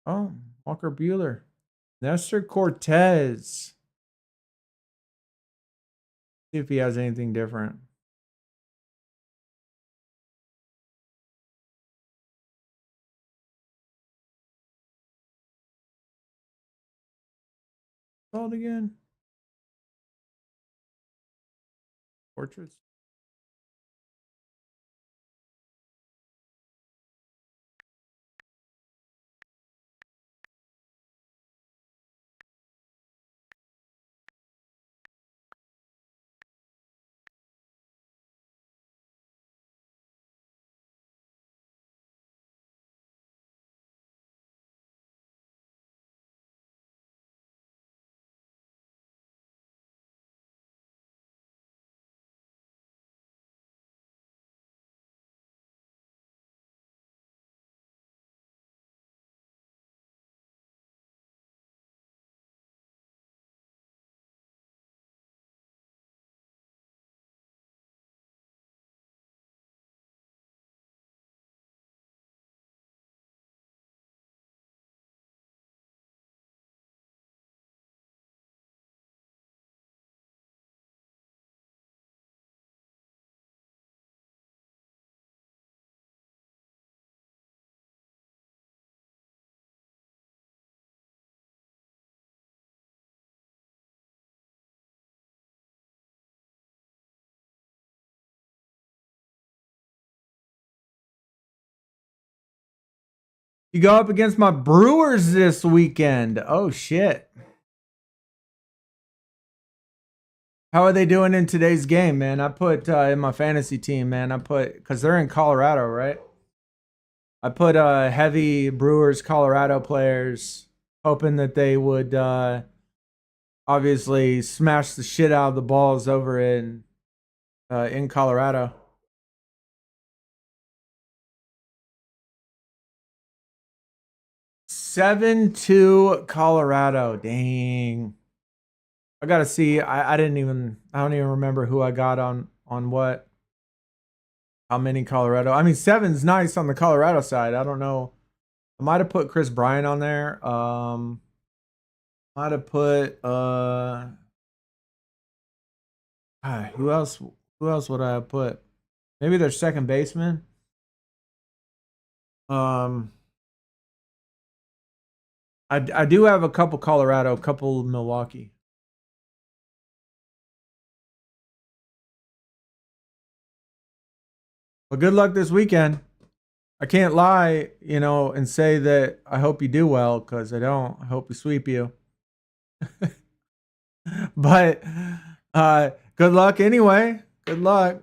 Oh, Walker Buehler. Nestor Cortez. See if he has anything different. Called again. Portraits. You go up against my Brewers this weekend. Oh, shit. How are they doing in today's game, man? I put in my fantasy team, man. I put, because they're in Colorado, right? I put heavy Brewers Colorado players, hoping that they would obviously smash the shit out of the balls over in Colorado. (7-2) Colorado. Dang. I gotta see. I don't even remember who I got on what. How many Colorado? I mean, 7's nice on the Colorado side. I don't know. I might have put Chris Bryant on there. Might have put who else? Who else would I have put? Maybe their second baseman. I do have a couple Colorado, a couple Milwaukee. But good luck this weekend. I can't lie, and say that I hope you do well, because I don't. I hope we sweep you. But good luck anyway. Good luck.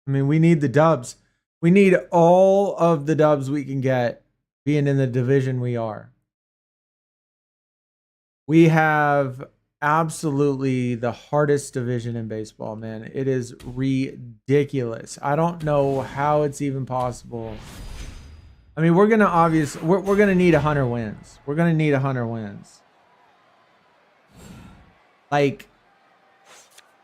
I mean, we need the dubs. We need all of the dubs we can get, being in the division we are. We have absolutely the hardest division in baseball, man. It is ridiculous. I don't know how it's even possible. I mean, we're gonna need 100 wins. We're gonna need 100 wins. Like,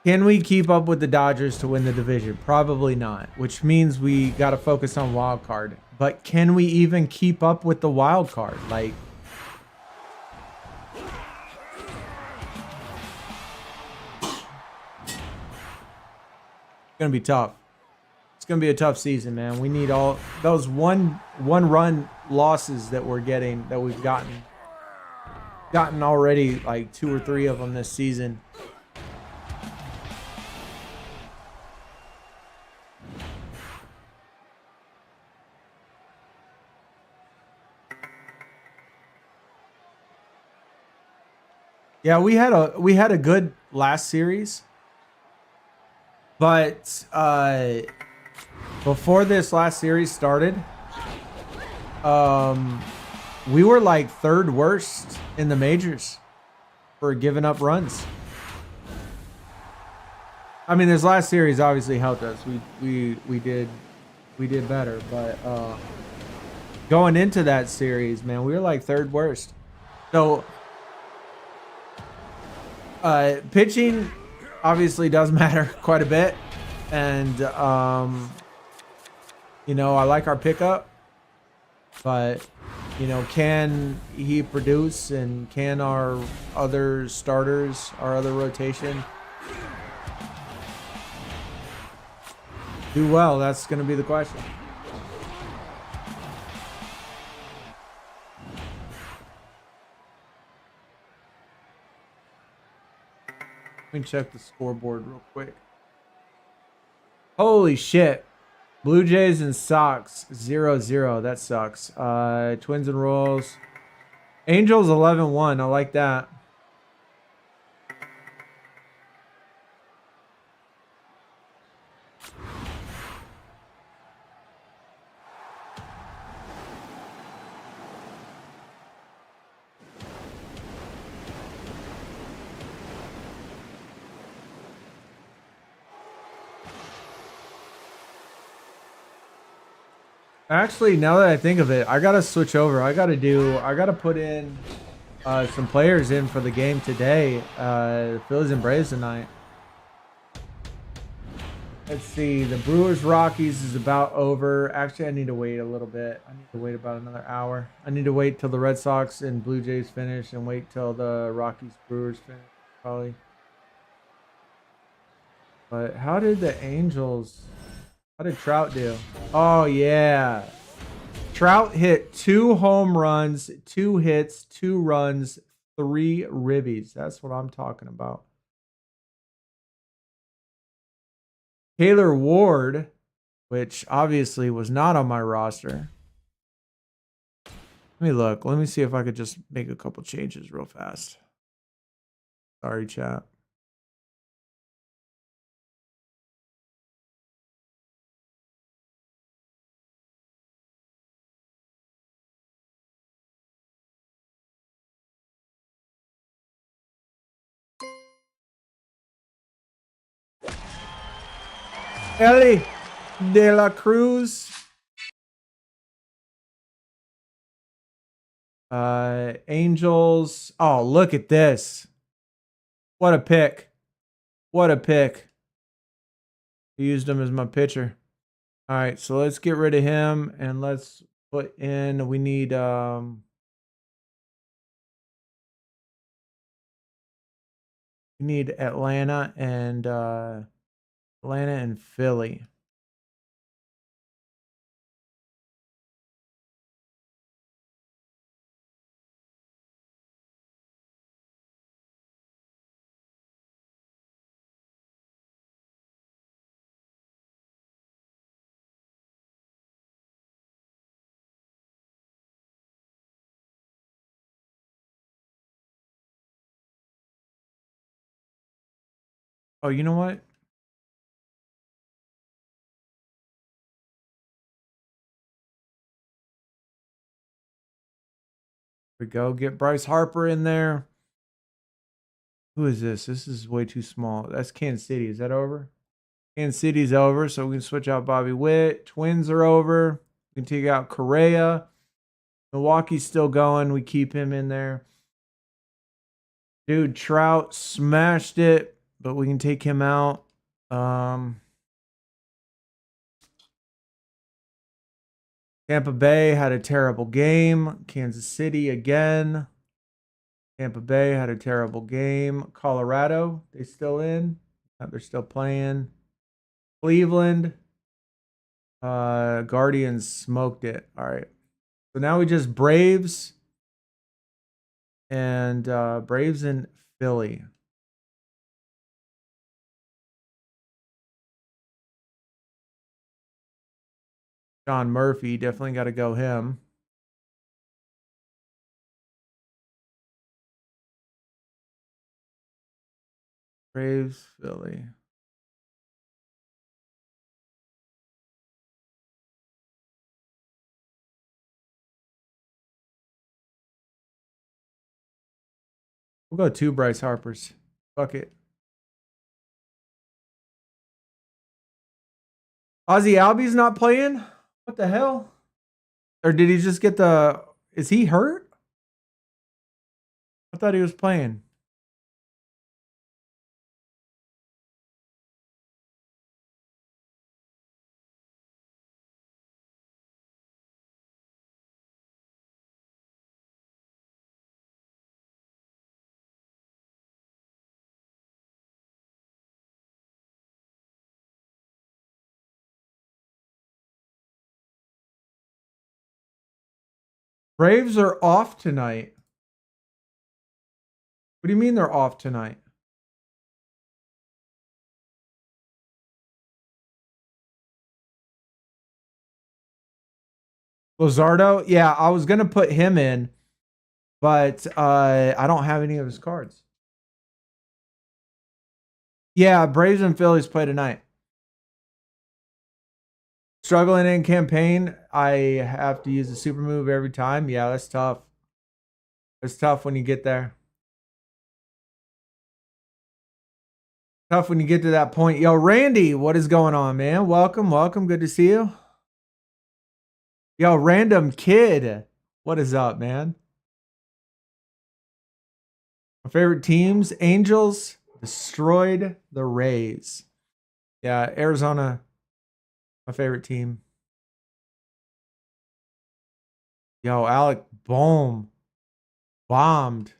can we keep up with the Dodgers to win the division? Probably not, which means we got to focus on wild card. But can we even keep up with the wild card? Like, it's gonna be tough. It's gonna be a tough season, man. We need all those one run losses that we're getting, that we've gotten already, like 2 or 3 of them this season. Yeah, we had a good last series, but before this last series started, we were like 3rd worst in the majors for giving up runs. I mean, this last series obviously helped us. We did better, but going into that series, man, we were like 3rd worst. So pitching obviously does matter quite a bit, and you know, I like our pickup, but you know, can he produce, and can our other starters, our other rotation, do well? That's going to be the question. Let me check the scoreboard real quick. Holy shit. Blue Jays and Sox 0-0. That sucks. Twins and Royals. Angels 11-1. I like that. Actually, now that I think of it, I gotta switch over. I gotta put in some players in for the game today. Phillies and Braves tonight. Let's see. The Brewers Rockies is about over. Actually, I need to wait a little bit. I need to wait about another hour. I need to wait till the Red Sox and Blue Jays finish, and wait till the Rockies Brewers finish, probably. But how did the Angels? How did Trout do? Oh yeah. Trout hit 2 home runs, 2 hits, 2 runs, 3 ribbies. That's what I'm talking about. Taylor Ward, which obviously was not on my roster. Let me look. Let me see if I could just make a couple changes real fast. Sorry, chat. Ellie De La Cruz. Angels. Oh, look at this. What a pick. What a pick. I used him as my pitcher. All right, so let's get rid of him, and let's put in, we need Atlanta and Philly. Oh, you know what? Here we go. Get Bryce Harper in there. Who is this? This is way too small. That's Kansas City. Is that over? Kansas City's over, so we can switch out Bobby Witt. Twins are over. We can take out Correa. Milwaukee's still going. We keep him in there. Dude, Trout smashed it, but we can take him out. Tampa Bay had a terrible game. Kansas City again. Tampa Bay had a terrible game. Colorado, they still in? They're still playing. Cleveland. Guardians smoked it. All right. So now we just Braves and Braves and Philly. John Murphy, definitely got to go him. Braves, Philly. We'll go 2 Bryce Harpers. Fuck it. Ozzy Albies not playing? What the hell? Or did he just get the... Is he hurt? I thought he was playing. Braves are off tonight. What do you mean they're off tonight? Luzardo? Yeah, I was going to put him in, but I don't have any of his cards. Yeah, Braves and Phillies play tonight. Struggling in campaign, I have to use a super move every time. Yeah, that's tough. It's tough when you get there. Tough when you get to that point. Yo, Randy, what is going on, man? Welcome, welcome. Good to see you. Yo, Random Kid, what is up, man? My favorite teams, Angels destroyed the Rays. Yeah, Arizona, my favorite team. Yo, Alec Bohm bombed.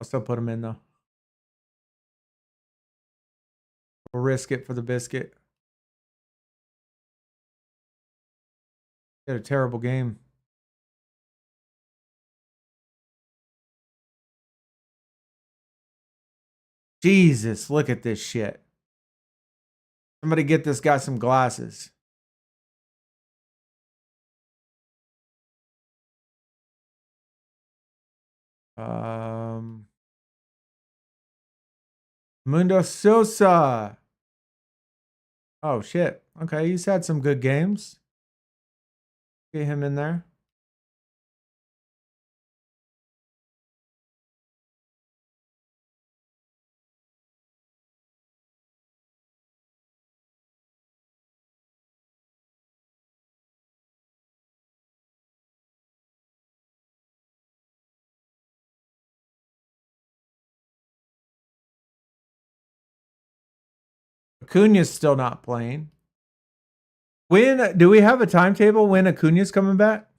I'll still put him in, though. We'll risk it for the biscuit. He had a terrible game. Jesus, look at this shit. Somebody get this guy some glasses. Mundo Sosa. Oh, shit. Okay, he's had some good games. Get him in there. Acuna's still not playing. When do we have a timetable when Acuna's coming back?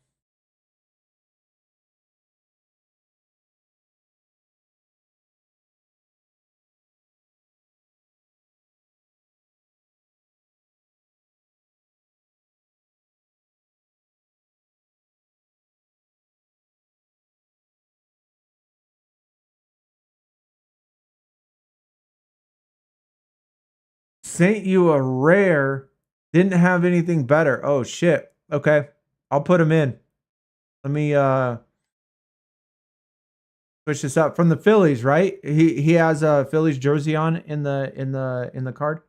Sent you a rare. Didn't have anything better. Oh shit. Okay. I'll put him in. Let me push this up from the Phillies, right? He has a Phillies jersey on in the card.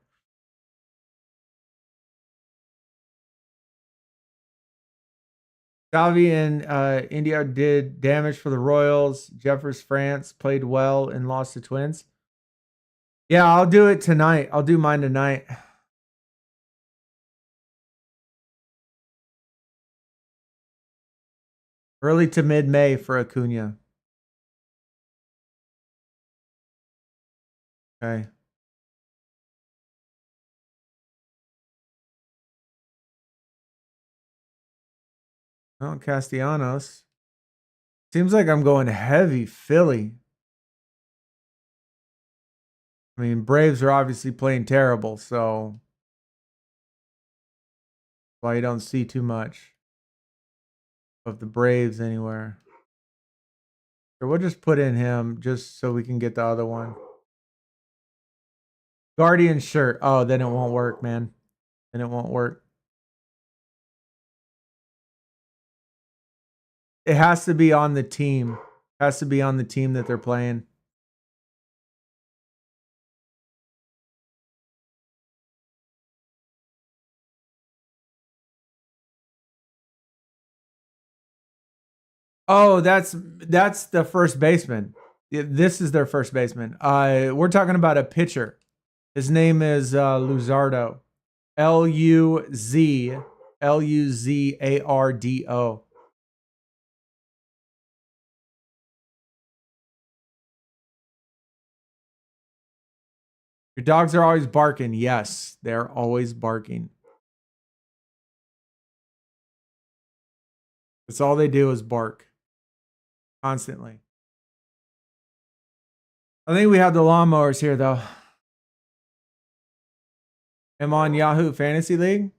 Xavi and India did damage for the Royals. Jeffers France played well and lost to Twins. Yeah, I'll do it tonight. I'll do mine tonight. Early to mid-May for Acuna. Okay. Oh, Castellanos. Seems like I'm going heavy Philly. I mean, Braves are obviously playing terrible, so why you don't see too much of the Braves anywhere. So we'll just put in him just so we can get the other one. Guardian shirt. Oh, then it won't work, man. Then it won't work. It has to be on the team. It has to be on the team that they're playing. Oh, that's the first baseman. This is their first baseman. We're talking about a pitcher. His name is Luzardo. Luzardo. Your dogs are always barking. Yes, they're always barking. That's all they do is bark. Constantly. I think we have the lawnmowers here, though. I'm on Yahoo Fantasy League.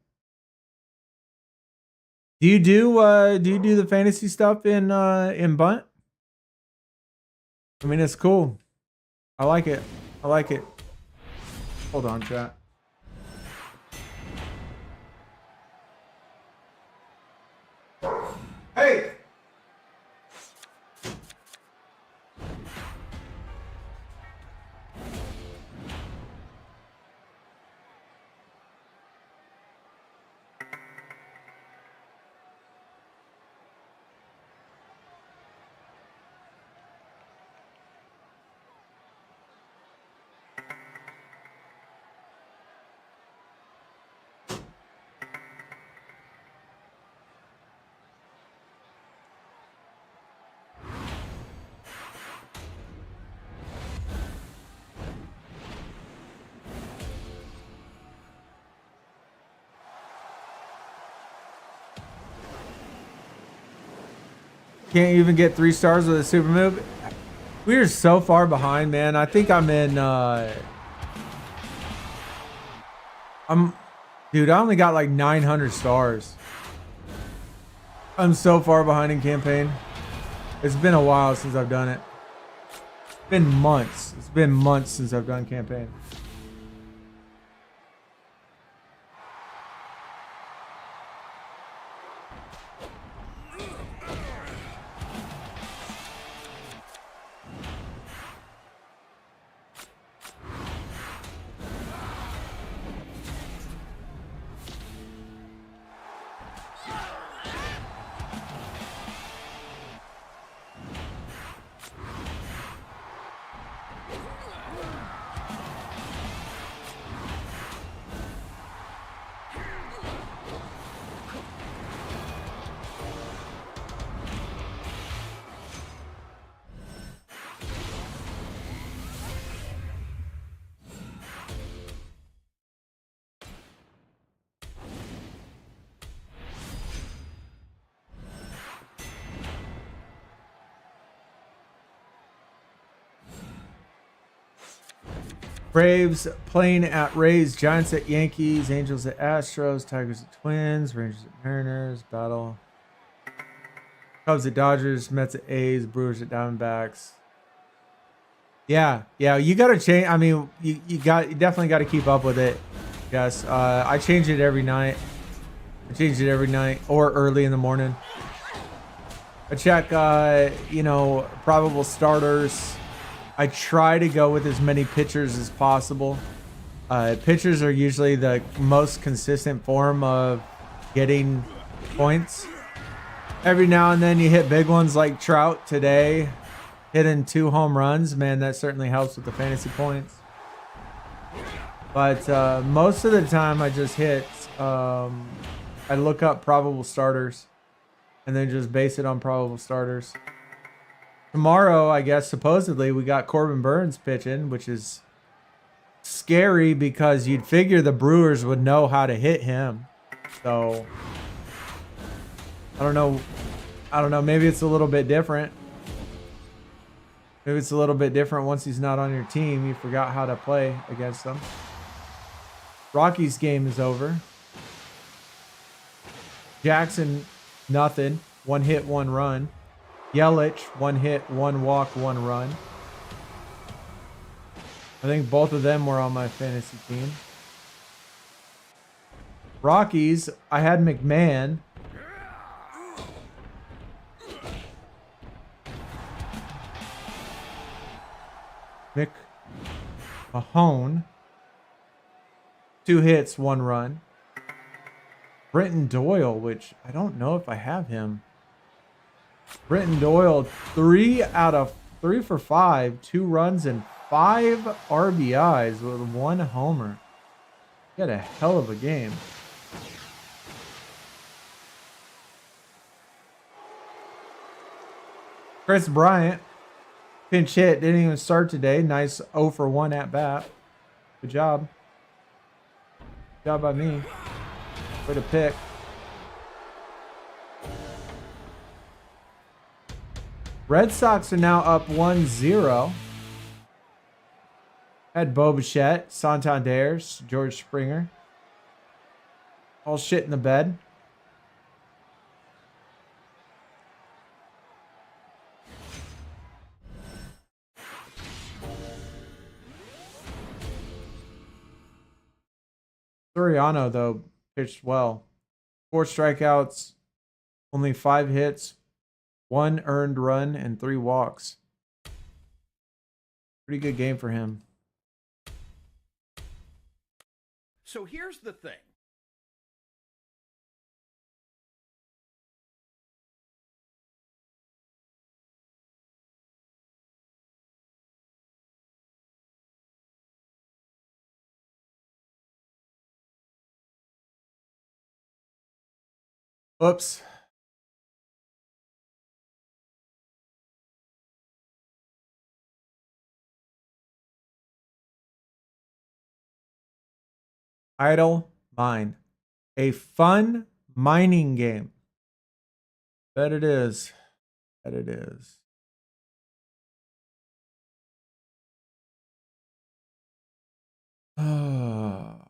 Do you do the fantasy stuff in Bunt? I mean, it's cool. I like it. I like it. Hold on, chat. Hey! Can't even get 3 stars with a super move. We are so far behind, man. I think I'm in dude, I only got like 900 stars. I'm so far behind in campaign. It's been a while since I've done it. It's been months. It's been months since I've done campaign. Braves playing at Rays, Giants at Yankees, Angels at Astros, Tigers at Twins, Rangers at Mariners, battle. Cubs at Dodgers, Mets at A's, Brewers at Diamondbacks. Yeah, you got to change. I mean, you definitely got to keep up with it. Yes, I change it every night. I change it every night or early in the morning. I check, probable starters. I try to go with as many pitchers as possible. Pitchers are usually the most consistent form of getting points. Every now and then you hit big ones like Trout today, hitting 2 home runs. Man, that certainly helps with the fantasy points. But most of the time I just hit, I look up probable starters and then just base it on probable starters. Tomorrow, I guess, supposedly, we got Corbin Burns pitching, which is scary because you'd figure the Brewers would know how to hit him. So I don't know. Maybe it's a little bit different. Maybe it's a little bit different once he's not on your team. You forgot how to play against them. Rocky's game is over. Jackson, nothing. 1 hit, 1 run. Yelich, 1 hit, 1 walk, 1 run. I think both of them were on my fantasy team. Rockies, I had McMahon. Mahone. 2 hits, 1 run. Brenton Doyle, which I don't know if I have him. Brenton Doyle, 3 for 5, 2 runs and 5 RBIs with 1 homer. He had a hell of a game. Chris Bryant, pinch hit, didn't even start today. Nice 0 for 1 at bat. Good job. Good job by me. Way to pick. Red Sox are now up 1-0. Had Bo Bichette, Santander, George Springer. All shit in the bed. Soriano, though, pitched well. 4 strikeouts, only 5 hits, 1 earned run, and 3 walks. Pretty good game for him. So here's the thing. Oops. Idle Mine. A fun mining game. Bet it is. Bet it is. Oh.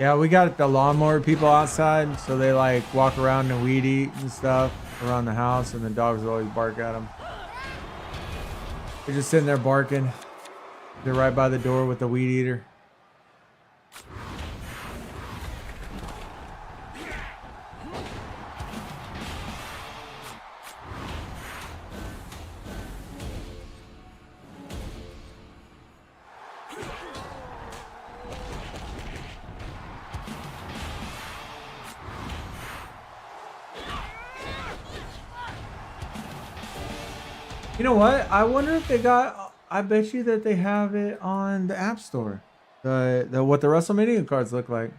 Yeah, we got the lawnmower people outside, so they like walk around and weed eat and stuff around the house, and the dogs always bark at them. They're just sitting there barking. They're right by the door with the weed eater. You know what? I wonder if they got. I bet you that they have it on the App Store. The what the Wrestlemania cards look like.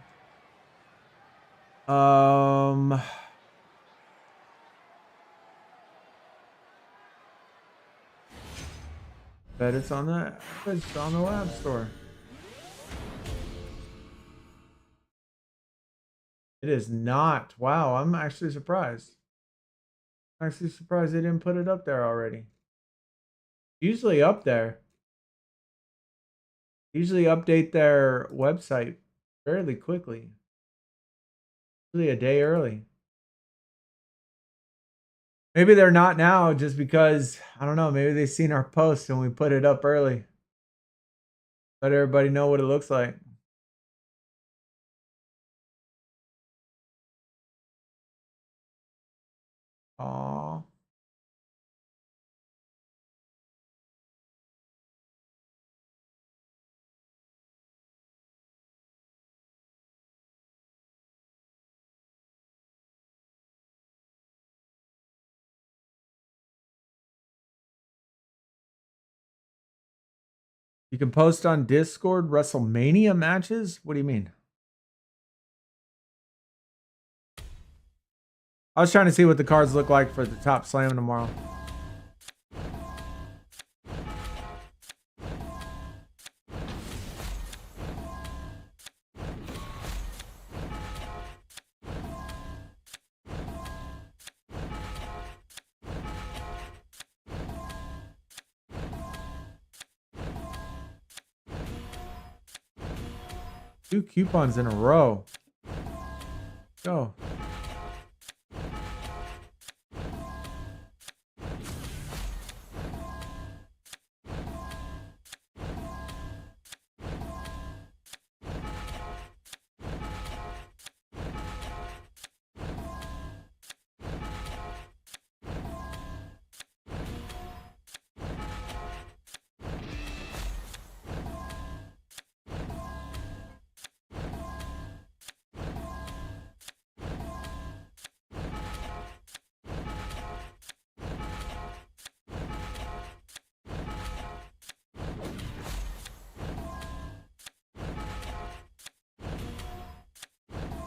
Bet it's on the. It's on the App Store. It is not. Wow, I'm actually surprised. I'm actually surprised they didn't put it up there already. Usually up there. Usually update their website fairly quickly. Usually a day early. Maybe they're not now just because, I don't know, maybe they've seen our post and we put it up early. Let everybody know what it looks like. Aww. You can post on Discord Wrestlemania matches? What do you mean? I was trying to see what the cards look like for the Top Slam tomorrow. Two coupons in a row. Go.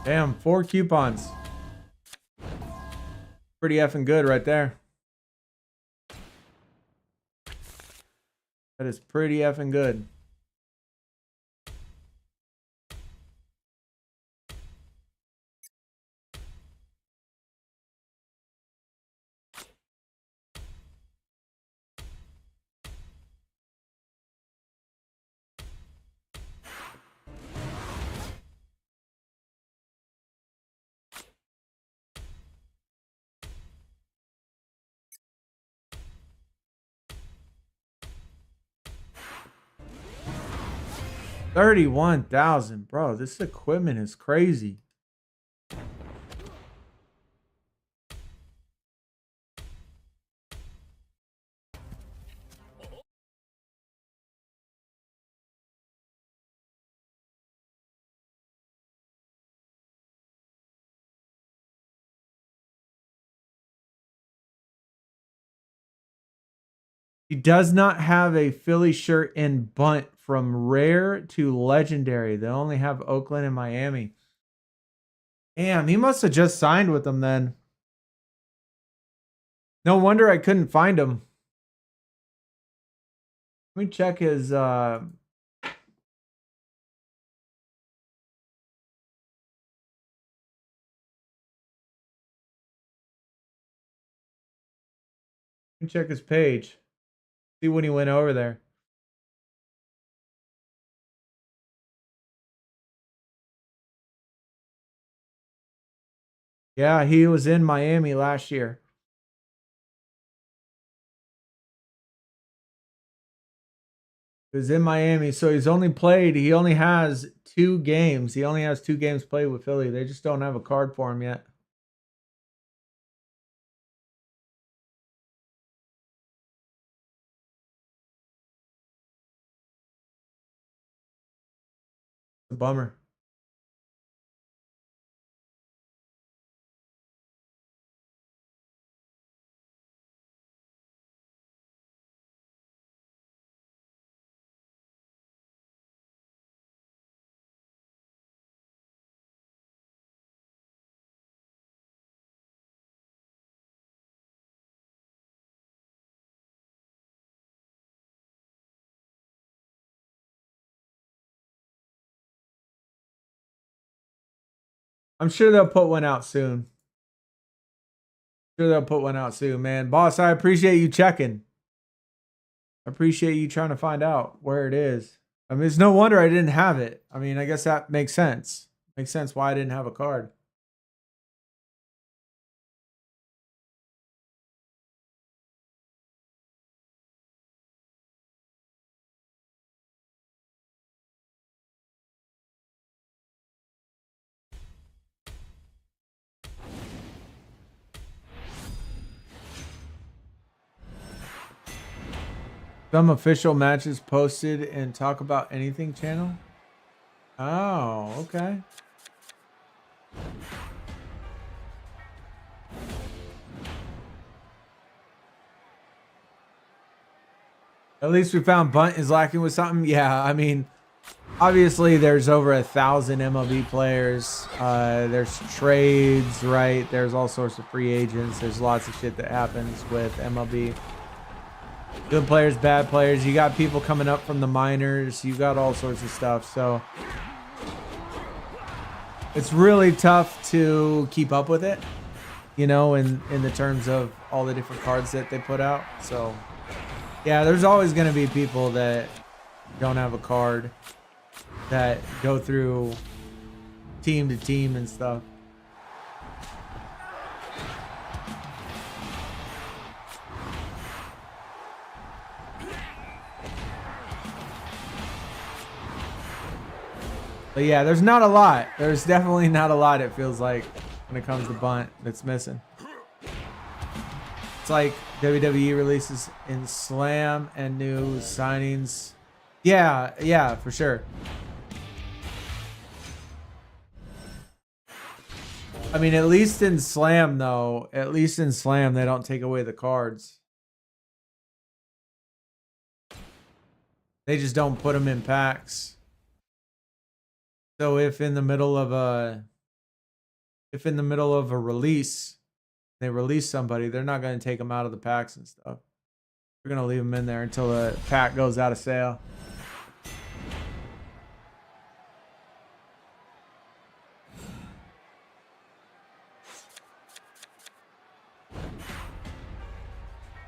Damn, 4 coupons. Pretty effing good right there. That is pretty effing good. $31,000, bro. This equipment is crazy. He does not have a Philly shirt in bunt from rare to legendary. They only have Oakland and Miami. Damn, he must have just signed with them then. No wonder I couldn't find him. Let me check his let me check his page. See when he went over there. Yeah, he was in Miami last year. He was in Miami, so he only has 2 games. He only has 2 games played with Philly. They just don't have a card for him yet. It's a bummer. I'm sure they'll put one out soon. Sure they'll put one out soon, man. Boss, I appreciate you checking. I appreciate you trying to find out where it is. I mean, it's no wonder I didn't have it. I mean, I guess that makes sense. Makes sense why I didn't have a card. Some official matches posted and talk about anything channel. Oh, okay. At least we found Bunt is lacking with something. Yeah, I mean, obviously there's over 1,000 MLB players. There's trades, right? There's all sorts of free agents. There's lots of shit that happens with MLB. Good players, bad players. You got people coming up from the minors. You got all sorts of stuff. So it's really tough to keep up with it, you know, in the terms of all the different cards that they put out. So yeah, there's always going to be people that don't have a card that go through team to team and stuff. But yeah, there's not a lot. There's definitely not a lot, it feels like, when it comes to Bunt that's missing. It's like WWE releases in Slam and new signings. Yeah, for sure. I mean, at least in Slam, though, they don't take away the cards. They just don't put them in packs. So if in the middle of a release, they release somebody, they're not going to take them out of the packs and stuff. They're going to leave them in there until the pack goes out of sale.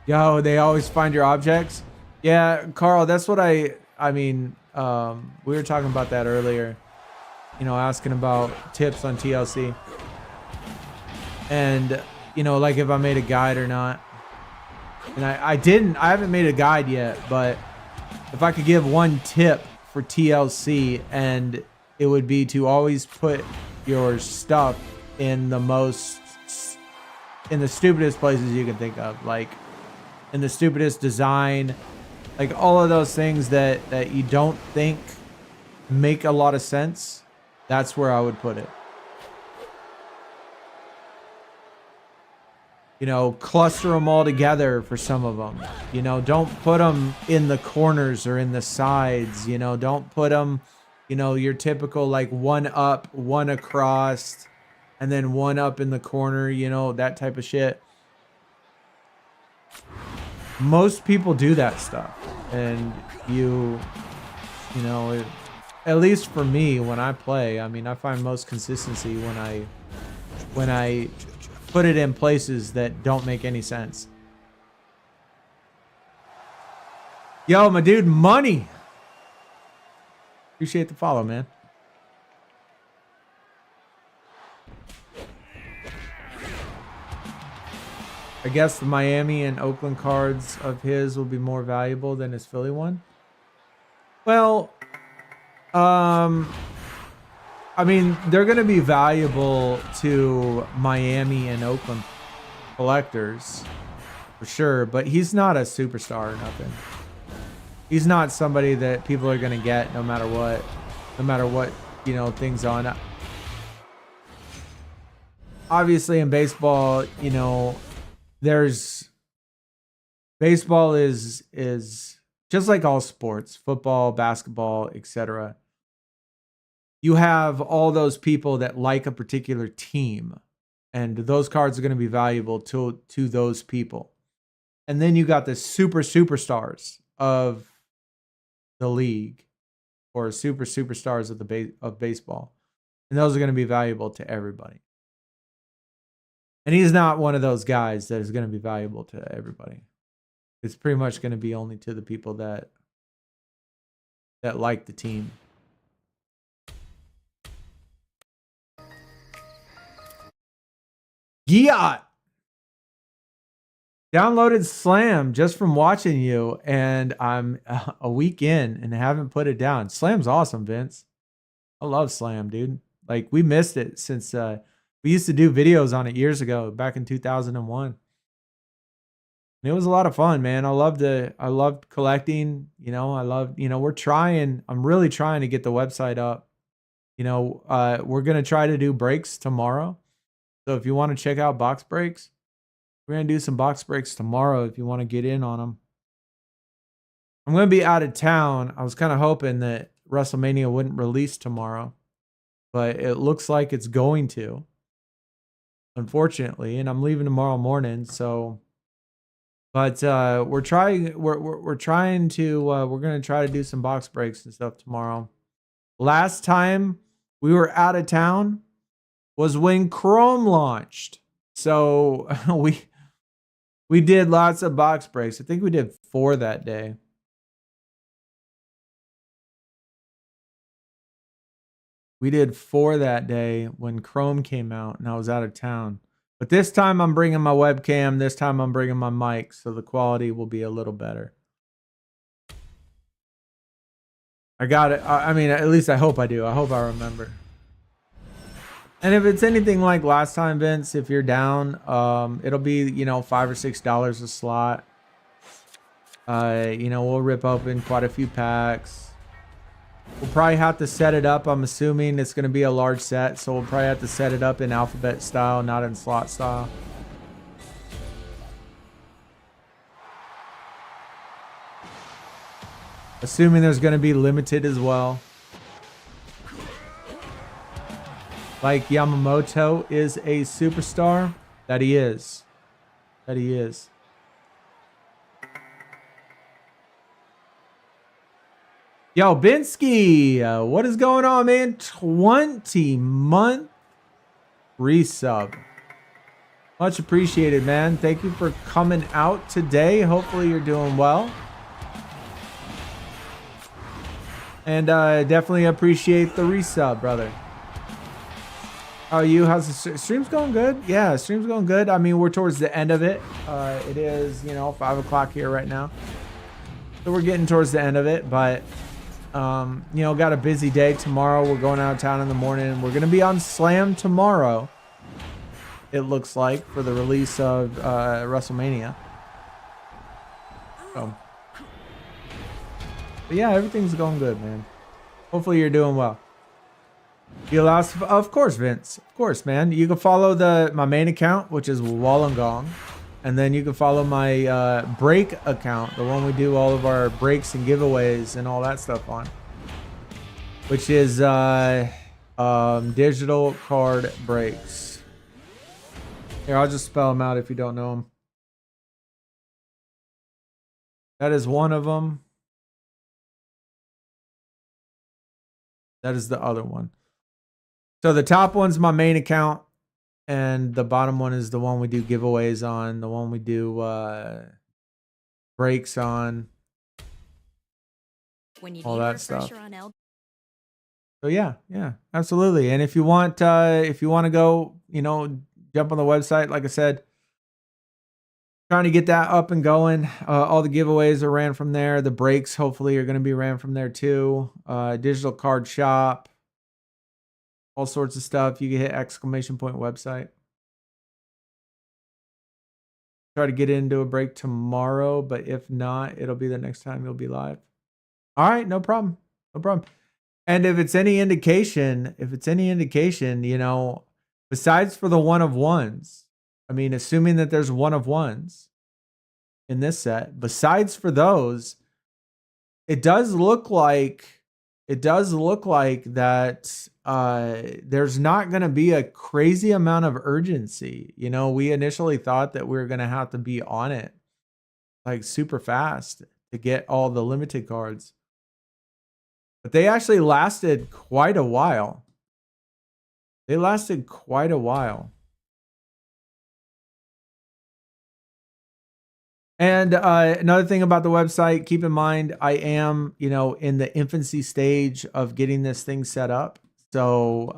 Yo, they always find your objects. Yeah, Carl, that's what I mean, we were talking about that earlier. You know, asking about tips on TLC. And, you know, like if I made a guide or not. And I haven't made a guide yet, but if I could give one tip for TLC, and it would be to always put your stuff in the stupidest places you can think of, like in the stupidest design, like all of those things that you don't think make a lot of sense. That's where I would put it. You know, cluster them all together for some of them. You know, don't put them in the corners or in the sides. You know, don't put them, you know, your typical like one up, one across, and then one up in the corner, you know, that type of shit. Most people do that stuff. And you know, at least for me, when I play, I mean, I find most consistency when I put it in places that don't make any sense. Yo, my dude, Money. Appreciate the follow, man. I guess the Miami and Oakland cards of his will be more valuable than his Philly one. Well, I mean, they're going to be valuable to Miami and Oakland collectors for sure, but he's not a superstar or nothing. He's not somebody that people are going to get no matter what, you know, things on. Obviously in baseball, you know, baseball is just like all sports, football, basketball, etc. You have all those people that like a particular team, and those cards are going to be valuable to those people. And then you got the superstars of the league, or superstars of baseball, and those are going to be valuable to everybody. And he's not one of those guys that is going to be valuable to everybody. It's pretty much going to be only to the people that that like the team. Giat downloaded Slam just from watching you, and I'm a week in and haven't put it down. Slam's awesome, Vince. I love Slam, dude. Like, we missed it since we used to do videos on it years ago, back in 2001. And it was a lot of fun, man. I loved collecting. You know, I'm really trying to get the website up. You know, we're gonna try to do breaks tomorrow. So if you want to check out box breaks, we're going to do some box breaks tomorrow if you want to get in on them. I'm going to be out of town. I was kind of hoping that Wrestlemania wouldn't release tomorrow, but it looks like it's going to, unfortunately, and I'm leaving tomorrow morning. So, but we're going to try to do some box breaks and stuff tomorrow. Last time we were out of town was when Chrome launched. So we did lots of box breaks. I think we did 4 that day. We did 4 that day when Chrome came out and I was out of town. But this time I'm bringing my webcam. This time I'm bringing my mic, so the quality will be a little better. I got it. I mean, at least I hope I do. I hope I remember. And if it's anything like last time, Vince, if you're down, it'll be, you know, $5 or $6 a slot. You know, we'll rip open quite a few packs. We'll probably have to set it up. I'm assuming it's going to be a large set, so we'll probably have to set it up in alphabet style, not in slot style. Assuming there's going to be limited as well. Like Yamamoto is a superstar. That he is. That he is. Yo, Binsky, what is going on, man? 20-month resub. Much appreciated, man. Thank you for coming out today. Hopefully you're doing well. And definitely appreciate the resub, brother. How are you? How's the stream's going? Good? Yeah, stream's going good. I mean, we're towards the end of it. It is, you know, 5 o'clock here right now. So we're getting towards the end of it, but you know, got a busy day tomorrow. We're going out of town in the morning. We're going to be on Slam tomorrow, it looks like, for the release of WrestleMania. So, but yeah, everything's going good, man. Hopefully you're doing well. You lost, of course, Vince. Of course, man. You can follow my main account, which is Wollongong. And then you can follow my break account, the one we do all of our breaks and giveaways and all that stuff on, which is digital card breaks. Here, I'll just spell them out if you don't know them. That is one of them. That is the other one. So the top one's my main account. And the bottom one is the one we do giveaways on, the one we do breaks on, all that stuff. So yeah, absolutely. And if you want to go, you know, jump on the website, like I said, trying to get that up and going. All the giveaways are ran from there. The breaks hopefully are going to be ran from there too. Digital card shop. All sorts of stuff. You can hit !website. Try to get into a break tomorrow, but if not, it'll be the next time you'll be live. All right, no problem. No problem. And if it's any indication, you know, besides for the one of ones, I mean, assuming that there's one of ones in this set, besides for those, it does look like that there's not going to be a crazy amount of urgency. You know, we initially thought that we were going to have to be on it like super fast to get all the limited cards. But they actually lasted quite a while. And another thing about the website, keep in mind, I am, in the infancy stage of getting this thing set up. So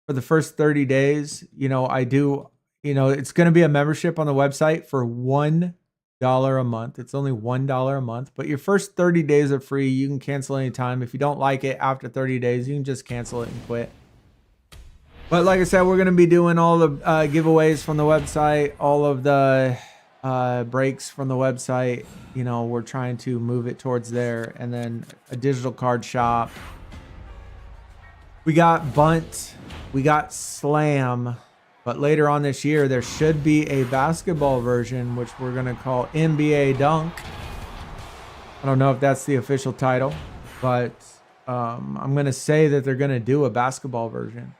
for the first 30 days, I do, it's going to be a membership on the website for $1 a month. It's only $1 a month, but your first 30 days are free. You can cancel anytime. If you don't like it after 30 days, you can just cancel it and quit. But like I said, we're going to be doing all the giveaways from the website, all of the breaks from the website. We're trying to move it towards there, and then a digital card shop. We got Bunt, we got Slam, but later on this year there should be a basketball version, which we're going to call NBA Dunk. I don't know if that's the official title, but I'm going to say that they're going to do a basketball version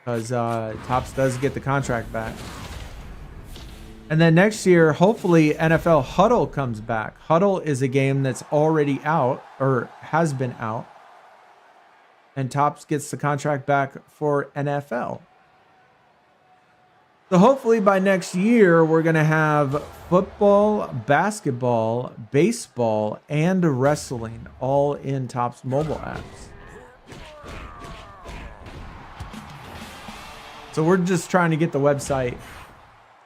because Topps does get the contract back. And then next year, hopefully NFL Huddle comes back. Huddle is a game that's already out or has been out. And Topps gets the contract back for NFL. So hopefully by next year, we're going to have football, basketball, baseball, and wrestling all in Topps mobile apps. So we're just trying to get the website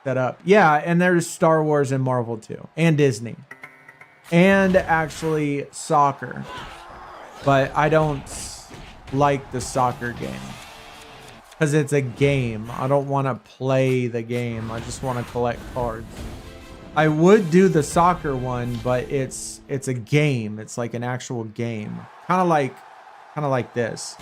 set up. Yeah, and there's Star Wars and Marvel too, and Disney, and actually soccer. But I don't like the soccer game because it's a game. I don't want to play the game. I just want to collect cards. I would do the soccer one, but it's a game. It's like an actual game, kind of like this.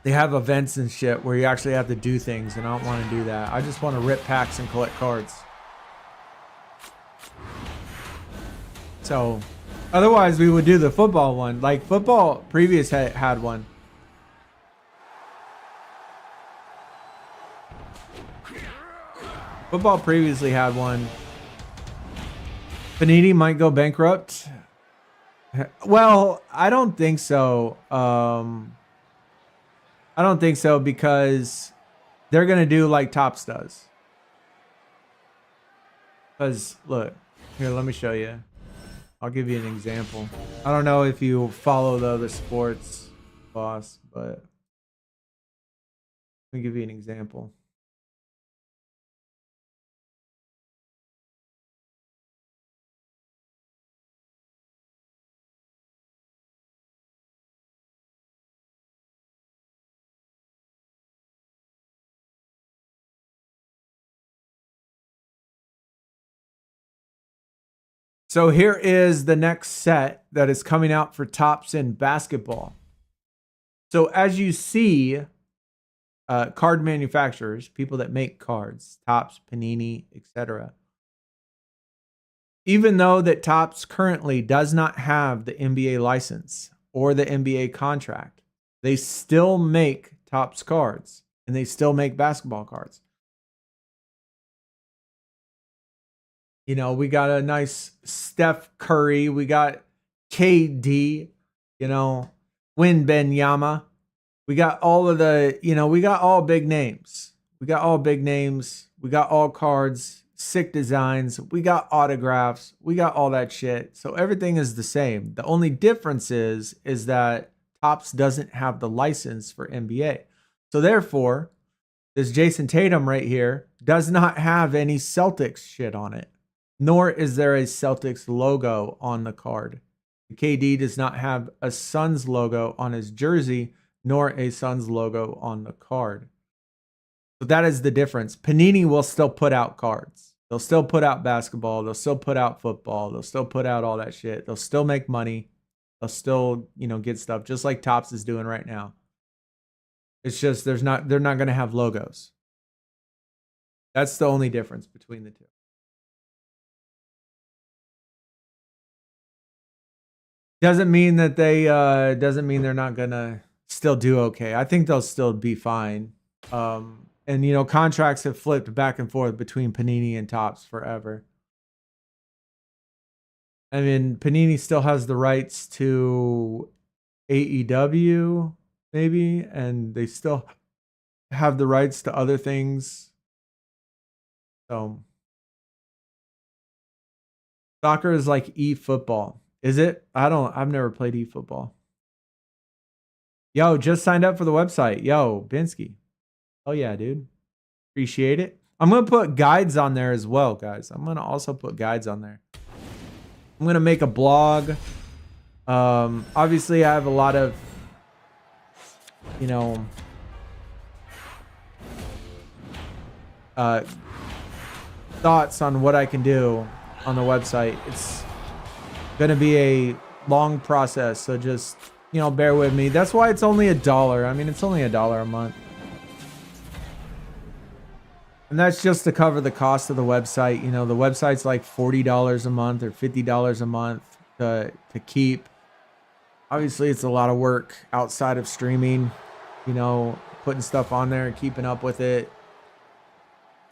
They have events and shit where you actually have to do things, and I don't want to do that. I just want to rip packs and collect cards. So, otherwise we would do the football one. Like football previous had one. Football previously had one. Panini might go bankrupt. Well, I don't think so. I don't think so because they're going to do like Topps does. Because look, here, let me show you. I'll give you an example. I don't know if you follow the other sports, boss, but let me give you an example. So here is the next set that is coming out for Topps in basketball. So as you see, card manufacturers, people that make cards, Topps, Panini, etc. Even though that Topps currently does not have the NBA license or the NBA contract, they still make Topps cards and they still make basketball cards. We got a nice Steph Curry. We got KD, Wembanyama. We got all of the, we got all big names. We got all big names. We got all cards, sick designs. We got autographs. We got all that shit. So everything is the same. The only difference is that Topps doesn't have the license for NBA. So therefore, this Jason Tatum right here does not have any Celtics shit on it. Nor is there a Celtics logo on the card. KD does not have a Suns logo on his jersey, nor a Suns logo on the card. So that is the difference. Panini will still put out cards. They'll still put out basketball. They'll still put out football. They'll still put out all that shit. They'll still make money. They'll still, get stuff just like Topps is doing right now. It's just they're not going to have logos. That's the only difference between the two. Doesn't mean that doesn't mean they're not gonna still do okay. I think they'll still be fine. And contracts have flipped back and forth between Panini and Topps forever. I mean, Panini still has the rights to AEW, maybe, and they still have the rights to other things. So soccer is like eFootball. Is it? I've never played eFootball. Yo, just signed up for the website. Yo, Binsky. Oh yeah, dude. Appreciate it. I'm going to put guides on there as well, guys. I'm going to also put guides on there. I'm going to make a blog. Obviously, I have a lot of, you know, thoughts on what I can do on the website. It's going to be a long process, so just, you know, bear with me. That's why it's only $1. I mean, it's only $1 a month. And that's just to cover the cost of the website. You know, the website's like $40 a month or $50 a month to keep. Obviously, it's a lot of work outside of streaming, you know, putting stuff on there and keeping up with it.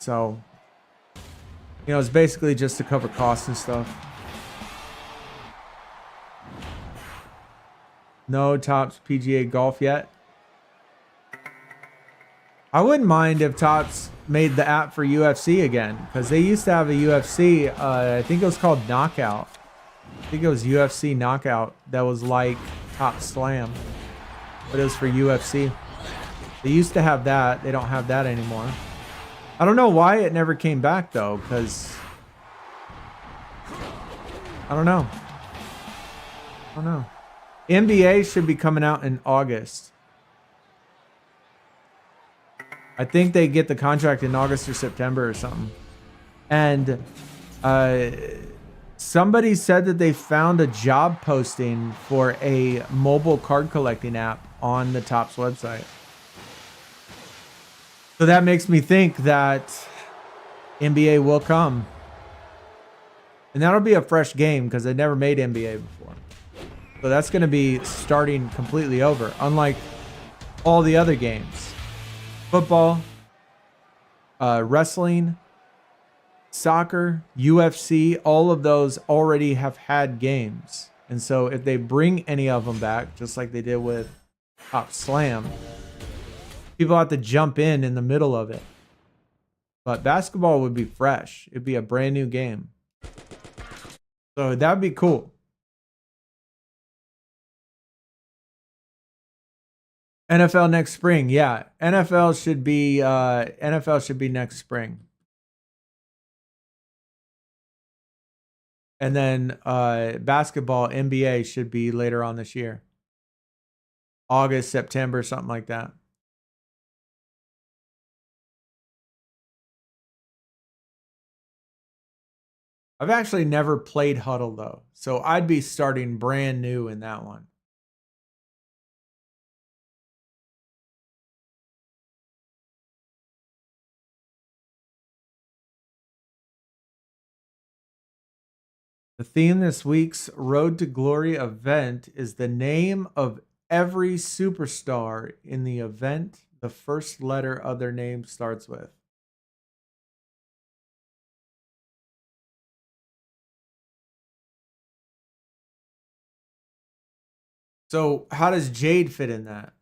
So, you know, it's basically just to cover costs and stuff. No Topps PGA Golf yet. I wouldn't mind if Topps made the app for UFC again, because they used to have a UFC, I think it was called Knockout. I think it was UFC Knockout that was like Top Slam, but it was for UFC. They used to have that. They don't have that anymore. I don't know why it never came back though, because I don't know. NBA should be coming out in August. I think they get the contract in August or September or something. And somebody said that they found a job posting for a mobile card collecting app on the Topps website. So that makes me think that NBA will come. And that'll be a fresh game because they never made NBA before. So that's going to be starting completely over, unlike all the other games. Football, wrestling, soccer, UFC, all of those already have had games. And so if they bring any of them back, just like they did with Top Slam, people have to jump in the middle of it. But basketball would be fresh. It'd be a brand new game. So that'd be cool. NFL next spring. Yeah. NFL should be next spring. And then basketball, NBA should be later on this year. August, September, something like that. I've actually never played Huddle though, so I'd be starting brand new in that one. The theme this week's Road to Glory event is the name of every superstar in the event the first letter of their name starts with. So how does Jade fit in that?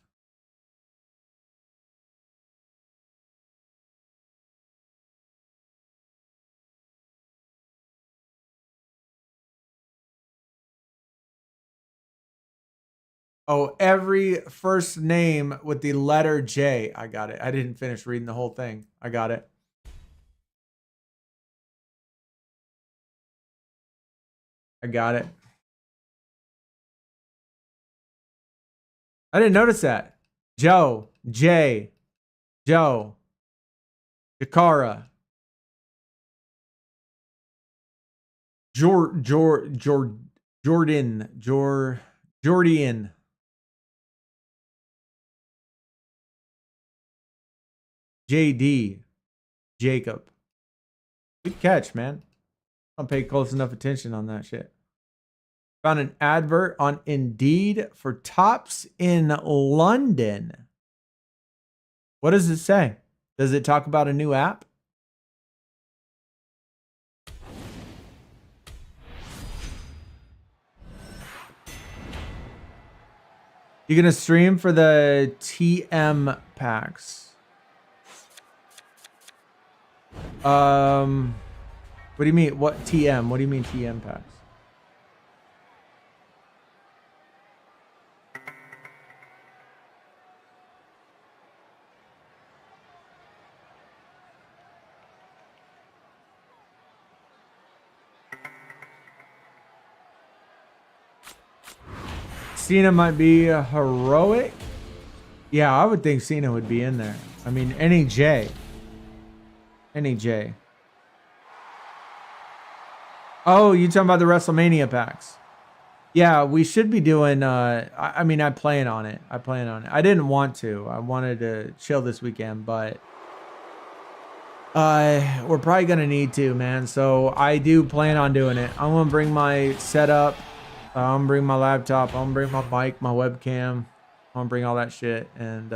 Oh, every first name with the letter J. I got it. I didn't finish reading the whole thing. I got it. I got it. I didn't notice that. Joe, J, Joe, Jakara, Jordan, Jordan, JD, Jacob. Good catch, man. I don't pay close enough attention on that shit. Found an advert on Indeed for Topps in London. What does it say? Does it talk about a new app? You're going to stream for the TM packs. What do you mean? What TM? What do you mean TM packs? Cena might be a heroic. Yeah, I would think Cena would be in there. I mean, any J. Oh, you talking about the WrestleMania packs? Yeah, we should be doing. I mean, I plan on it. I didn't want to. I wanted to chill this weekend, but we're probably gonna need to, man. So I do plan on doing it. I'm gonna bring my setup. I'm gonna bring my laptop. I'm gonna bring my mic, my webcam. I'm gonna bring all that shit, and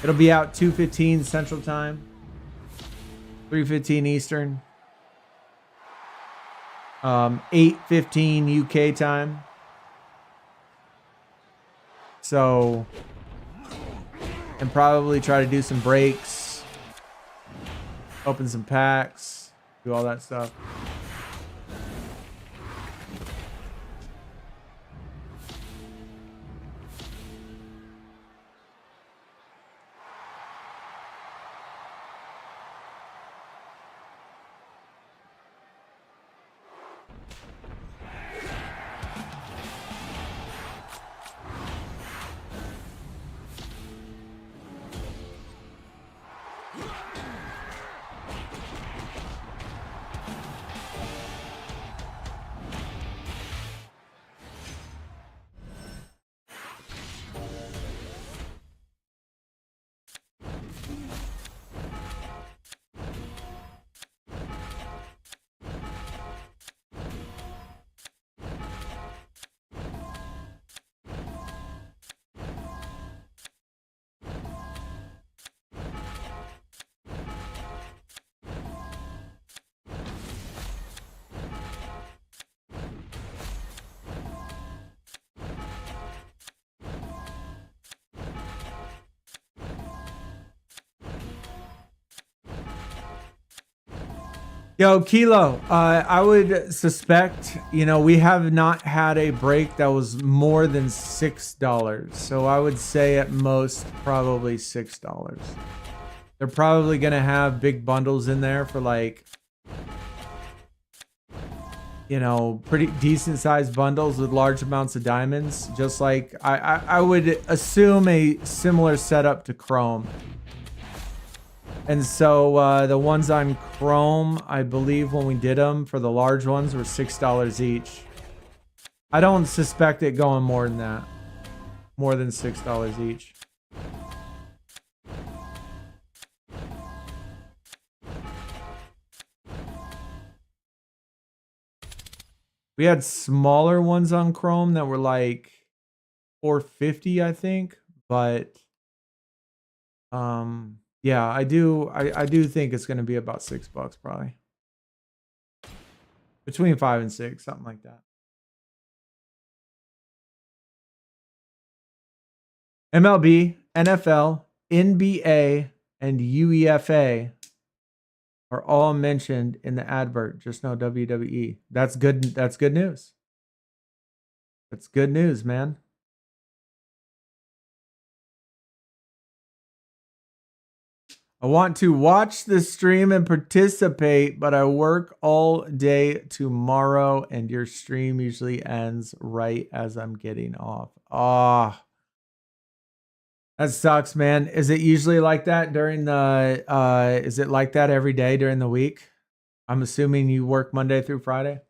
it'll be out 2:15 Central Time, 3:15 Eastern, 8:15 UK time. So, and probably try to do some breaks, open some packs, do all that stuff. Yo, Kilo, I would suspect, we have not had a break that was more than $6. So I would say at most probably $6. They're probably going to have big bundles in there for like, pretty decent sized bundles with large amounts of diamonds. Just like I would assume a similar setup to Chrome. And so the ones on Chrome, I believe when we did them for the large ones were $6 each. I don't suspect it going more than that. More than $6 each. We had smaller ones on Chrome that were like $4.50, I think. But yeah, I do think it's gonna be about $6 probably. Between 5 and 6, something like that. MLB, NFL, NBA, and UEFA are all mentioned in the advert. Just no WWE. That's good. That's good news. That's good news, man. I want to watch the stream and participate, but I work all day tomorrow, and your stream usually ends right as I'm getting off. Ah. That sucks, man. Is it usually like that during the is it like that every day during the week? I'm assuming you work Monday through Friday.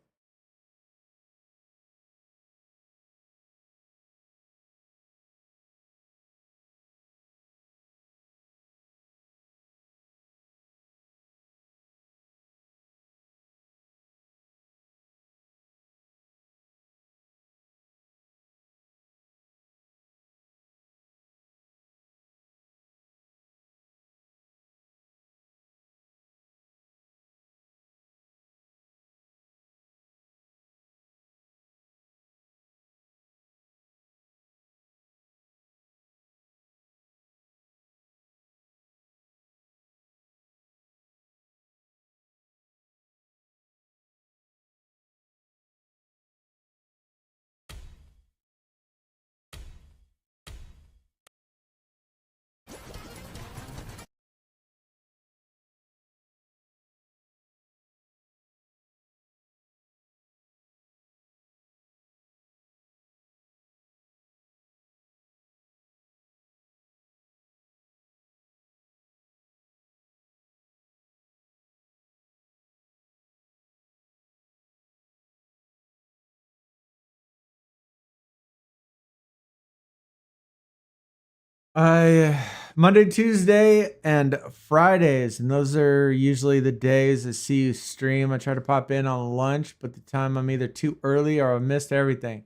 Monday, Tuesday, and Fridays, and those are usually the days I see you stream. I try to pop in on lunch, but the time I'm either too early or I missed everything.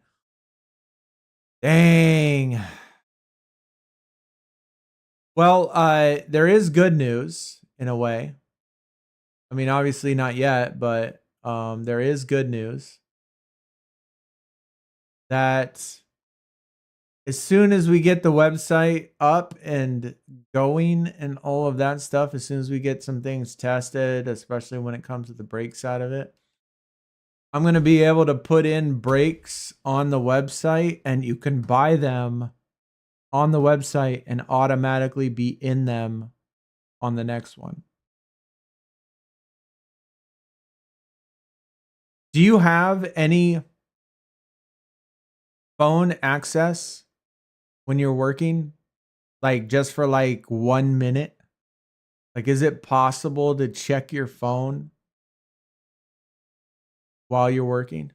Dang. Well, there is good news in a way. I mean, obviously not yet, but there is good news that as soon as we get the website up and going and all of that stuff, as soon as we get some things tested, especially when it comes to the break side of it, I'm going to be able to put in breaks on the website, and you can buy them on the website and automatically be in them on the next one. Do you have any phone access when you're working? Like just for like 1 minute? Like, is it possible to check your phone while you're working?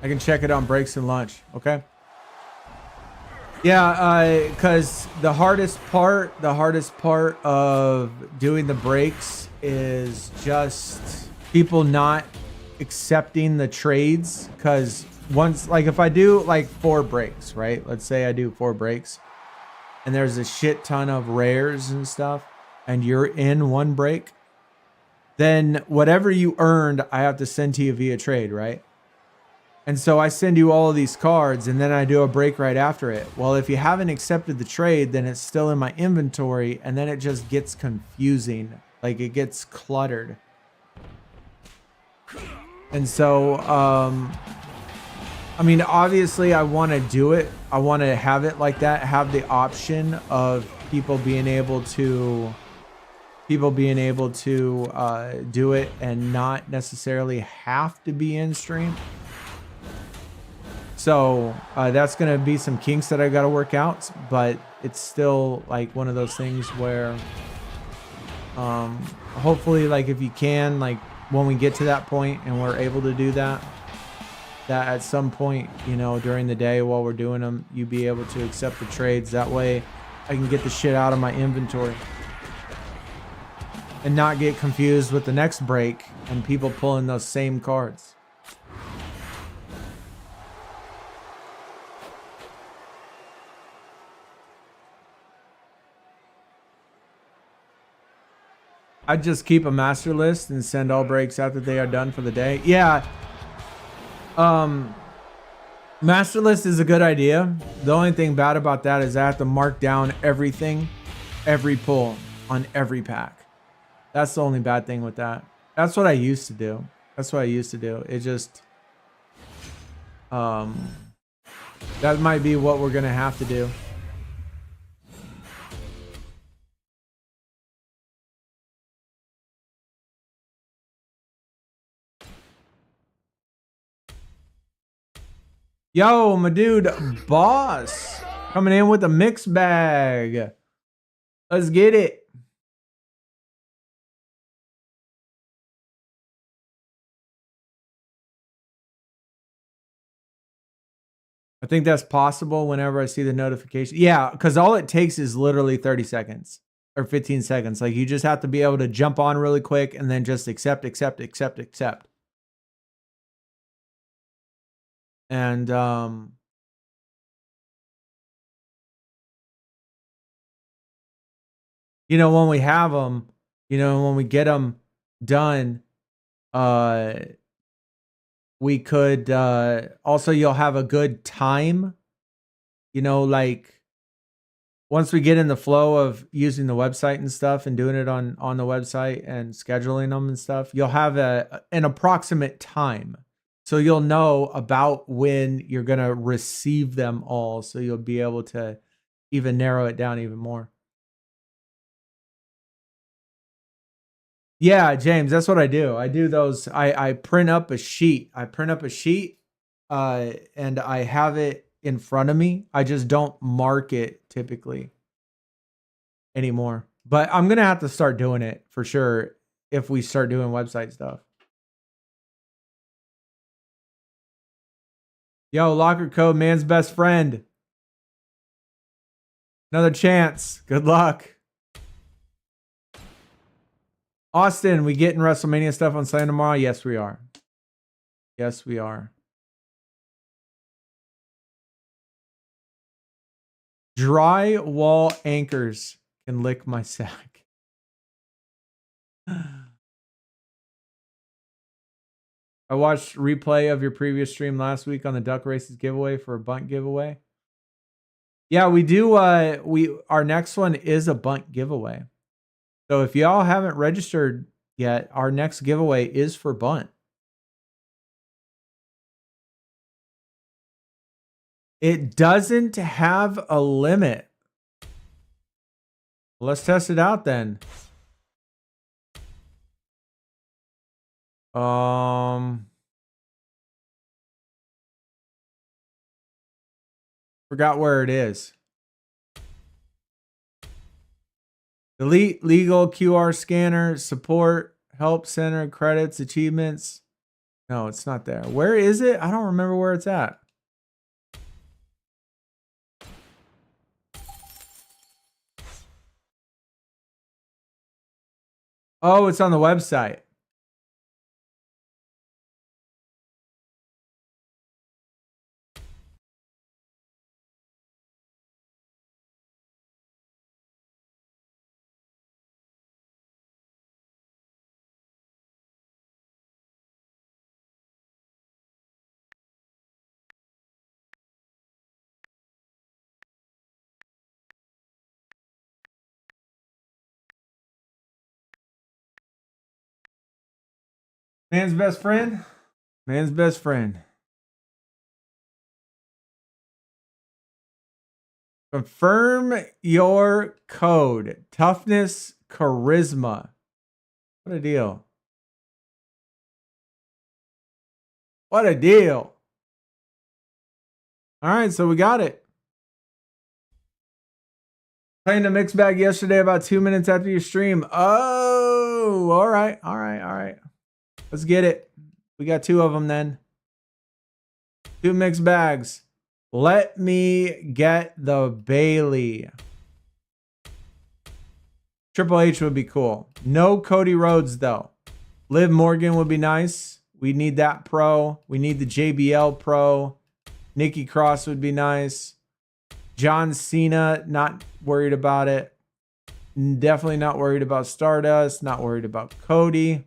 I can check it on breaks and lunch. Okay. Yeah, because the hardest part of doing the breaks is just people not accepting the trades. Because once, like, if I do like 4 breaks, right? Let's say I do 4 breaks, and there's a shit ton of rares and stuff, and you're in 1 break, then whatever you earned, I have to send to you via trade, right? And so I send you all of these cards, and then I do a break right after it. Well, if you haven't accepted the trade, then it's still in my inventory, and then it just gets confusing. Like, it gets cluttered. And so, I mean, obviously I want to do it. I want to have it like that, have the option of people being able to do it and not necessarily have to be in stream. So that's going to be some kinks that I got to work out, but it's still like one of those things where hopefully, like, if you can, like, when we get to that point and we're able to do that at some point, you know, during the day while we're doing them, you be able to accept the trades. That way I can get the shit out of my inventory and not get confused with the next break and people pulling those same cards. I just keep a master list and send all breaks after they are done for the day. Yeah. Master list is a good idea. The only thing bad about that is I have to mark down everything, every pull on every pack. That's the only bad thing with that. That's what I used to do. It just, that might be what we're going to have to do. Yo, my dude, Boss, coming in with a mix bag. Let's get it. I think that's possible whenever I see the notification. Yeah, because all it takes is literally 30 seconds or 15 seconds. Like, you just have to be able to jump on really quick and then just accept. And you know, when we have them, you know, when we get them done, we could also, you'll have a good time, you know, like once we get in the flow of using the website and stuff and doing it on the website and scheduling them and stuff, you'll have an approximate time. So you'll know about when you're going to receive them all. So you'll be able to even narrow it down even more. Yeah, James, that's what I do. I do those. I print up a sheet. And I have it in front of me. I just don't mark it typically anymore. But I'm gonna have to start doing it for sure if we start doing website stuff. Yo, locker code, man's best friend. Another chance. Good luck. Austin, we getting Wrestlemania stuff on Slam tomorrow? Yes, we are. Yes, we are. Dry wall anchors can lick my sack. I watched replay of your previous stream last week on the duck races giveaway for a bunt giveaway. Yeah, we do. Our next one is a bunt giveaway. So if y'all haven't registered yet, our next giveaway is for bunt. It doesn't have a limit. Let's test it out then. Forgot where it is. Delete, legal, QR scanner, support, help center, credits, achievements. No, it's not there. Where is it? I don't remember where it's at. Oh, it's on the website. Man's best friend. Man's best friend. Confirm your code. Toughness, charisma. What a deal. What a deal. All right, so we got it. Playing the mix bag yesterday about 2 minutes after your stream. Oh, all right. Let's get it. We got 2 of them then. 2 mixed bags. Let me get the Bailey. Triple H would be cool. No Cody Rhodes though. Liv Morgan would be nice. We need that pro. We need the JBL pro. Nikki Cross would be nice. John Cena, not worried about it. Definitely not worried about Stardust. Not worried about Cody.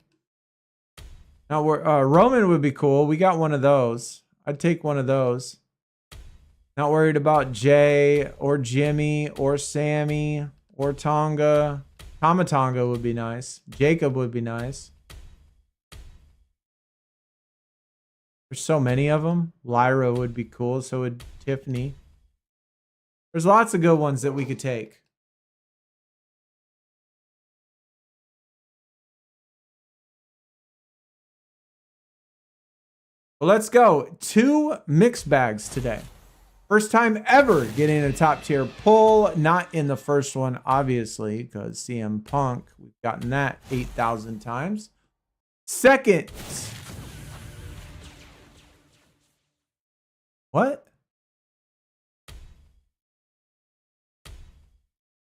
Roman would be cool. We got one of those. I'd take one of those. Not worried about Jay or Jimmy or Sammy or Tonga. Tama Tonga would be nice. Jacob would be nice. There's so many of them. Lyra would be cool. So would Tiffany. There's lots of good ones that we could take. Well, let's go. 2 mixed bags today. First time ever getting a top tier pull. Not in the first one, obviously, because CM Punk, we've gotten that 8,000 times. Second. What?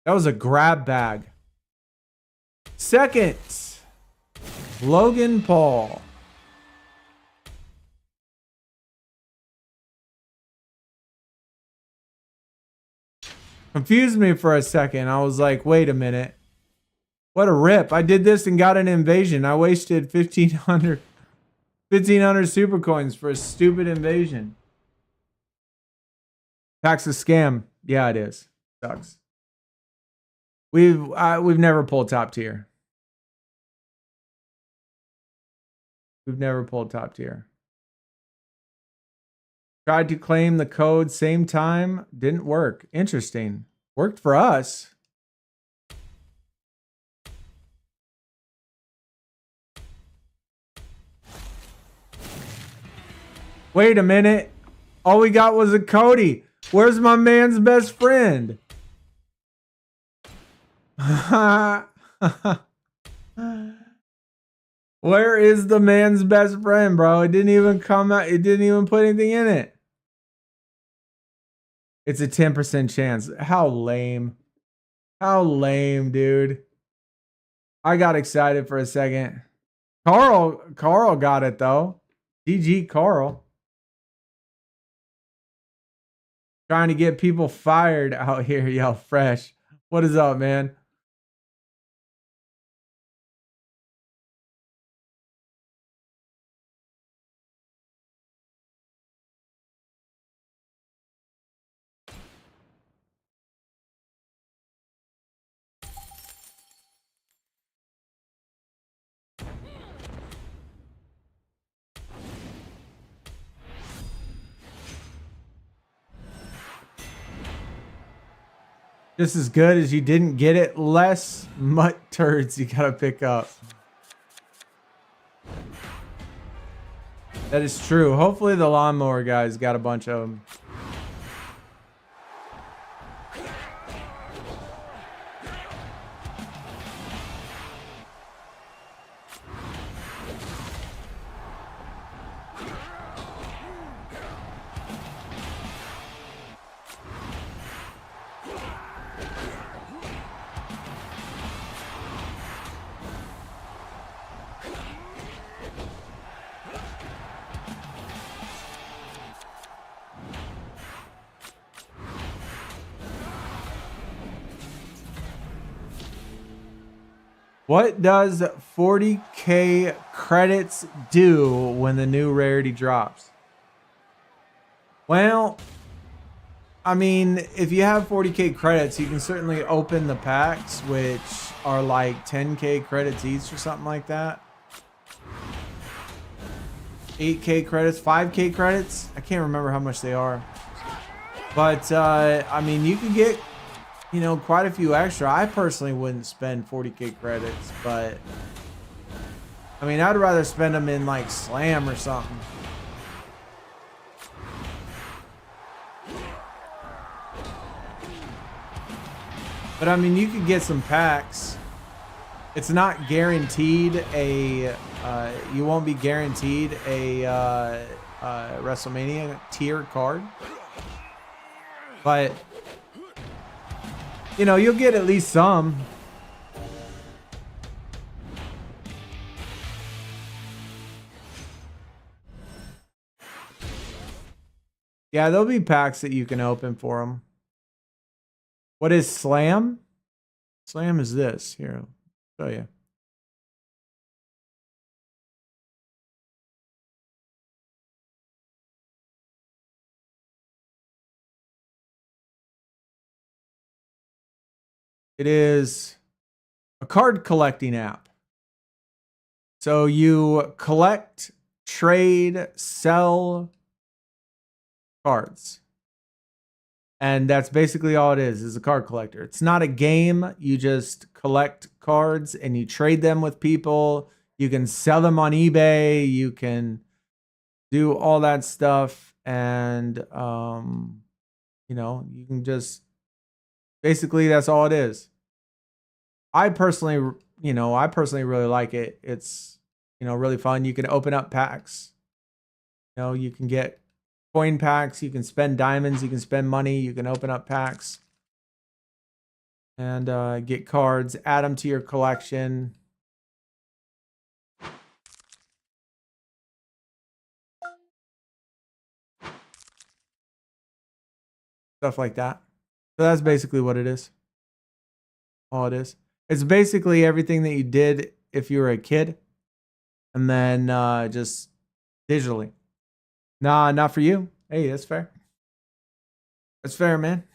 That was a grab bag. Second. Logan Paul. Confused me for a second. I was like, wait a minute. What a rip. I did this and got an invasion. I wasted 1,500 super coins for a stupid invasion. Pack's a scam. Yeah, it is. Sucks. We've never pulled top tier. We've never pulled top tier. Tried to claim the code same time. Didn't work. Interesting. Worked for us. Wait a minute. All we got was a Cody. Where's my man's best friend? Where is the man's best friend, bro? It didn't even come out. It didn't even put anything in it. It's a 10% chance. How lame. How lame, dude. I got excited for a second. Carl got it, though. GG, Carl. Trying to get people fired out here, yo, fresh. What is up, man? Just as good as you didn't get it, less mutt turds you gotta pick up. That is true. Hopefully the lawnmower guys got a bunch of them. What does 40k credits do when the new rarity drops? Well, I mean, if you have 40k credits, you can certainly open the packs, which are like 10k credits each or something like that. 8k credits, 5k credits. I can't remember how much they are. But, I mean, you can get, you know, quite a few extra. I personally wouldn't spend 40k credits, but I mean, I'd rather spend them in like Slam or something. But I mean, you could get some packs. It's not guaranteed a, you won't be guaranteed a Wrestlemania tier card. But you know, you'll get at least some. Yeah, there'll be packs that you can open for them. What is Slam? Slam is this. Here, I'll show you. It is a card collecting app. So you collect, trade, sell cards. And that's basically all it is a card collector. It's not a game. You just collect cards and you trade them with people. You can sell them on eBay. You can do all that stuff. And, you know, you can just, basically that's all it is. I personally really like it. It's, you know, really fun. You can open up packs. You know, you can get coin packs, you can spend diamonds, you can spend money, you can open up packs and get cards, add them to your collection. Stuff like that. So that's basically what it is. All it is. It's basically everything that you did if you were a kid and then just digitally. Nah, not for you. Hey, that's fair. That's fair, man.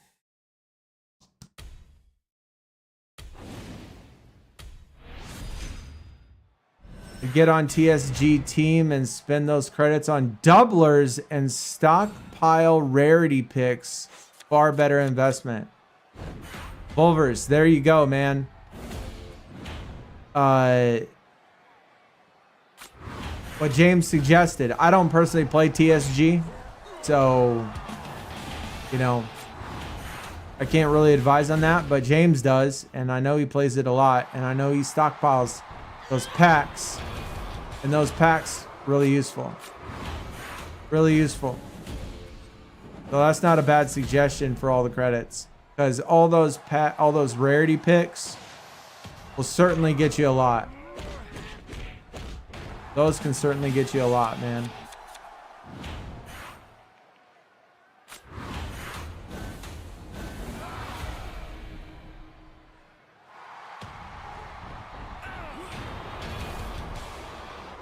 Get on TSG team and spend those credits on doublers and stockpile rarity picks. Far better investment. Bulvers, there you go, what James suggested. I don't personally play TSG, so, you know, I can't really advise on that, but James does, and I know he plays it a lot, and I know he stockpiles those packs, and those packs really useful. Really useful. So that's not a bad suggestion for all the credits, because all those rarity picks will certainly get you a lot. Those can certainly get you a lot, man.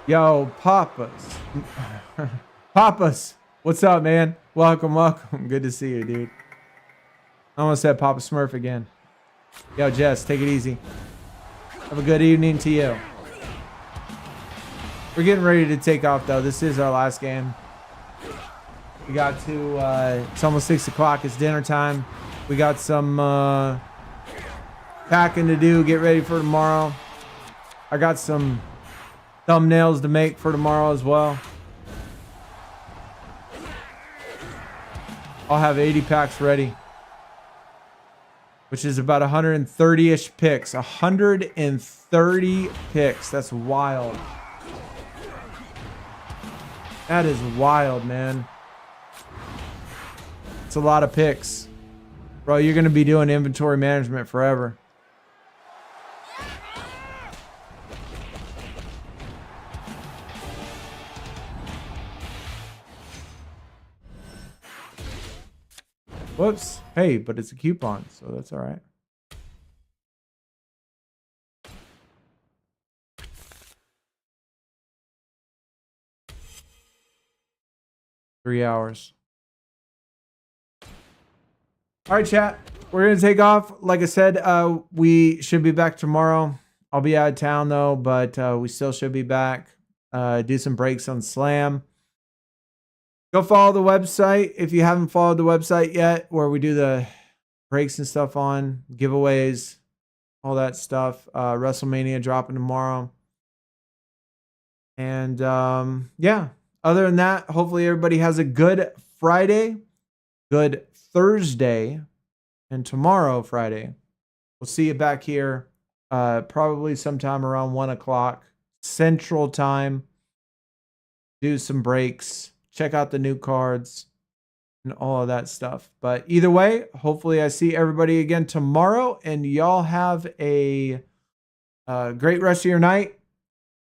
Yo, Papas. Papas, what's up, man? Welcome, welcome. Good to see you, dude. I almost said Papa Smurf again. Yo, Jess, take it easy. Have a good evening to you. We're getting ready to take off, though. This is our last game. We got to, it's almost 6 o'clock. It's dinner time. We got some packing to do. Get ready for tomorrow. I got some thumbnails to make for tomorrow as well. I'll have 80 packs ready, which is about 130-ish picks. 130 picks. That's wild. That is wild, man. It's a lot of picks. Bro, you're going to be doing inventory management forever. Whoops. Hey, but it's a coupon, so that's all right. Three hours. All right, chat. We're going to take off. Like I said, we should be back tomorrow. I'll be out of town, though, but we still should be back. Do some breaks on Slam. Go follow the website if you haven't followed the website yet, where we do the breaks and stuff on, giveaways, all that stuff. Wrestlemania dropping tomorrow. And yeah, other than that, hopefully everybody has a good Friday, good Thursday, and tomorrow, Friday. We'll see you back here probably sometime around 1 o'clock Central Time. Do some breaks. Check out the new cards and all of that stuff. But either way, hopefully I see everybody again tomorrow, and y'all have a great rest of your night.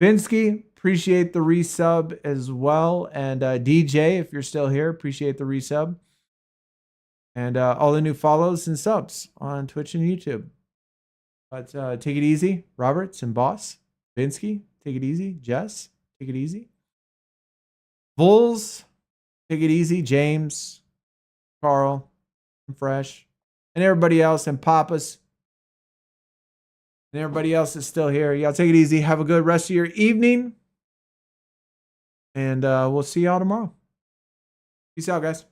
Vinsky, appreciate the resub as well. And DJ, if you're still here, appreciate the resub. And all the new follows and subs on Twitch and YouTube. But take it easy, Roberts and Boss. Vinsky, take it easy. Jess, take it easy. Bulls, take it easy. James, Carl, and Fresh, and everybody else, and Papas, and everybody else is still here. Y'all take it easy. Have a good rest of your evening, and we'll see y'all tomorrow. Peace out, guys.